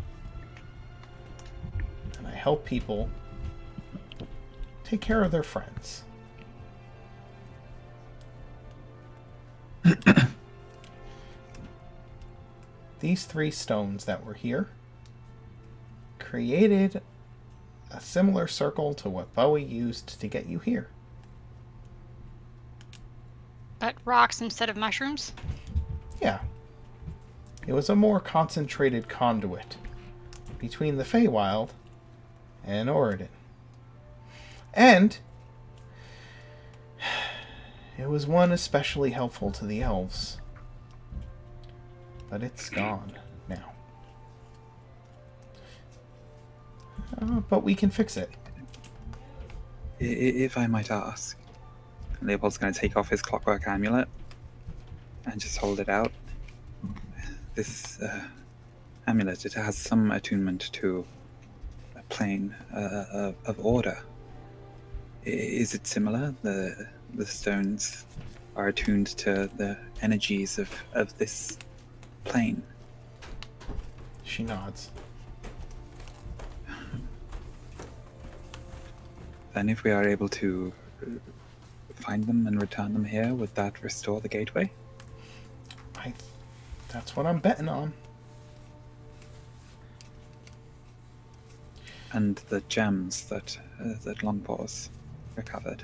And I help people take care of their friends. These 3 stones that were here created a similar circle to what Bowie used to get you here. But rocks instead of mushrooms? Yeah. It was a more concentrated conduit between the Feywild and Oridon. And it was one especially helpful to the elves. But it's gone now. But we can fix it. If I might ask, Leopold's going to take off his clockwork amulet and just hold it out. This amulet, it has some attunement to a plane of order. Is it similar? The stones are attuned to the energies of this plane. She nods. Then if we are able to find them and return them here, would that restore the gateway? That's what I'm betting on. And the gems that Longpaws recovered.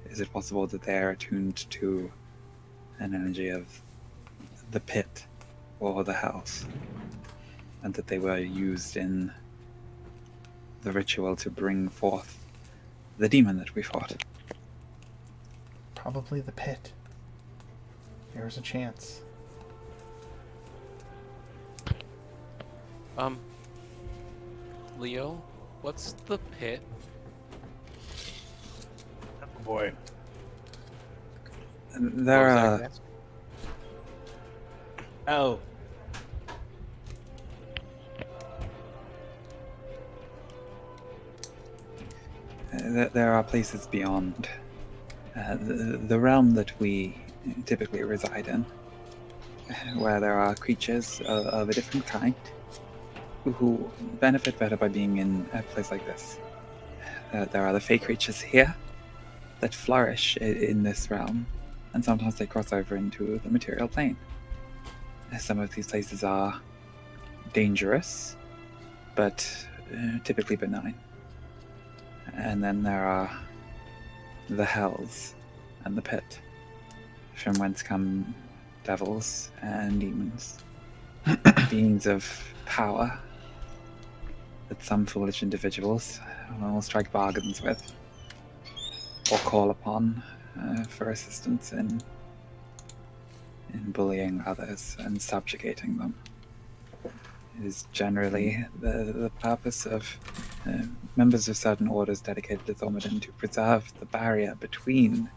Is it possible that they are attuned to an energy of the pit or the house, and that they were used in the ritual to bring forth the demon that we fought? Probably the pit. There's a chance. Leo, what's the pit? Oh boy. There are... Oh. There are places beyond the realm that we typically reside in, where there are creatures of a different kind who benefit better by being in a place like this. There are the fey creatures here that flourish in this realm, and sometimes they cross over into the material plane. Some of these places are dangerous, but typically benign. And then there are the hells and the pit, from whence come devils and demons, beings of power that some foolish individuals will strike bargains with or call upon for assistance in bullying others and subjugating them. It is generally the purpose of members of certain orders dedicated to Thormodin to preserve the barrier between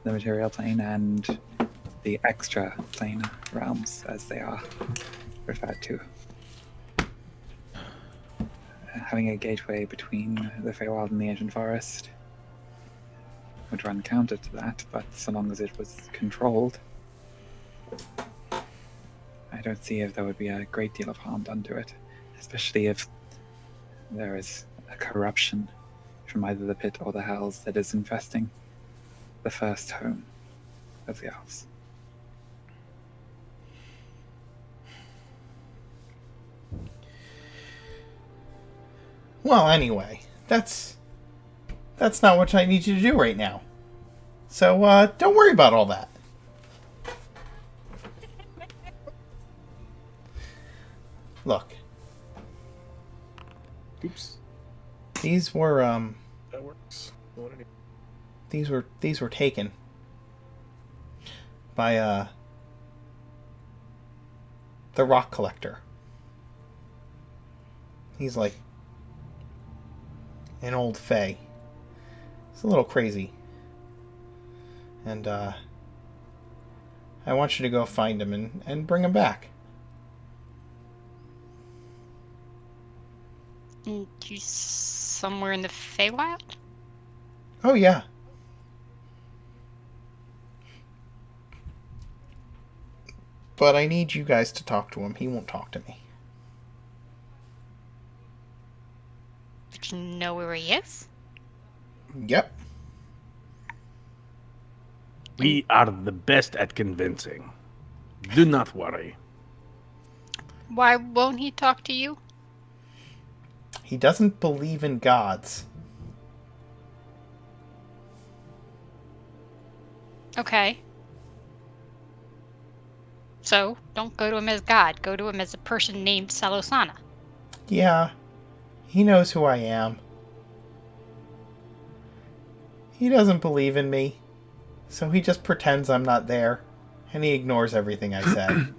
the material plane and the extra plane realms, as they are referred to. Having a gateway between the Feywild and the Ancient Forest would run counter to that, but so long as it was controlled, I don't see if there would be a great deal of harm done to it, especially if there is a corruption from either the pit or the hells that is infesting the first home of the elves. Well, anyway, that's not what I need you to do right now. So, don't worry about all that. Look. Oops. These were, That works. These were taken by, the rock collector. He's like an old fae. He's a little crazy. And, I want you to go find him and bring him back. He's somewhere in the Feywild? Oh, yeah. But I need you guys to talk to him. He won't talk to me. But you know where he is? Yep. We are the best at convincing. Do not worry. Why won't he talk to you? He doesn't believe in gods. Okay. So, don't go to him as God. Go to him as a person named Salosana. Yeah. He knows who I am. He doesn't believe in me. So he just pretends I'm not there. And he ignores everything I said.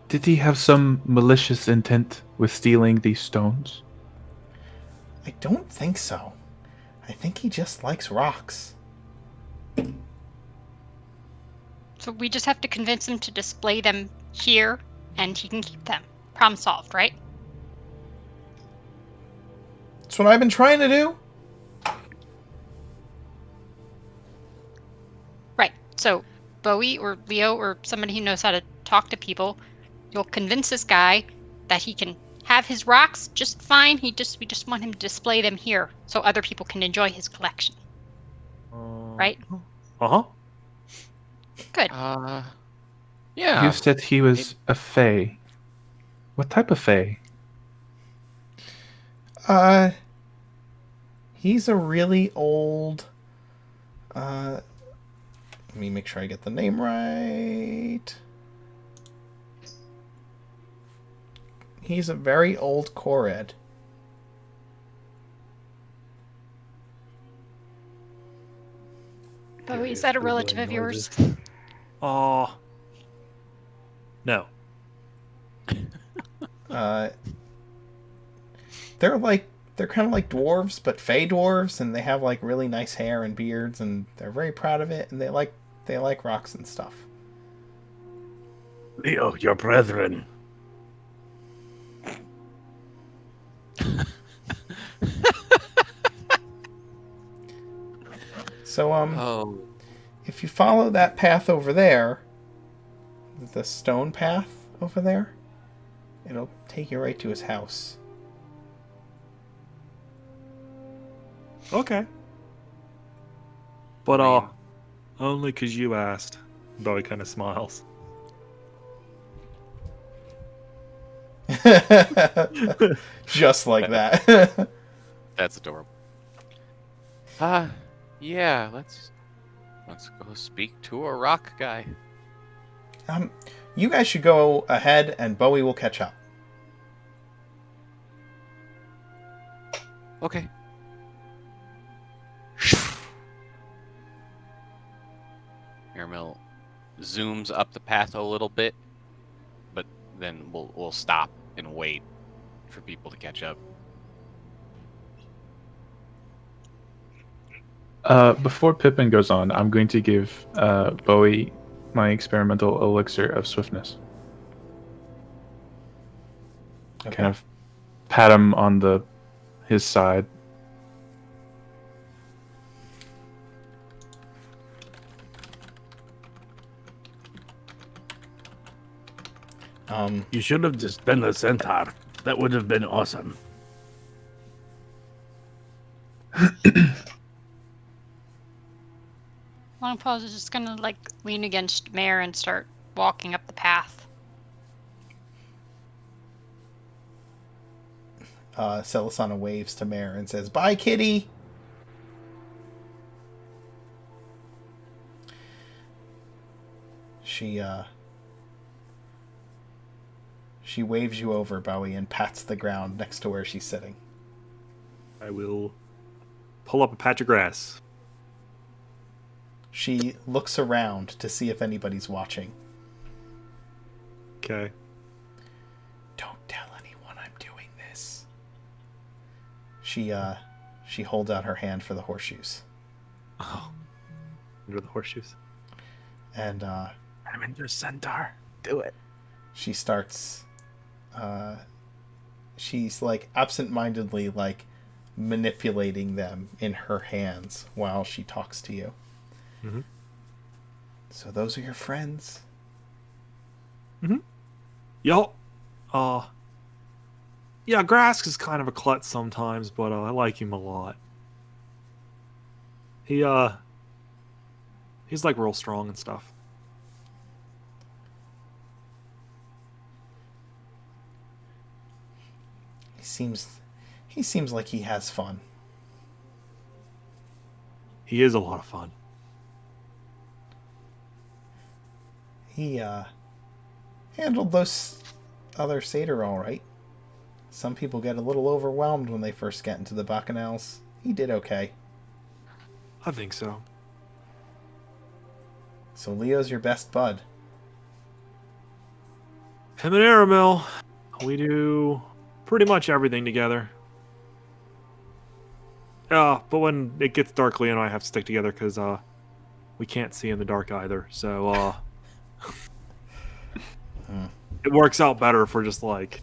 Did he have some malicious intent with stealing these stones? I don't think so. I think he just likes rocks. So we just have to convince him to display them here, and he can keep them. Problem solved, right? That's what I've been trying to do. Right. So Bowie or Leo or somebody who knows how to talk to people, you'll convince this guy that he can have his rocks just fine. We just want him to display them here so other people can enjoy his collection. Right? Uh-huh. Good. Yeah. You said he was a fae. What type of fae? He's a really old... let me make sure I get the name right. He's a very old Korid. Bowie, is that a relative of yours? Oh. No. They're kind of like dwarves, but fey dwarves, and they have like really nice hair and beards, and they're very proud of it, and they like rocks and stuff. Leo, your brethren. So, if you follow that path over there, the stone path over there, it'll take you right to his house. Okay. But, only because you asked. Bowie kind of smiles. Just like that. That's adorable. Yeah, let's Let's go speak to a rock guy. You guys should go ahead, and Bowie will catch up. Okay. Airmill zooms up the path a little bit, but then we'll stop and wait for people to catch up. Before Pippin goes on, I'm going to give Bowie my experimental elixir of swiftness. Okay. Kind of pat him on his side. You should have just been the centaur. That would have been awesome. Longpaws is just gonna like lean against Mare and start walking up the path. Celisana waves to Mare and says, "Bye, kitty." She waves you over, Bowie, and pats the ground next to where she's sitting. I will pull up a patch of grass. She looks around to see if anybody's watching. Okay. Don't tell anyone I'm doing this. She holds out her hand for the horseshoes. Oh. Under the horseshoes. And I'm in your centaur. Do it. she starts she's like absent-mindedly like manipulating them in her hands while she talks to you. Mm-hmm. So those are your friends? Mm-hmm. Yo. Yeah, Grask is kind of a klutz sometimes, but I like him a lot. He's like real strong and stuff. He seems like he has fun. He is a lot of fun. He handled those other satyr all right. Some people get a little overwhelmed when they first get into the bacchanals. He did okay. I think so. So Leo's your best bud. Him and Aramil, we do pretty much everything together. But when it gets dark, Leo and I have to stick together because we can't see in the dark either. So it works out better if we're just like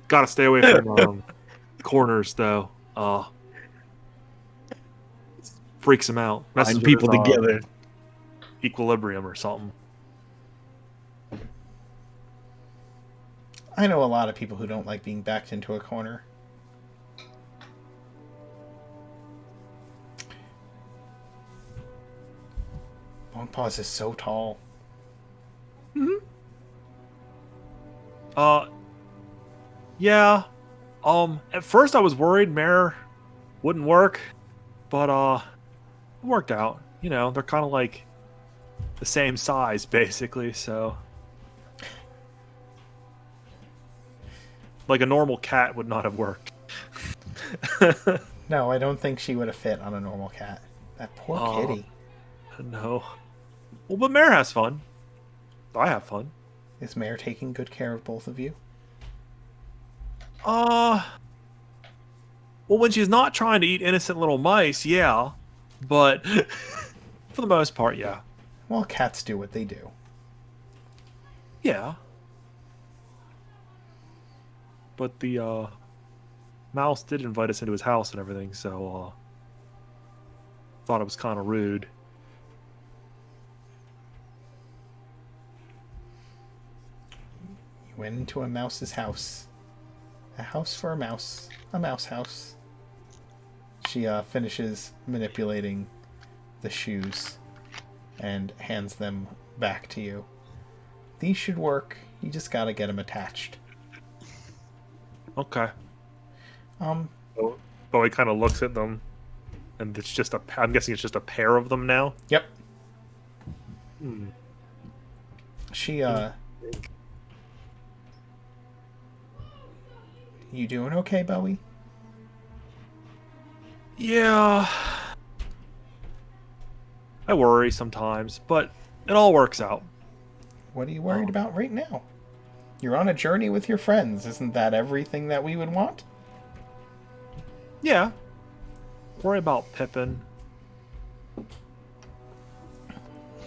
gotta stay away from corners though. Freaks him out. Messes Find with people his, together. Equilibrium or something. I know a lot of people who don't like being backed into a corner. Longpaws is so tall. Mm-hmm. Yeah. At first I was worried Mare wouldn't work, but it worked out. You know, they're kind of like the same size basically, so like a normal cat would not have worked. No, I don't think she would have fit on a normal cat. That poor kitty. No. Well, but Mare has fun. I have fun. Is Mare taking good care of both of you? Well, when she's not trying to eat innocent little mice, yeah. But for the most part, yeah. Well, cats do what they do. Yeah. But the mouse did invite us into his house and everything, so thought it was kind of rude. You went into a mouse's house. A house for a mouse. A mouse house. She finishes manipulating the shoes and hands them back to you. These should work. You just gotta get them attached. Okay. Um. Bowie kind of looks at them, And it's just I'm guessing it's just a pair of them now. Yep. Hmm. She You doing okay, Bowie? Yeah. I worry sometimes, but it all works out. What are you worried about right now? You're on a journey with your friends. Isn't that everything that we would want? Yeah. Worry about Pippin.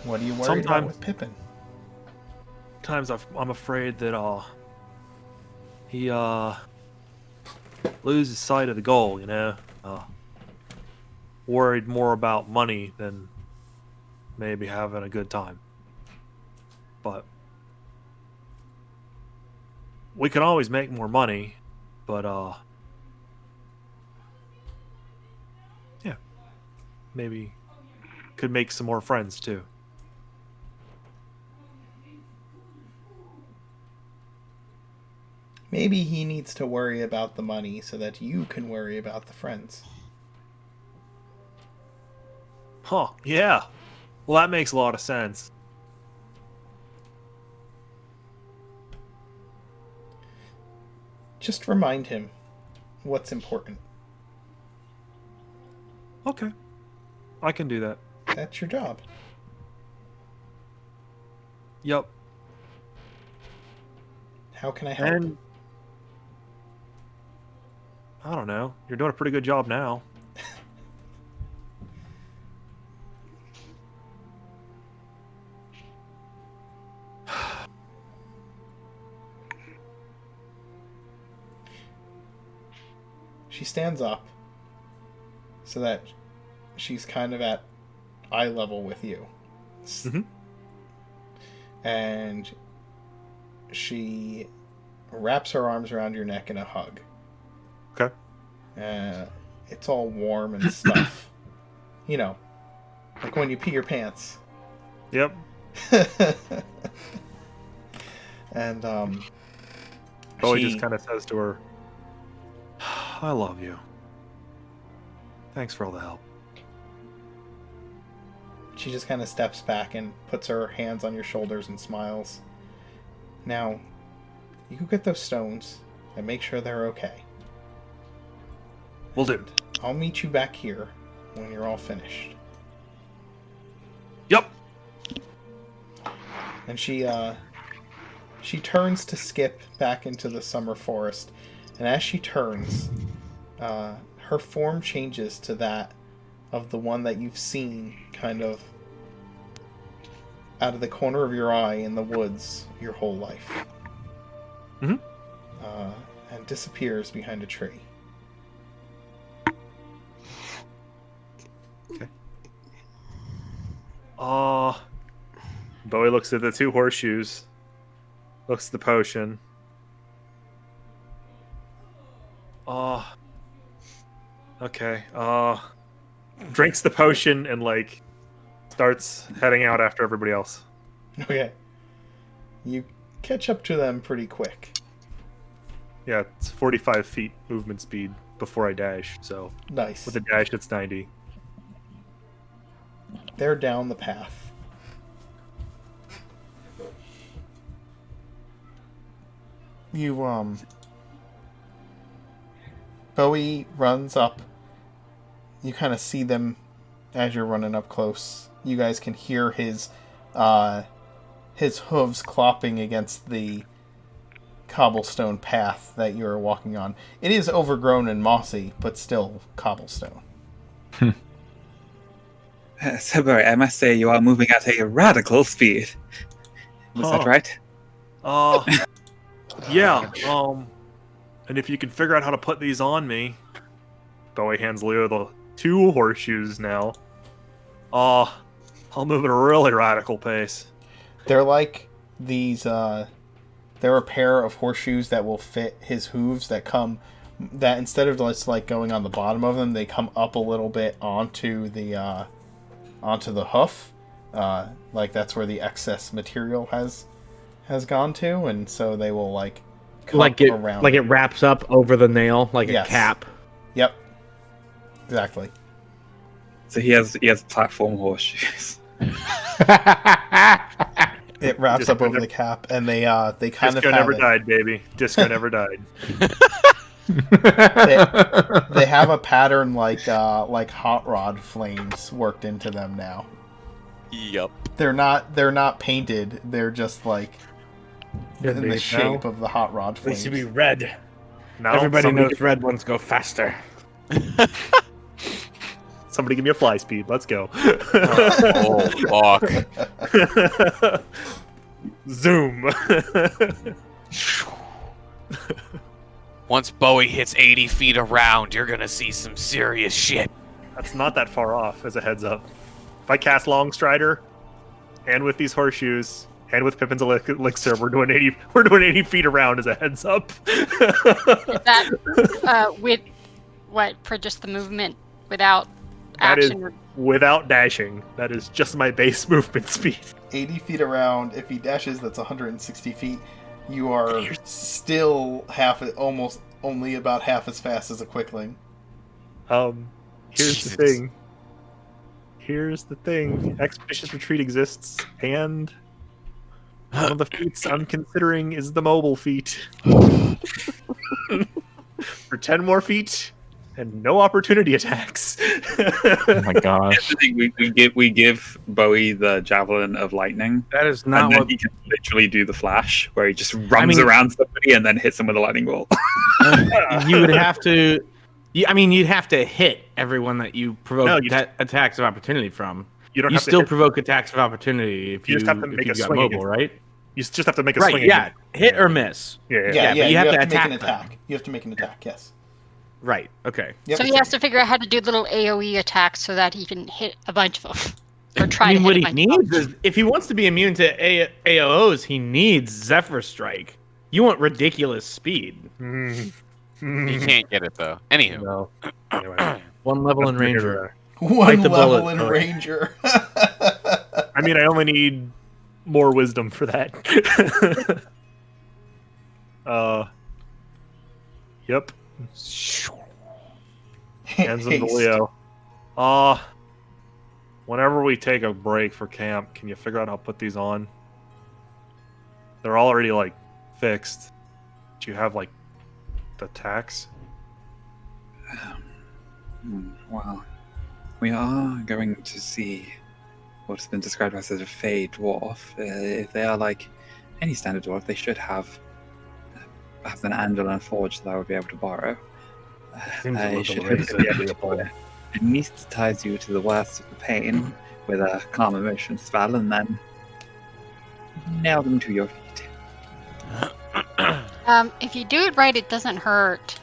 What are you worried about with Pippin? Sometimes I'm afraid that he loses sight of the goal, you know? Worried more about money than maybe having a good time. But we can always make more money, but yeah. Maybe could make some more friends too. Maybe he needs to worry about the money so that you can worry about the friends. Huh, yeah. Well, that makes a lot of sense. Just remind him what's important. Okay. I can do that. That's your job. Yep. How can I help? And I don't know. You're doing a pretty good job now. She stands up so that she's kind of at eye level with you. Mm-hmm. And she wraps her arms around your neck in a hug. Okay. It's all warm and stuff. You know, like when you pee your pants. Yep. And Bowie just kind of says to her, I love you. Thanks for all the help. She just kind of steps back and puts her hands on your shoulders and smiles. Now, you go get those stones and make sure they're okay. Will do. I'll meet you back here when you're all finished. Yep. And she turns to skip back into the summer forest. And as she turns, her form changes to that of the one that you've seen kind of out of the corner of your eye in the woods your whole life. Mm-hmm. And disappears behind a tree. Okay. Bowie looks at the two horseshoes, looks at the potion. Okay. Drinks the potion and like starts heading out after everybody else. Okay. You catch up to them pretty quick. Yeah, it's 45 feet movement speed before I dash, so Nice. with a dash it's 90. They're down the path. You, Bowie runs up. You kind of see them as you're running up close. You guys can hear his hooves clopping against the cobblestone path that you're walking on. It is overgrown and mossy, but still cobblestone. So, Barry, I must say you are moving at a radical speed. Is that right? Yeah. And if you can figure out how to put these on me, Bowie hands Leo the two horseshoes now. I'll move at a really radical pace. They're like these. They're a pair of horseshoes that will fit his hooves. That instead of just like going on the bottom of them, they come up a little bit onto the hoof. Like that's where the excess material has gone to, and so they will like come around. Like it wraps up over the nail like Yes. a cap. Yep. Exactly. So he has platform horseshoes. It wraps up over the cap, and they kind Disco of never have died, baby. Disco never died. they have a pattern like hot rod flames worked into them now. Yup. They're not painted. They're just like in the shape of the hot rod They flames. should be red. Now Everybody somebody knows red ones go faster. Somebody give me a fly speed. Let's go. Oh, fuck. Zoom. Once Bowie hits 80 feet around, you're gonna see some serious shit. That's not that far off, as a heads up. If I cast Long Strider, and with these horseshoes, and with Pippin's elixir, we're doing 80 feet around, as a heads up. Is that with what for just the movement without That is action? without dashing. That is just my base movement speed. 80 feet around. If he dashes, that's 160 feet. You are still almost only about half as fast as a Quickling. Here's the thing. Here's the thing. Expeditious Retreat exists, and one of the feats I'm considering is the mobile feat. For 10 more feet, and no opportunity attacks. Oh my gosh. We give Bowie the Javelin of Lightning. That is not And then what. he can literally do the Flash, where he just runs around somebody and then hits them with a lightning bolt. You would have to. You'd have to hit everyone that you provoke No, you attacks of opportunity from. You don't You have still to hit, provoke attacks of opportunity if You you just have to if make you a got swing mobile, against- right? you just have to make a Right. swing. Yeah. Hit or miss. Yeah. Yeah, but you have to make attack an them. attack. You have to make an attack. Yes. Right. Okay. Yep. So he has to figure out how to do little AOE attacks so that he can hit a bunch of them. Or try I mean, to what hit he a bunch of needs them. is if he wants to be immune to AOs, he needs Zephyr Strike. You want ridiculous speed. You can't get it though. Anywho. No. Anyway, One level in let's figure Ranger. it One Bite the level bullet, in Bowie. Ranger. out. I mean, I only need more wisdom for that. Yep. Hands in the Haste. Leo. Whenever we take a break for camp, can you figure out how to put these on? They're already like fixed. Do you have like the tax? Well, we are going to see what's been described as a Fey dwarf. If they are like any standard dwarf, they should have perhaps an anvil and forge that I would be able to borrow. Seems a I little should racist, hopefully be able Leopold. to anesthetize you to the worst of the pain with a calm emotion spell and then nail them to your feet. If you do it right, it doesn't hurt.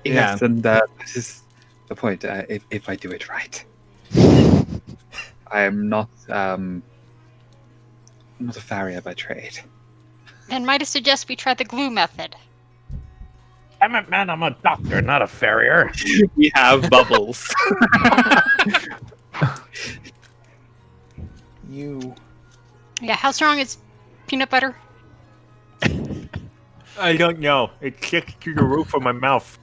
Yes, and this is the point. If I do it right, I am not a farrier by trade. Then might I suggest we try the glue method? I'm a doctor, not a farrier. We have bubbles. You. Yeah, how strong is peanut butter? I don't know. It kicked through the roof of my mouth.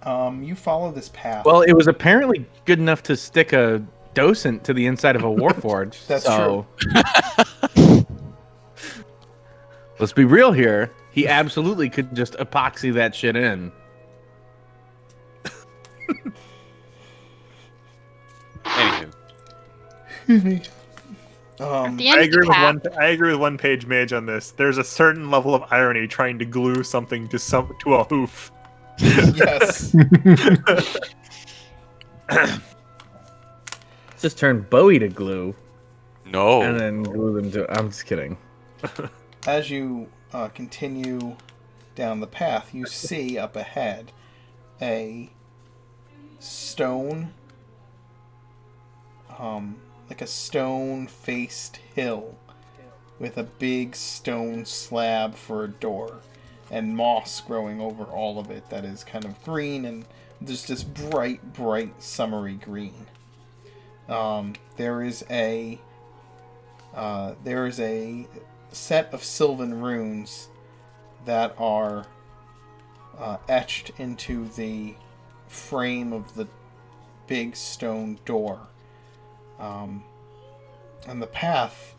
You follow this path. Well, it was apparently good enough to stick a docent to the inside of a warforge. That's true. Let's be real here. He absolutely could just epoxy that shit in. Anywho. At the end I of the agree with path, I agree with one page mage on this. There's a certain level of irony trying to glue something to a hoof. Yes. Just turn Bowie to glue No. and then glue them to. I'm just kidding. As you continue down the path, you see up ahead a stone, like a stone-faced hill with a big stone slab for a door and moss growing over all of it that is kind of green and just this bright summery green. There is a set of sylvan runes that are etched into the frame of the big stone door. And the path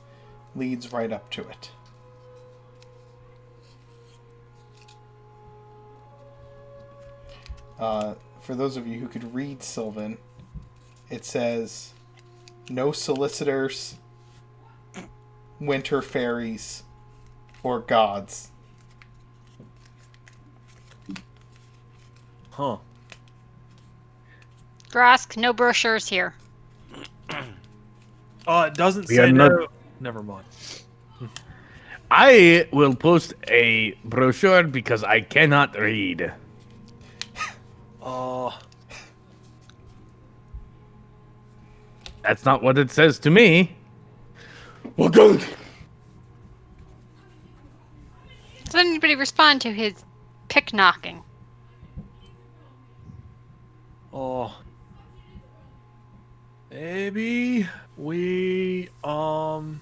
leads right up to it. For those of you who could read Sylvan, it says, "No solicitors, winter fairies, or gods." Huh. Grask, no brochures here. It doesn't We say are no. not- Never mind. I will post a brochure because I cannot read. That's not what it says to me. Well, good. Does anybody respond to his pick knocking? Maybe we offer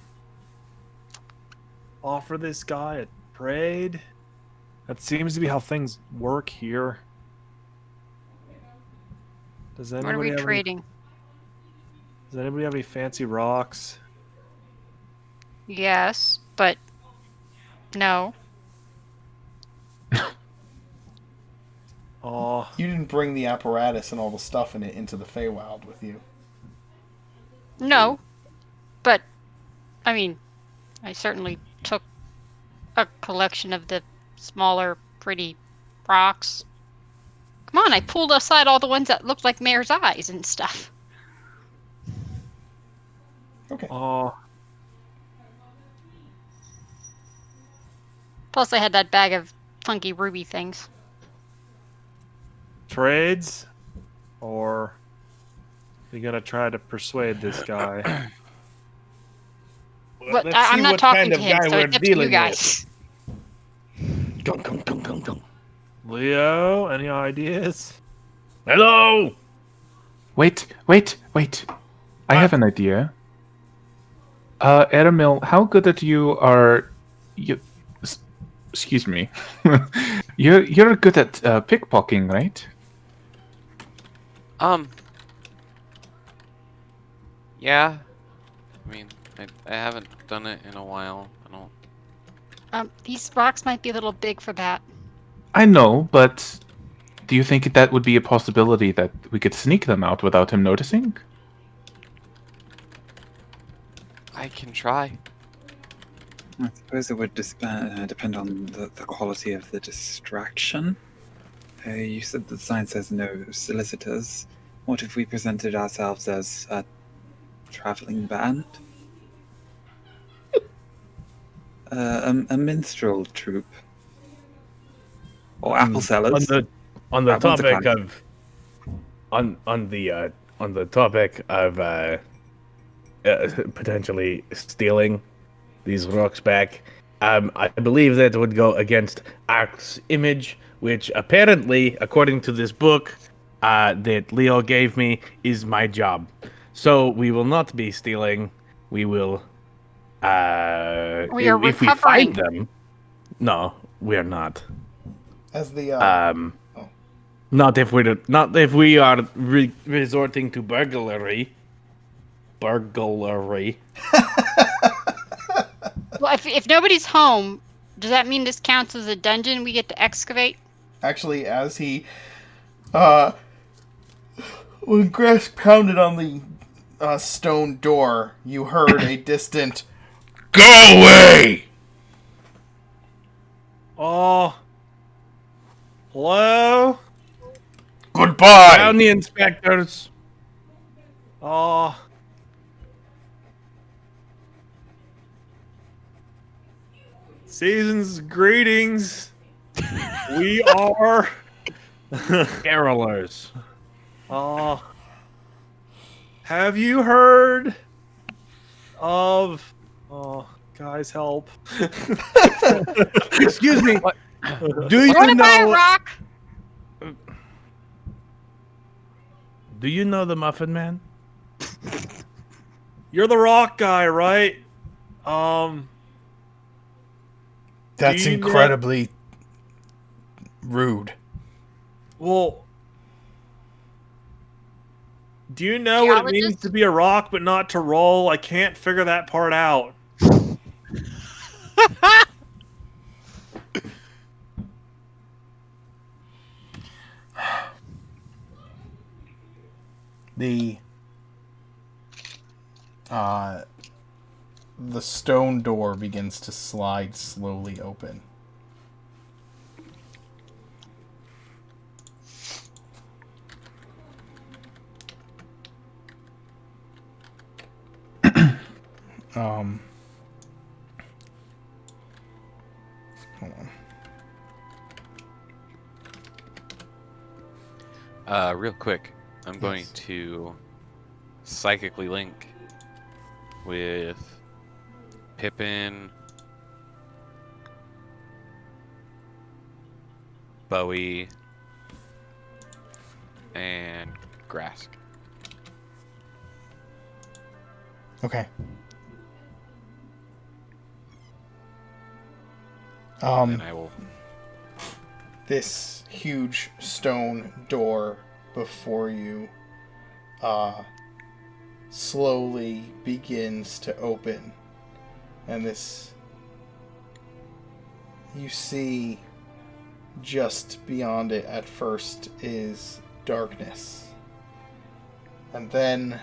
this guy a trade. That seems to be how things work here. Does What are anybody we have trading? Does anybody have any fancy rocks? Yes, but no. You didn't bring the apparatus and all the stuff in it into the Feywild with you. No. But, I mean, I certainly took a collection of the smaller, pretty rocks. Come on, I pulled aside all the ones that looked like mare's eyes and stuff. Okay. Plus, I had that bag of funky ruby things. Trades? Or are you gonna try to persuade this guy? What? Let's I'm see not what talking kind to of him, guy so we're it's up to you dealing guys. Dun, dun, dun, dun, dun. Leo, any ideas? Hello. Wait. I have an idea. Eramil, how good at you are... excuse me. You're good at pickpocketing, right? Yeah. I mean, I haven't done it in a while. I don't. These rocks might be a little big for that. I know, but do you think that would be a possibility that we could sneak them out without him noticing? I can try. I suppose it would depend on the quality of the distraction. You said the sign says no solicitors. What if we presented ourselves as a traveling band? A minstrel troupe? Or apple sellers? On the topic of potentially stealing these rocks back, I believe that would go against Ark's image, which apparently, according to this book that Leo gave me, is my job. So we will not be stealing. We will. We are if we recovering. find them. No, we are not. As the Not if we are resorting to burglary. Burglary. Well, if nobody's home, does that mean this counts as a dungeon we get to excavate? Actually, as he when Grass pounded on the stone door, you heard a distant Go away! Oh. Hello? Goodbye! Down the inspectors. Oh. Season's greetings. We are carolers. Have you heard of guys help? Excuse me. Do I you want to buy a know rock. Do you know the Muffin Man? You're the rock guy, right? That's incredibly Rude. Well, do you know what it means to be a rock but not to roll? I can't figure that part out. The stone door begins to slide slowly open. Hold on. Real quick, I'm going to psychically link with Pippin, Bowie, and Grask. Okay. And I will. This huge stone door before you slowly begins to open, and you see just beyond it at first is darkness, and then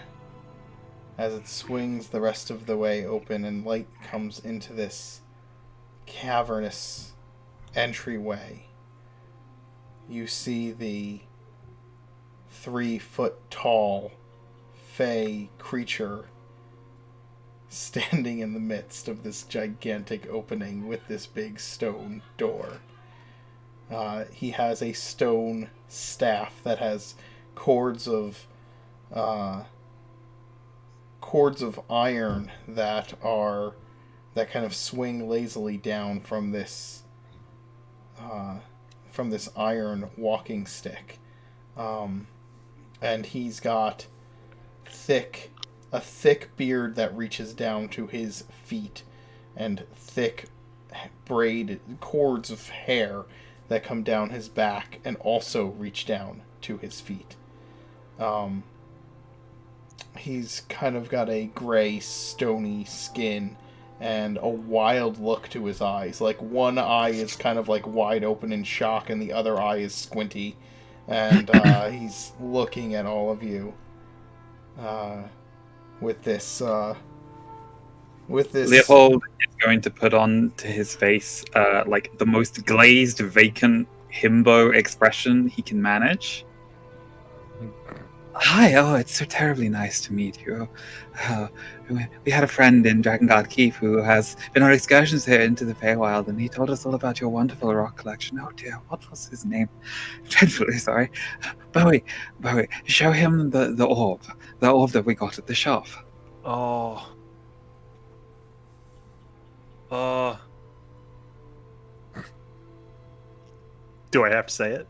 as it swings the rest of the way open and light comes into this cavernous entryway, you see the 3-foot-tall fey creature standing in the midst of this gigantic opening with this big stone door. He has a stone staff that has cords of iron that kind of swing lazily down from this iron walking stick, and he's got a thick beard that reaches down to his feet, and thick braided cords of hair that come down his back and also reach down to his feet. He's kind of got a gray, stony skin and a wild look to his eyes. Like, one eye is kind of like wide open in shock and the other eye is squinty. And he's looking at all of you with this... Leopold is going to put on to his face like the most glazed, vacant himbo expression he can manage. Hi, it's so terribly nice to meet you. We had a friend in Dragon God Keep who has been on excursions here into the Feywild, and he told us all about your wonderful rock collection. Oh dear, what was his name? Dreadfully sorry. Bowie, show him the orb that we got at the shop. Oh. Do I have to say it?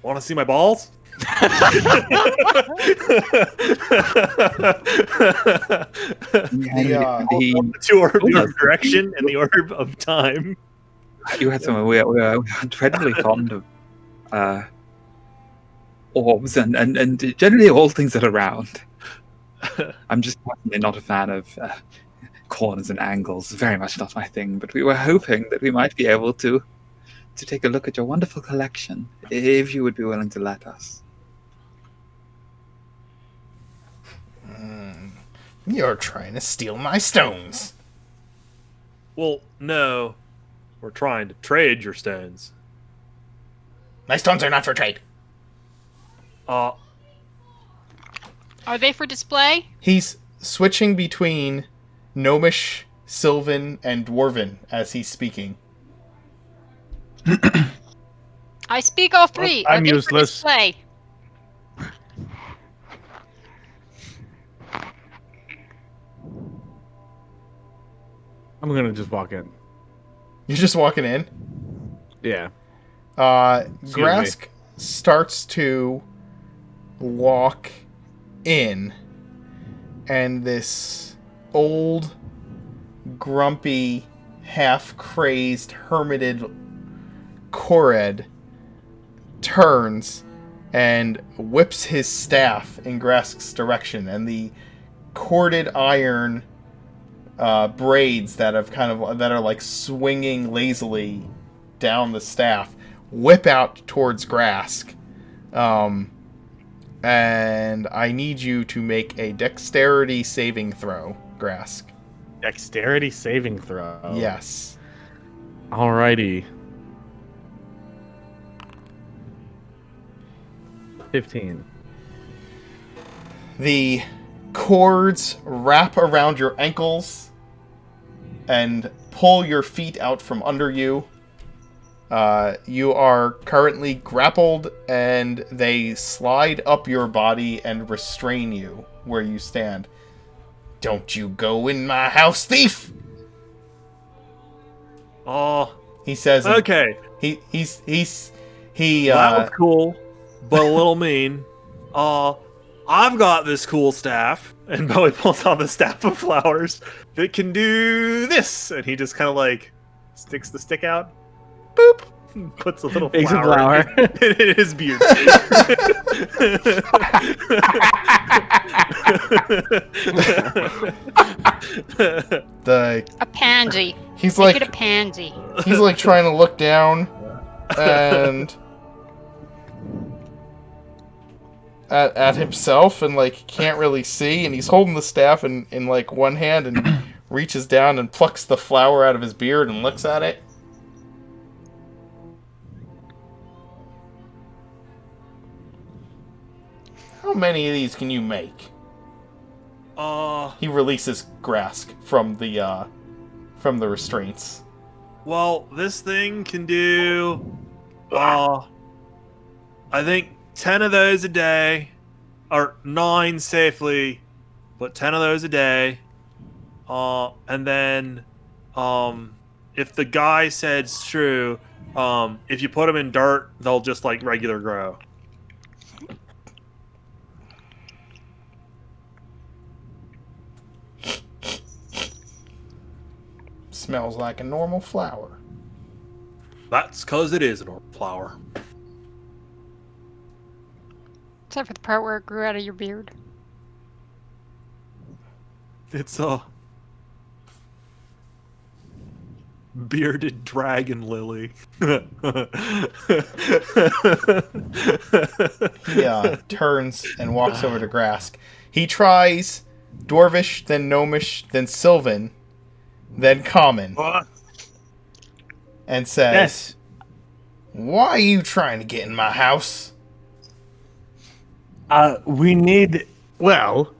Want to see my balls? The orb of direction and the orb of time. You had some. We are incredibly fond of orbs and generally all things that are round. I'm just personally not a fan of corners and angles. Very much not my thing. But we were hoping that we might be able to take a look at your wonderful collection, if you would be willing to let us. You're trying to steal my stones. Well, no. We're trying to trade your stones. My stones are not for trade. Are they for display? He's switching between Gnomish, Sylvan, and Dwarven as he's speaking. I speak all three. I'm Are they useless. For display? I'm gonna just walk in. You're just walking in? Yeah. Grask starts to walk in, and this old, grumpy half-crazed, hermited Kored turns and whips his staff in Grask's direction, and the corded iron braids that are like swinging lazily down the staff whip out towards Grask. And I need you to make a dexterity saving throw, Grask. Dexterity saving throw. Yes. Alrighty. 15. The cords wrap around your ankles and pull your feet out from under you. You are currently grappled, and they slide up your body and restrain you where you stand. Don't you go in my house, thief! Oh, He says. okay. He. That was cool, but a little mean. I've got this cool staff, and Bowie pulls out the staff of flowers that can do this, and he just kind of like sticks the stick out. Boop. Puts a little flower in his beard. A pansy. He's Make like it a pansy. He's like trying to look down and at himself, and like can't really see, and he's holding the staff in like one hand and reaches down and plucks the flower out of his beard and looks at it. How many of these can you make? He releases Grask from the restraints. Well, this thing can do, I think 10 of those a day, or 9 safely, but 10 of those a day. And then, if the guy said it's true, if you put them in dirt, they'll just like regular grow. Smells like a normal flower. That's because it is a normal flower. Except for the part where it grew out of your beard. It's a bearded dragon lily. He turns and walks over to Grask. He tries Dwarvish, then Gnomish, then Sylvan, then Common. And says, Yes. Why are you trying to get in my house? We need... Well,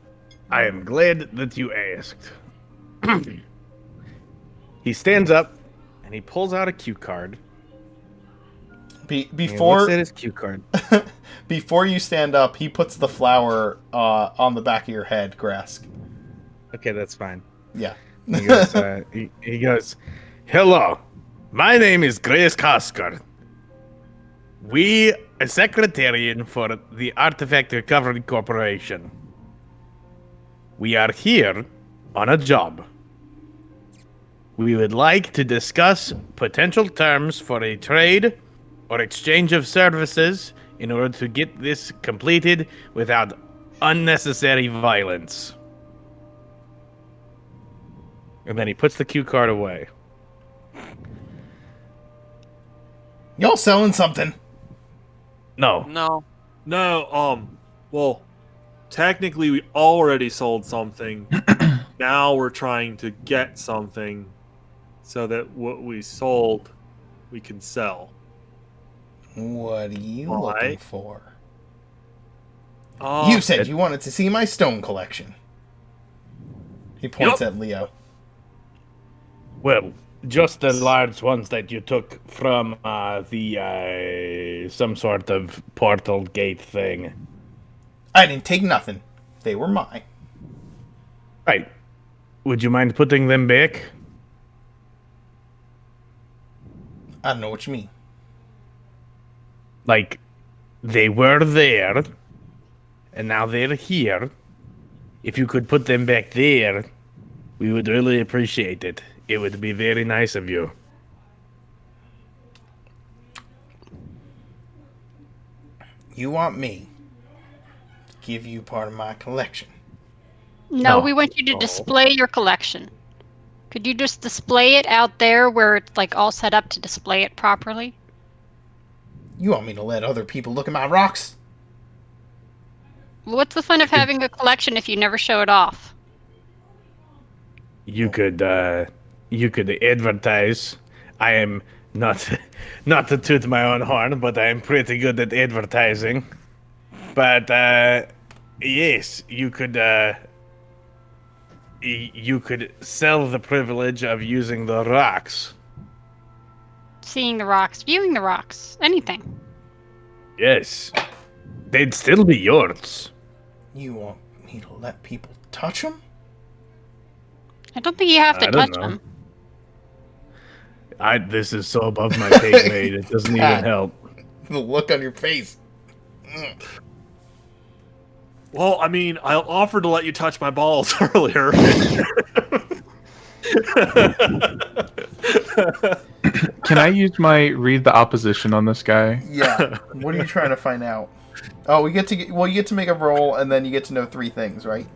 I am glad that you asked. He stands up, and he pulls out a cue card. Before looks at his cue card. Before you stand up, he puts the flower on the back of your head, Grask. Okay, that's fine. Yeah. He goes, Hello, my name is Grace Koskar. We are secretarian for the Artifact Recovery Corporation. We are here on a job. We would like to discuss potential terms for a trade or exchange of services in order to get this completed without unnecessary violence. And then he puts the cue card away. Y'all selling something? No. Well, technically we already sold something. Now we're trying to get something so that what we sold, we can sell. What are you All looking right. for? You said it- you wanted to see my stone collection. He points at Leo. Well, just the large ones that you took from the some sort of portal gate thing. I didn't take nothing. They were mine. Right. Would you mind putting them back? I don't know what you mean. Like, they were there, and now they're here. If you could put them back there, we would really appreciate it. It would be very nice of you. You want me to give you part of my collection? No, No. we want you to display your collection. Could you just display it out there where it's like all set up to display it properly? You want me to let other people look at my rocks? What's the fun of having a collection if you never show it off? You could advertise. I am not to toot my own horn, but I am pretty good at advertising. But yes, you could sell the privilege of using the rocks. Seeing the rocks, viewing the rocks, anything. Yes, they'd still be yours. You want me to let people touch them? I don't think you have to I don't touch know. them. This is so above my pay grade, it doesn't even help. The look on your face. Well, I mean, I offered to let you touch my balls earlier. Can I use my read the opposition on this guy? Yeah. What are you trying to find out? Oh, you get to make a roll, and then you get to know 3 things, right?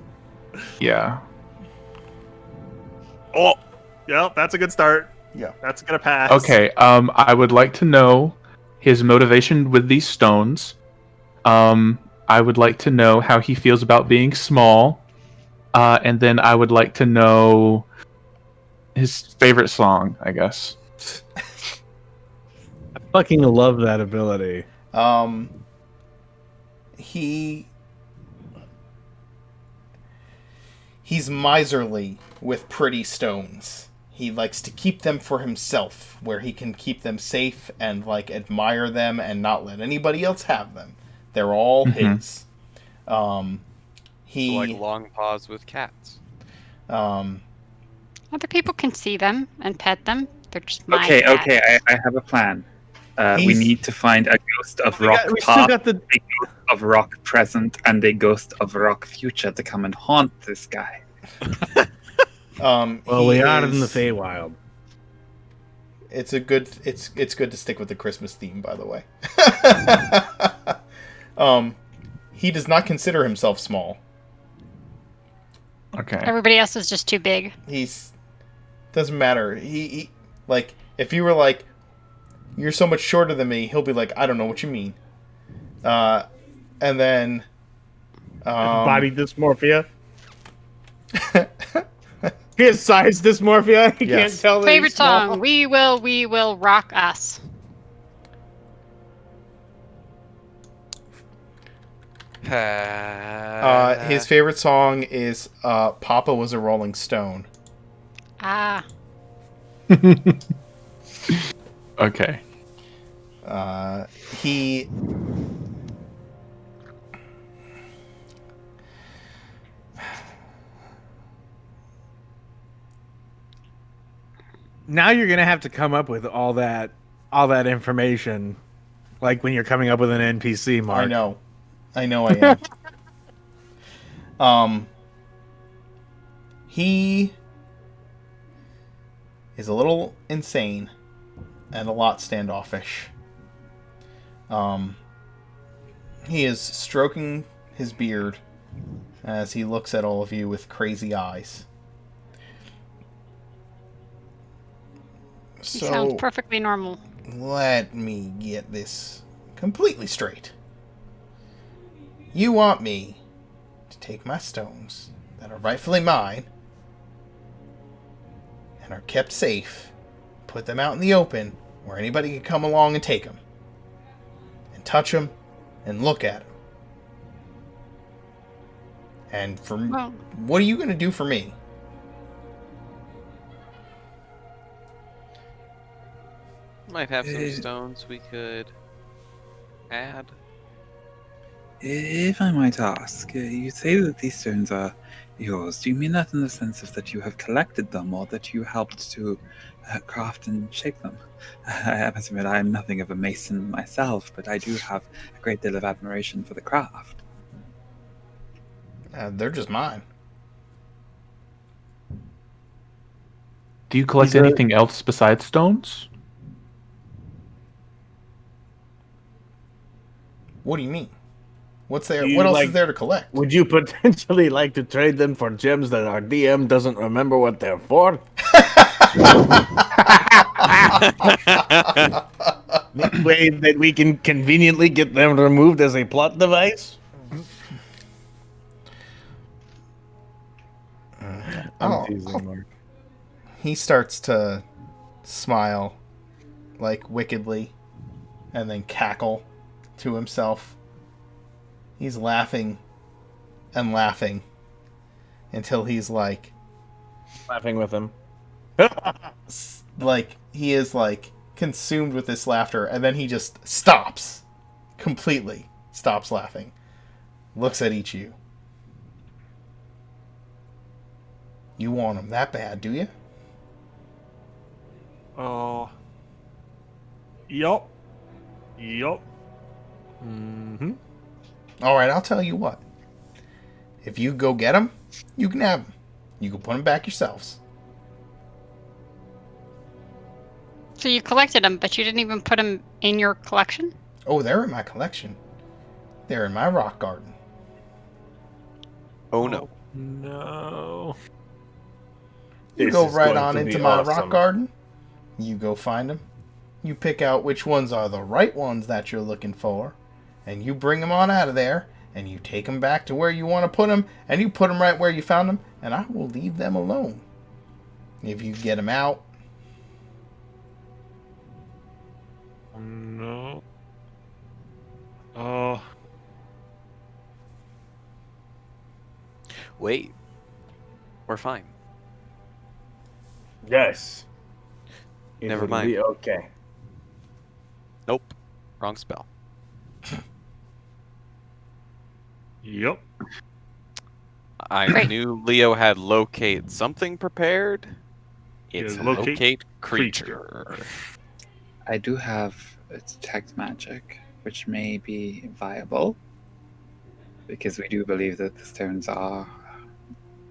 Yeah. Oh, yeah, that's a good start. Yeah. That's gonna pass. Okay. I would like to know his motivation with these stones. I would like to know how he feels about being small, and then I would like to know his favorite song, I guess. I fucking love that ability. He's miserly with pretty stones. He likes to keep them for himself, where he can keep them safe and like admire them and not let anybody else have them. They're all his. So like long paws with cats. Other people can see them and pet them. They're just my Okay, cat. okay, I have a plan. We need to find a ghost of rock past, a ghost of rock present, and a ghost of rock future to come and haunt this guy. Well, we are in the Feywild. It's good to stick with the Christmas theme, by the way. He does not consider himself small. Okay. Everybody else is just too big. Doesn't matter. He like, if you were like, you're so much shorter than me, he'll be like, I don't know what you mean. And then body dysmorphia. He has size dysmorphia. He can't tell that Favorite he's small. song, We Will Rock Us. His favorite song is Papa Was a Rolling Stone. Ah. Okay. He Now you're gonna have to come up with all that information, like when you're coming up with an NPC, Mark. I know I am. He is a little insane and a lot standoffish. He is stroking his beard as he looks at all of you with crazy eyes. He sounds perfectly normal. Let me get this completely straight. You want me to take my stones that are rightfully mine and are kept safe, put them out in the open where anybody can come along and take them, and touch them and look at them. And what are you going to do for me? Might have some stones we could add. If I might ask, you say that these stones are yours. Do you mean that in the sense of that you have collected them, or that you helped to craft and shape them? I must admit, I am nothing of a mason myself, but I do have a great deal of admiration for the craft. They're just mine. Do you collect anything else besides stones? What do you mean? What's there? What else is there to collect? Would you potentially like to trade them for gems that our DM doesn't remember what they're for? This way that we can conveniently get them removed as a plot device? I'm teasing, Mark. He starts to smile, like wickedly, and then cackle to himself. He's laughing and laughing until he's like... Laughing with him. Like, he is like consumed with this laughter, and then he just stops. Completely stops laughing. Looks at each of you. You want him that bad, do you? Oh. Yup. Mm-hmm. Alright, I'll tell you what. If you go get him, you can have him. You can put him back yourselves. So you collected them, but you didn't even put them in your collection? Oh, they're in my collection. They're in my rock garden. Oh no. No. You This go is right going on to be into my awesome. rock garden. You go find them. You pick out which ones are the right ones that you're looking for. And you bring them on out of there. And you take them back to where you want to put them. And you put them right where you found them. And I will leave them alone. If you get them out. No. Wait. We're fine. Yes. Never It'll mind. be okay. Nope. Wrong spell. Yep. I knew Leo had locate something prepared. It's Yeah, locate creature. I do have detect magic, which may be viable, because we do believe that the stones are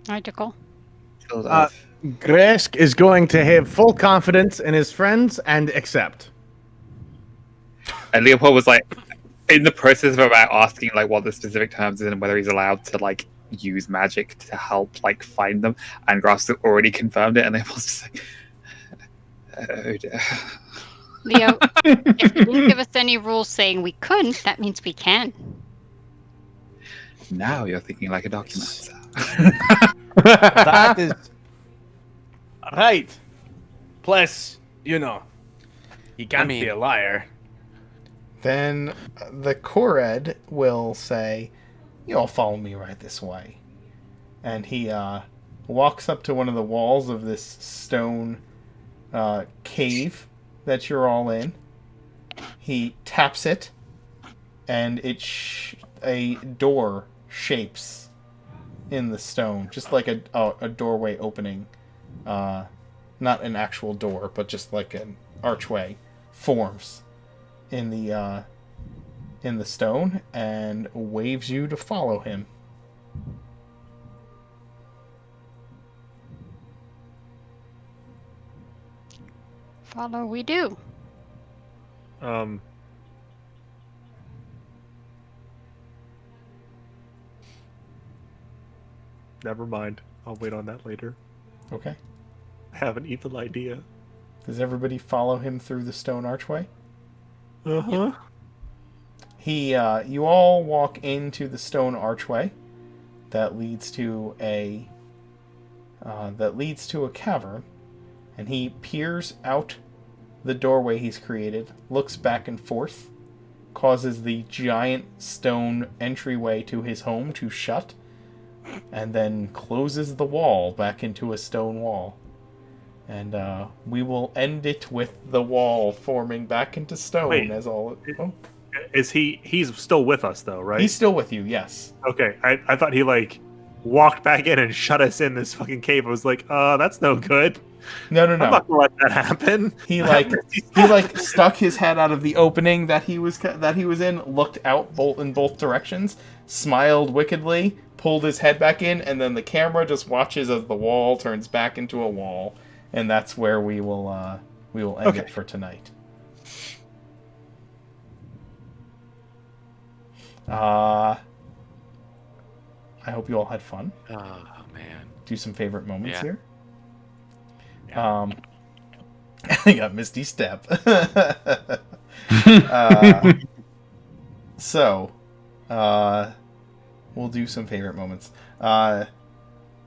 Identical. filled of. Gresk is going to have full confidence in his friends and accept. And Leopold was like, in the process of about asking like what the specific terms is and whether he's allowed to like use magic to help like find them, and Grass already confirmed it, and Leopold's just like, oh dear. Leo, if you didn't give us any rules saying we couldn't, that means we can. Now you're thinking like a documenter. That is right. Plus, you know, he can't be a liar. Then the Kored will say, you all follow me right this way. And he walks up to one of the walls of this stone cave that you're all in. He taps it, and a door shapes in the stone, just like a doorway opening. Not an actual door, but just like an archway forms in the stone, and waves you to follow him. Follow we do. Never mind. I'll wait on that later. Okay. I have an evil idea. Does everybody follow him through the stone archway? Uh-huh. You all walk into the stone archway that leads to a cavern, and he peers out the doorway he's created, looks back and forth, causes the giant stone entryway to his home to shut, and then closes the wall back into a stone wall. And we will end it with the wall forming back into stone. Wait, as all. Oh. Is he's still with us though, right? He's still with you, yes. Okay, I thought he like walked back in and shut us in this fucking cave. I was like, that's no good. No. I'm not gonna let that happen. He stuck his head out of the opening that he was in, looked out in both directions, smiled wickedly, pulled his head back in, and then the camera just watches as the wall turns back into a wall, and that's where we will end it for tonight. I hope you all had fun. Oh man. Do some favorite moments here. Yeah. I got Misty Step. So, we'll do some favorite moments.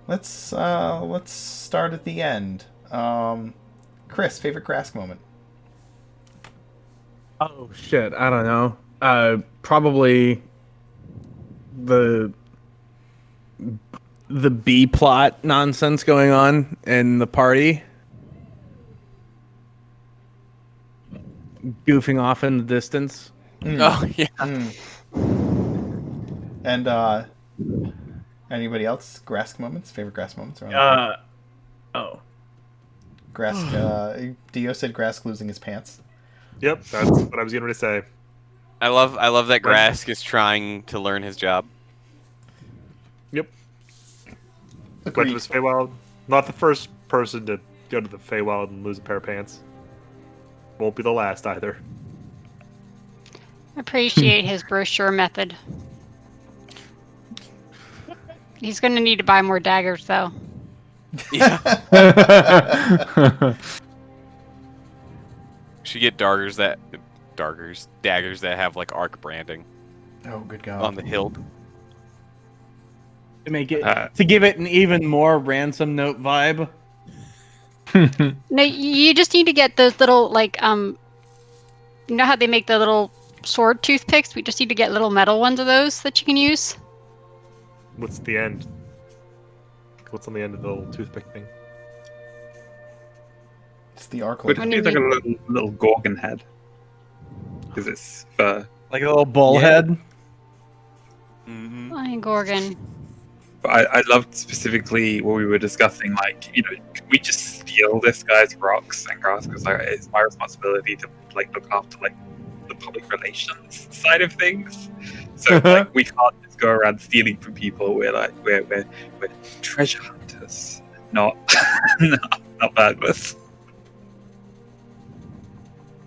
Let's start at the end. Chris, favorite Grask moment. Oh shit, I don't know. Probably the B plot nonsense going on in the party. Goofing off in the distance. Oh yeah. And anybody else? Grask moments? Favorite Grask moments? Grask. Dio said Grask losing his pants. Yep, that's what I was going to say. I love that Grask is trying to learn his job. Yep. Agreed. Went to this Feywild. Not the first person to go to the Feywild and lose a pair of pants. Won't be the last either. Appreciate his brochure method. He's going to need to buy more daggers, though. Yeah. Should get daggers that have like arc branding. Oh, good God. On the hilt. To make it to give it an even more ransom note vibe. No, you just need to get those little you know how they make the little sword toothpicks? We just need to get little metal ones of those that you can use. What's the end? What's on the end of the little toothpick thing? It's the arc. Would it be like a little gorgon head? Because it's fur. Like a little bull head? Mm-hmm. Flying Gorgon. But I loved specifically what we were discussing, like, could we just steal this guy's rocks and grass? Because it's my responsibility to look after the public relations side of things. So we can't just go around stealing from people. We're treasure hunters, not not burglars.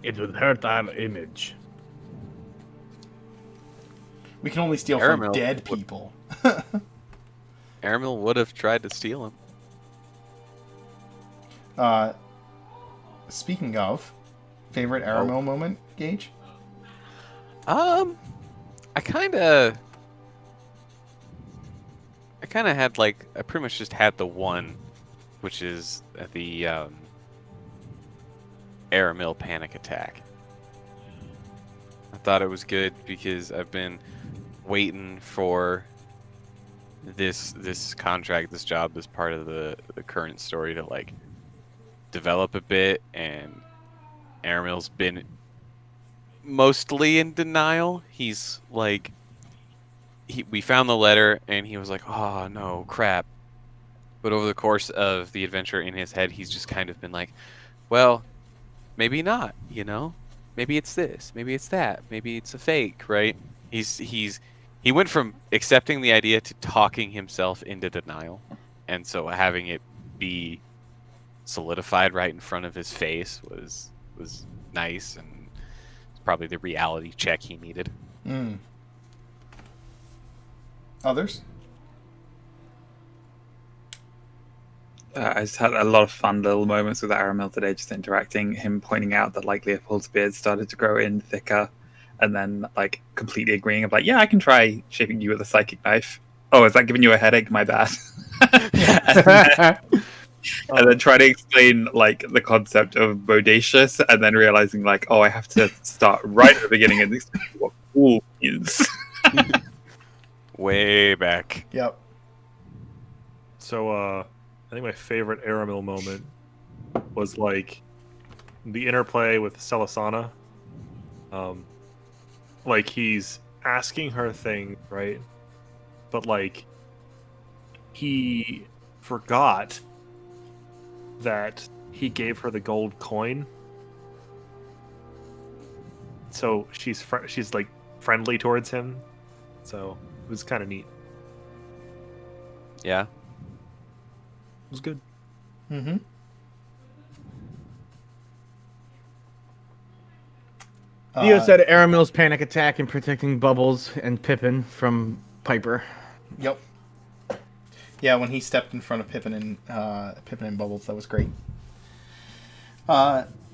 It would hurt our image. We can only steal from Aramil dead people. Aramil would have tried to steal him. Speaking of, favorite Aramil moment, Gage? I kind of had I pretty much just had the one, which is the Aramil panic attack. I thought it was good because I've been waiting for this contract, this job, this part of the current story to develop a bit, and Aramil's been mostly in denial. He's we found the letter and he was like, oh no, crap. But over the course of the adventure in his head, he's just kind of been like, well, maybe not, maybe it's this, maybe it's that, maybe it's a fake, right? He went from accepting the idea to talking himself into denial, and so having it be solidified right in front of his face was nice, and it's probably the reality check he needed. Others? I just had a lot of fun little moments with Aramil today, just interacting, him pointing out that Leopold's beard started to grow in thicker, and then completely agreeing of yeah, I can try shaping you with a psychic knife. Oh, is that giving you a headache? My bad. and then try to explain the concept of bodacious, and then realizing oh, I have to start right at the beginning and explain what cool means. Way back. Yep. So I think my favorite Aramil moment was the interplay with Celisana. He's asking her thing, right? But he forgot that he gave her the gold coin. So she's friendly towards him. So it was kind of neat. Yeah. It was good. Mm-hmm. Theo said Aramel's panic attack and protecting Bubbles and Pippin from Piper. Yep. Yeah, when he stepped in front of Pippin and Bubbles, that was great.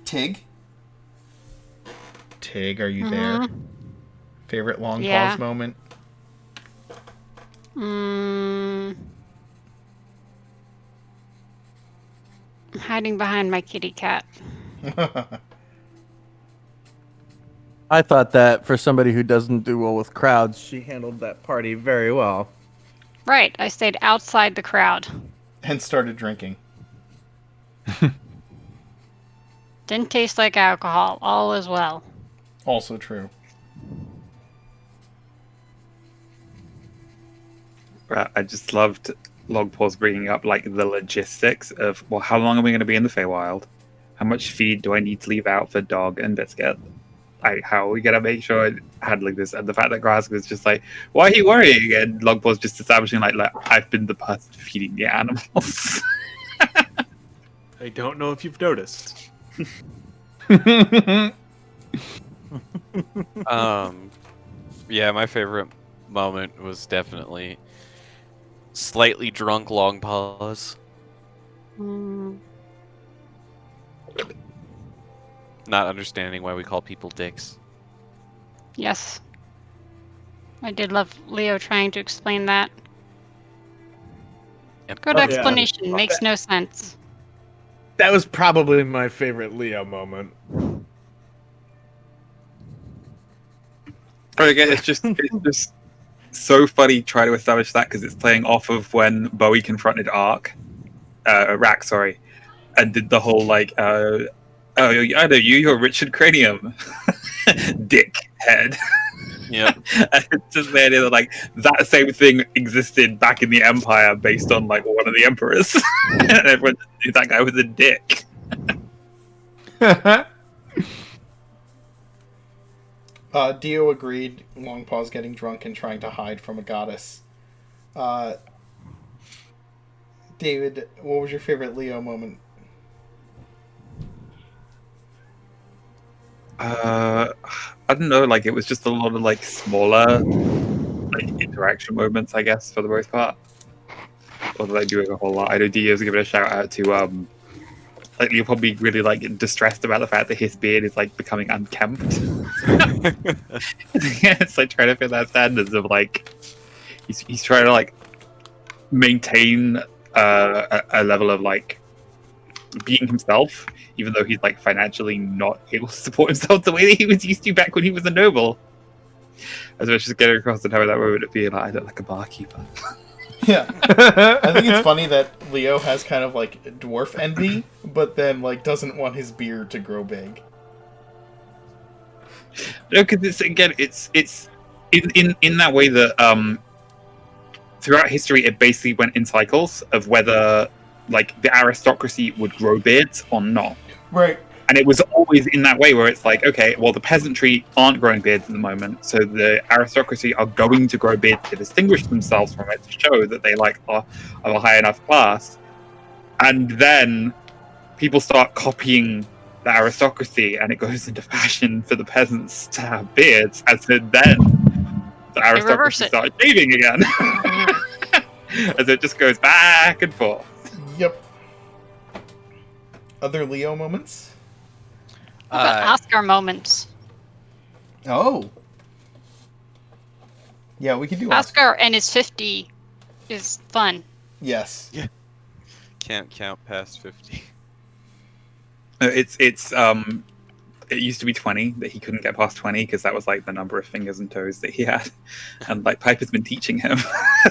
Tig. Tig, are you there? Favorite long pause moment? I'm hiding behind my kitty cat. I thought that for somebody who doesn't do well with crowds, she handled that party very well. Right, I stayed outside the crowd. And started drinking. Didn't taste like alcohol. All is well. Also true. I just loved Logpaws bringing up like the logistics of, well, how long are we going to be in the Feywild? How much feed do I need to leave out for Dog and Biscuit? How are we going to make sure handling this? And the fact that Grask was just like, why are you worrying? And Logpaws just establishing like I've been the person feeding the animals. I don't know if you've noticed. Yeah, my favorite moment was definitely slightly drunk long pause. Not understanding why we call people dicks. Yes. I did love Leo trying to explain that. Good explanation. Makes no sense. That was probably my favorite Leo moment. But again, it's just so funny trying to establish that because it's playing off of when Bowie confronted Rack, sorry, and did the whole like, oh, I know you're Richard Cranium, dick head. Yeah, it's just the idea that like that same thing existed back in the Empire based on like one of the emperors, and everyone knew that guy was a dick. Dio agreed. Long pause getting drunk and trying to hide from a goddess. David, what was your favorite Leo moment? I don't know. Like it was just a lot of like smaller like interaction moments, I guess, for the most part. Or did I do a whole lot? I know Dio's giving a shout out to like you're probably really like distressed about the fact that his beard is like becoming unkempt. It's like trying to fit that standards of like he's trying to like maintain a level of like being himself, even though he's like financially not able to support himself the way that he was used to back when he was a noble. As I was just getting across and having that moment of being like, I look like a barkeeper. Yeah. I think it's funny that Leo has kind of like dwarf envy, but then like doesn't want his beard to grow big. No, because it's in that way that throughout history it basically went in cycles of whether like the aristocracy would grow beards or not. Right. And it was always in that way where it's like, okay, well, the peasantry aren't growing beards at the moment, so the aristocracy are going to grow beards to distinguish themselves from it, to show that they like are of a high enough class. And then people start copying the aristocracy, and it goes into fashion for the peasants to have beards, and so then the aristocracy start shaving again. As it just goes back and forth. Yep. Other Leo moments? What about Oscar moments? Oh. Yeah, we can do Oscar and his 50 is fun. Yes. Yeah. Can't count past 50. It used to be 20, that he couldn't get past 20 because that was like the number of fingers and toes that he had. And like Piper's been teaching him.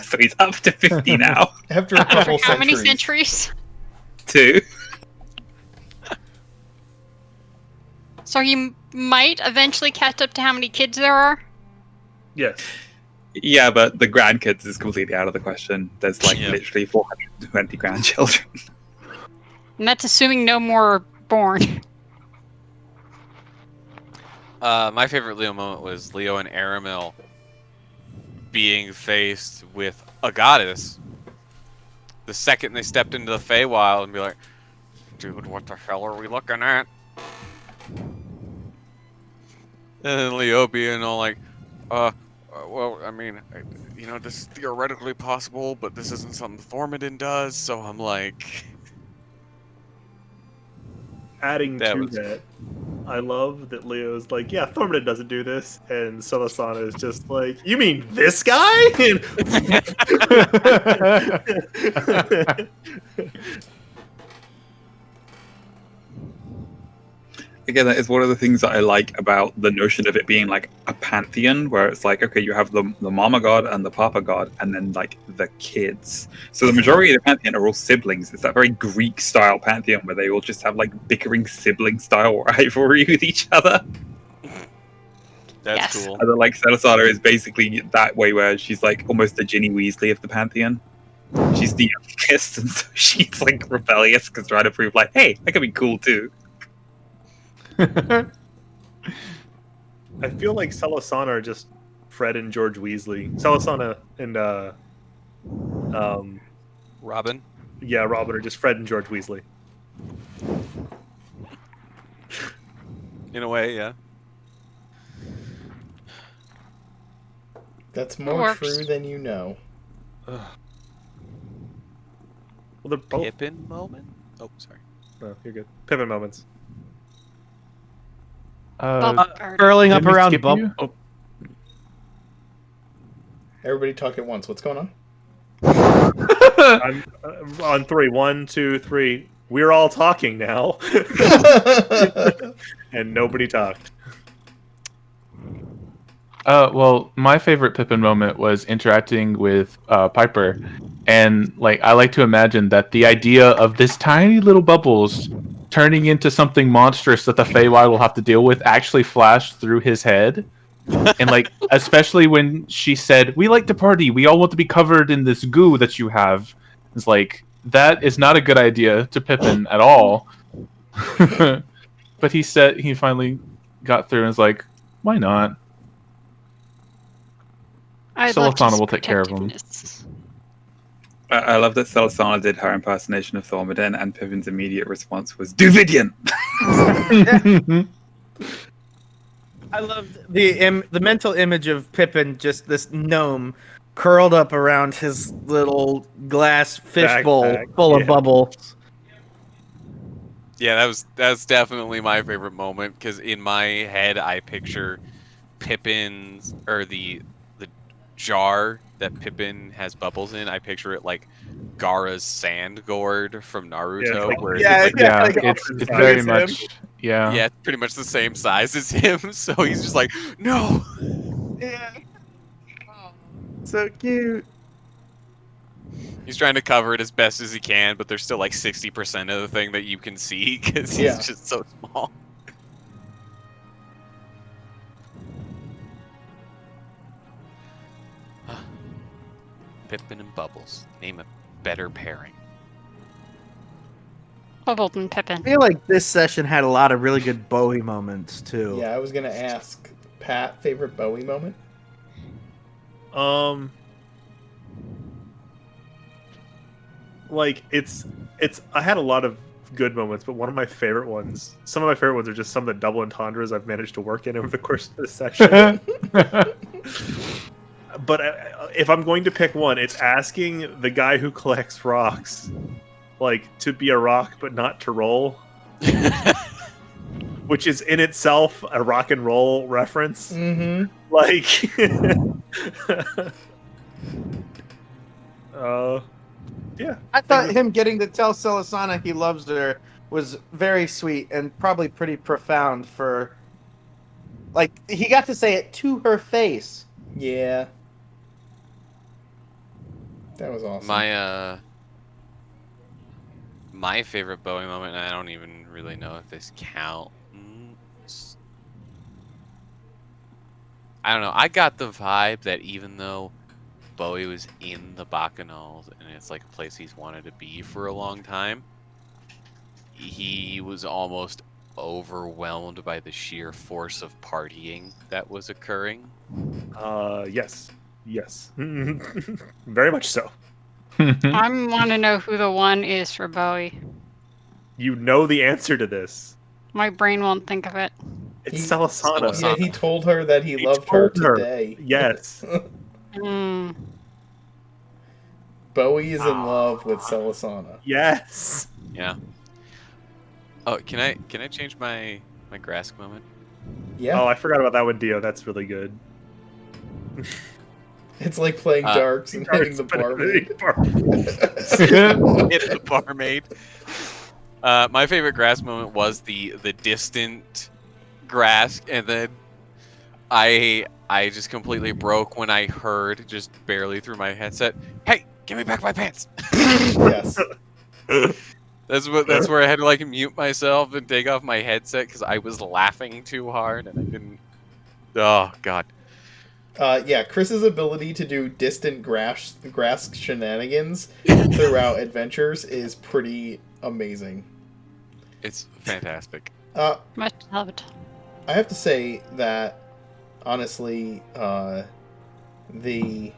So he's up to 50 now. After a couple How many centuries? 2. So he might eventually catch up to how many kids there are? Yes. Yeah, but the grandkids is completely out of the question. There's like literally 420 grandchildren. And that's assuming no more are born. My favorite Leo moment was Leo and Aramil being faced with a goddess. The second they stepped into the Feywild and be like, dude, what the hell are we looking at? And then Leo being all like, well, I mean, this is theoretically possible, but this isn't something Thormodin does, so I'm like... Adding to that, I love that Leo's like, yeah, Thormodin doesn't do this, and Selasana is just like, you mean this guy? Again, that is one of the things that I like about the notion of it being like a pantheon, where it's like, okay, you have the mama god and the papa god, and then like the kids. So the majority of the pantheon are all siblings. It's that very Greek style pantheon where they all just have like bickering sibling style rivalry with each other. That's cool. And then like Selasana is basically that way, where she's like almost the Ginny Weasley of the pantheon. She's the youngest, and so she's like rebellious because trying to prove like, hey, I can be cool too. I feel like Selasana are just Fred and George Weasley. Selasana and Robin? Yeah, Robin are just Fred and George Weasley. In a way, yeah. That's more true than you know. Well, they're both... Pippin moment? Oh, sorry. No, you're good. Pippin moments. Curling up around bubble. Oh. Everybody talk at once. What's going on? I'm on 3. 1, 2, 3. We're all talking now. And nobody talked. Well, my favorite Pippin moment was interacting with Piper, and like I like to imagine that the idea of this tiny little bubbles turning into something monstrous that the Feywild will have to deal with actually flashed through his head, and like especially when she said, "We like to party. We all want to be covered in this goo that you have." It's like that is not a good idea to Pippin at all. But he said he finally got through and was like, "Why not?" Selasana will take care of him. I love that Selasana did her impersonation of Thormodin, and Pippin's immediate response was Duvidian. I loved the mental image of Pippin, just this gnome curled up around his little glass fishbowl full of bubbles. Yeah, that's definitely my favorite moment, because in my head I picture Pippin's, or the jar that Pippin has bubbles in. I picture it like Gaara's sand gourd from Naruto, where it's very much yeah, pretty much the same size as him. So he's just like, no. Yeah. Oh, so cute. He's trying to cover it as best as he can, but there's still like 60% of the thing that you can see because he's just so small. Pippin and Bubbles. Name a better pairing. Bubbles and Pippin. I feel like this session had a lot of really good Bowie moments too. Yeah, I was gonna ask Pat, favorite Bowie moment? Like it's I had a lot of good moments, but some of my favorite ones are just some of the double entendres I've managed to work in over the course of this session. But if I'm going to pick one, it's asking the guy who collects rocks, like, to be a rock but not to roll. Which is in itself a rock and roll reference. Mm-hmm. Like, yeah. I thought him getting to tell Selasana he loves her was very sweet and probably pretty profound for, like, he got to say it to her face. Yeah. That was awesome. My favorite Bowie moment, and I don't even really know if this counts. I don't know. I got the vibe that even though Bowie was in the Bacchanals and it's like a place he's wanted to be for a long time, he was almost overwhelmed by the sheer force of partying that was occurring. Yes. Very much so. I want to know who the one is for Bowie. You know the answer to this. My brain won't think of it. It's Celisana. Yeah, he told her that he loved her today. Yes. Bowie is in love with Celisana. Yes. Yeah. Oh, can I change my Grask moment? Yeah. Oh, I forgot about that one, Dio. That's really good. It's like playing darts and hitting the barmaid. Hit the barmaid. My favorite Grask moment was the distant Grask, and then I just completely broke when I heard just barely through my headset, "Hey, give me back my pants." Yes. That's where I had to like mute myself and take off my headset because I was laughing too hard and I didn't. Oh God. Yeah, Chris's ability to do distant Grask shenanigans throughout adventures is pretty amazing. It's fantastic. Much loved. I have to say that, honestly, the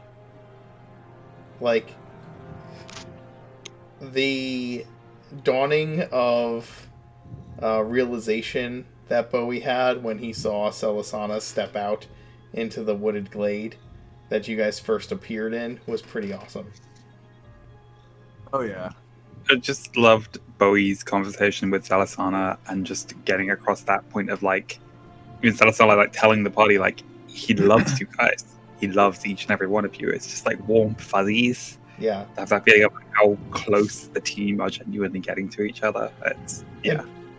dawning of realization that Bowie had when he saw Celisana step out into the wooded glade that you guys first appeared in was pretty awesome. Oh yeah. I just loved Bowie's conversation with Celisana and just getting across that point of like, even Celisana like telling the party like he loves you guys. He loves each and every one of you. It's just like warm fuzzies. Yeah. To have that feeling of how close the team are genuinely getting to each other. It's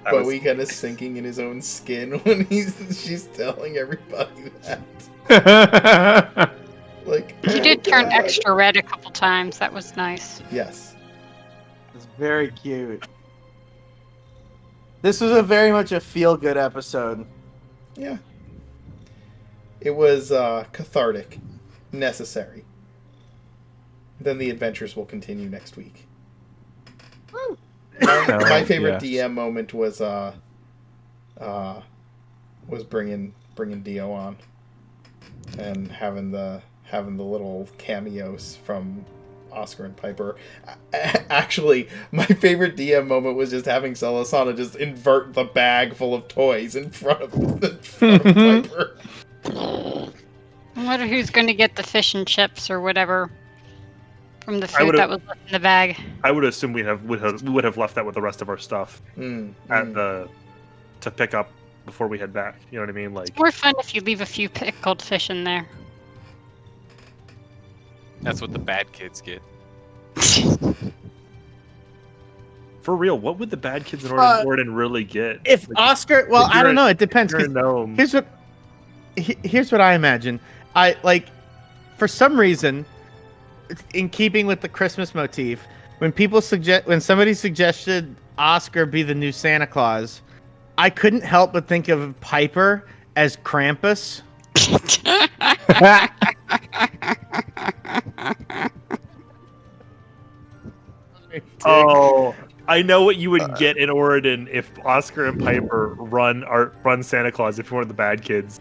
Bowie kind of sinking in his own skin when she's telling everybody that. Like He did turn extra red a couple times. That was nice. Yes. It's very cute. This was very much a feel-good episode. Yeah. It was cathartic, necessary. Then the adventures will continue next week. My favorite DM moment was bringing Dio on and having the little cameos from Oscar and Piper. Actually, my favorite DM moment was just having Celisana just invert the bag full of toys in front of Piper. I wonder who's going to get the fish and chips or whatever from the food that was left in the bag. I would assume we would have left that with the rest of our stuff to pick up before we head back. You know what I mean? Like, it's more fun if you leave a few pickled fish in there. That's what the bad kids get. For real, what would the bad kids in Orden really get? If like, Oscar, well, I don't know. It depends. Here's what I imagine. I like, for some reason, in keeping with the Christmas motif, when somebody suggested Oscar be the new Santa Claus, I couldn't help but think of Piper as Krampus. Oh, I know what you would get in Orden if Oscar and Piper run Santa Claus if you were the bad kids.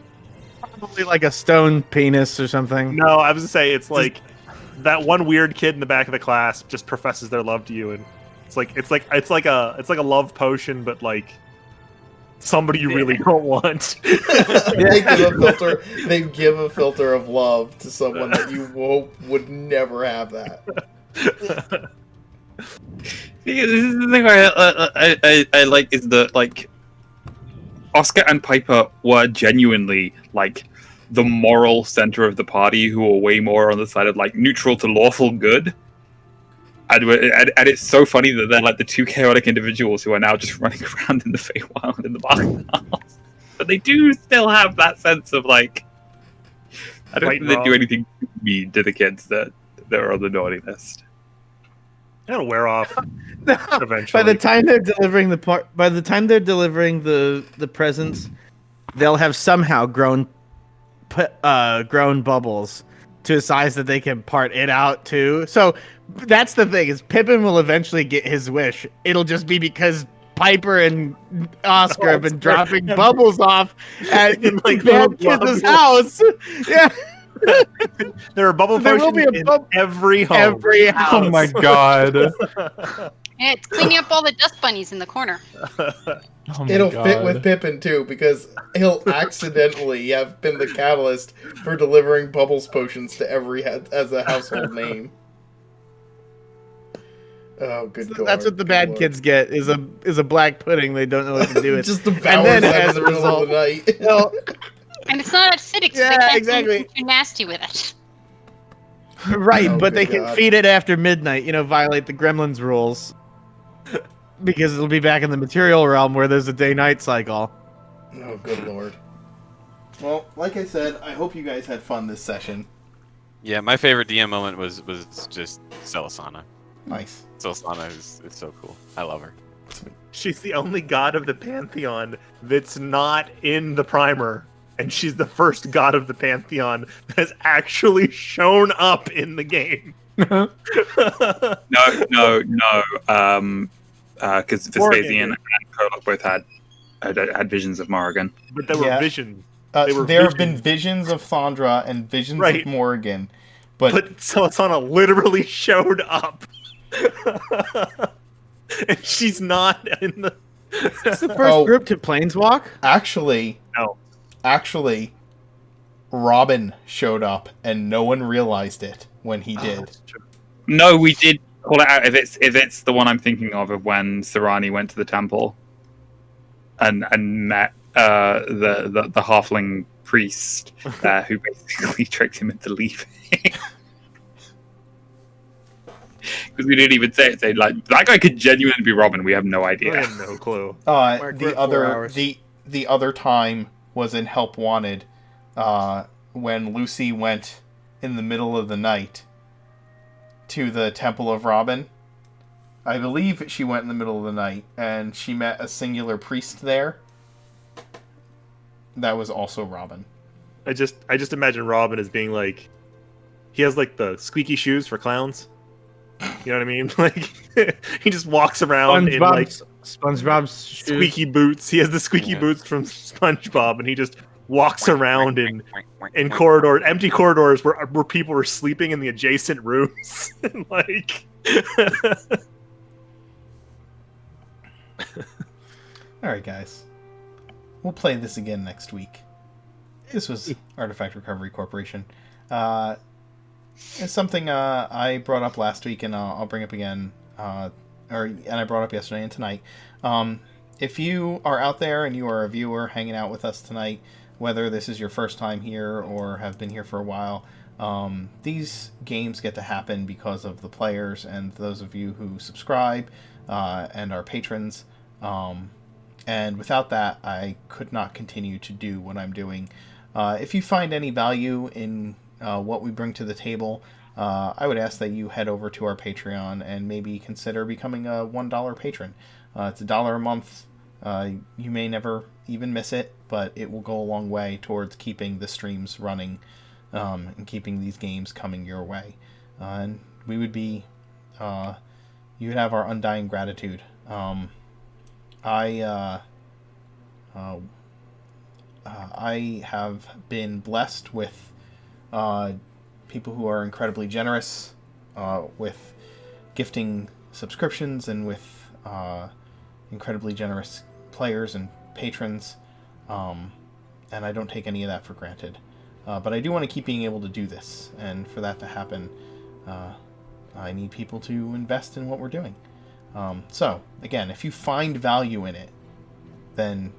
Probably like a stone penis or something. No, I was gonna say it's like that one weird kid in the back of the class just professes their love to you, and it's like a love potion, but like somebody you really don't want. They give a filter of love to someone that you would never have that. This is the thing where I like is that like Oscar and Piper were genuinely like the moral center of the party, who were way more on the side of like neutral to lawful good. And it's so funny that they're like the two chaotic individuals who are now just running around in the Feywild in the Bacchanals. But they do still have that sense of like, I don't think they do anything mean to the kids that are on the naughty list. It'll wear off eventually. By the time they're delivering the presents, they'll have somehow grown bubbles to a size that they can part it out too. So that's the thing, is Pippin will eventually get his wish. It'll just be because Piper and Oscar have been dropping bubbles off at like Bad Kids' house. Yeah. There are bubble potions in every home. Every house. Oh my god. Yeah, it's cleaning up all the dust bunnies in the corner. It'll fit with Pippin too, because he'll accidentally have been the catalyst for delivering Bubbles potions to every as a household name. Oh, good God! That's what the bad kids get is a black pudding. They don't know what to do with. Just devours them in the middle of the night. Well, And it's not acidic, so they can't do anything too nasty with it. Right, but they can feed it after midnight. Violate the Gremlins rules. Because it'll be back in the material realm where there's a day-night cycle. Oh, good Lord. Well, like I said, I hope you guys had fun this session. Yeah, my favorite DM moment was just Celisana. Nice. Celisana is so cool. I love her. She's the only god of the Pantheon that's not in the primer. And she's the first god of the Pantheon that has actually shown up in the game. No. Because Vespasian and Kolok both had visions of Morrigan. But they were visions. There have been visions of Thondra and visions of Morrigan. But Celisana literally showed up. And she's not in the... It's the first group to planeswalk? Actually... No. Actually, Robin showed up, and no one realized it when he did. No, we did call it out. If it's the one I'm thinking of when Sarani went to the temple and met the halfling priest who basically tricked him into leaving. Because we didn't even say it. Like, that guy could genuinely be Robin. We have no idea. I have no clue. The other time was in Help Wanted, when Lucy went in the middle of the night to the Temple of Robin. I believe she went in the middle of the night, and she met a singular priest there. That was also Robin. I just imagine Robin as being like, he has like the squeaky shoes for clowns. You know what I mean? Like, he just walks around in like SpongeBob's squeaky boots. He has the squeaky boots from SpongeBob, and he just walks around in corridors, empty corridors where people were sleeping in the adjacent rooms. And like, all right, guys, we'll play this again next week. This was Artifact Recovery Corporation. It's something I brought up last week, and I'll bring up again, and I brought up yesterday and tonight. If you are out there and you are a viewer hanging out with us tonight, whether this is your first time here or have been here for a while, these games get to happen because of the players and those of you who subscribe and are patrons. And without that, I could not continue to do what I'm doing. If you find any value in what we bring to the table, I would ask that you head over to our Patreon and maybe consider becoming a $1 patron. It's $1 a month. You may never even miss it, but it will go a long way towards keeping the streams running and keeping these games coming your way. And we would be, you would have our undying gratitude. I have been blessed with people who are incredibly generous with gifting subscriptions and with incredibly generous players and patrons, and I don't take any of that for granted. But I do want to keep being able to do this, and for that to happen, I need people to invest in what we're doing. So, again, if you find value in it, then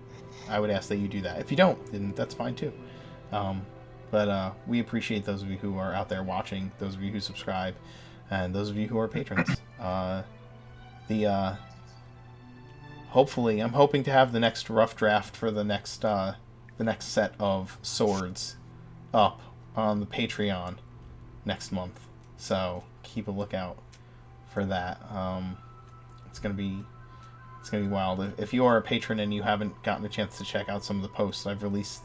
I would ask that you do that. If you don't, then that's fine too. But we appreciate those of you who are out there watching, those of you who subscribe, and those of you who are patrons. Hopefully, I'm hoping to have the next rough draft for the next set of swords up on the Patreon next month. So keep a lookout for that. It's gonna be wild. If you are a patron and you haven't gotten a chance to check out some of the posts, I've released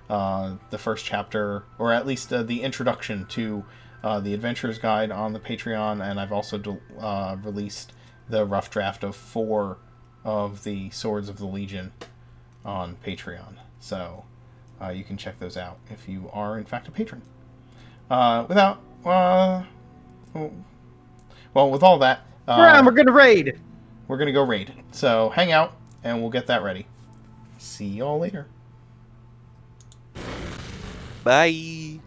the first chapter, or at least the introduction to the Adventurer's Guide on the Patreon, and I've also released the rough draft of 4 of the Swords of the Legion on Patreon. So you can check those out if you are in fact a patron. With all that, we're gonna raid. we're going to go raid. So hang out, and we'll get that ready. See y'all later. Bye.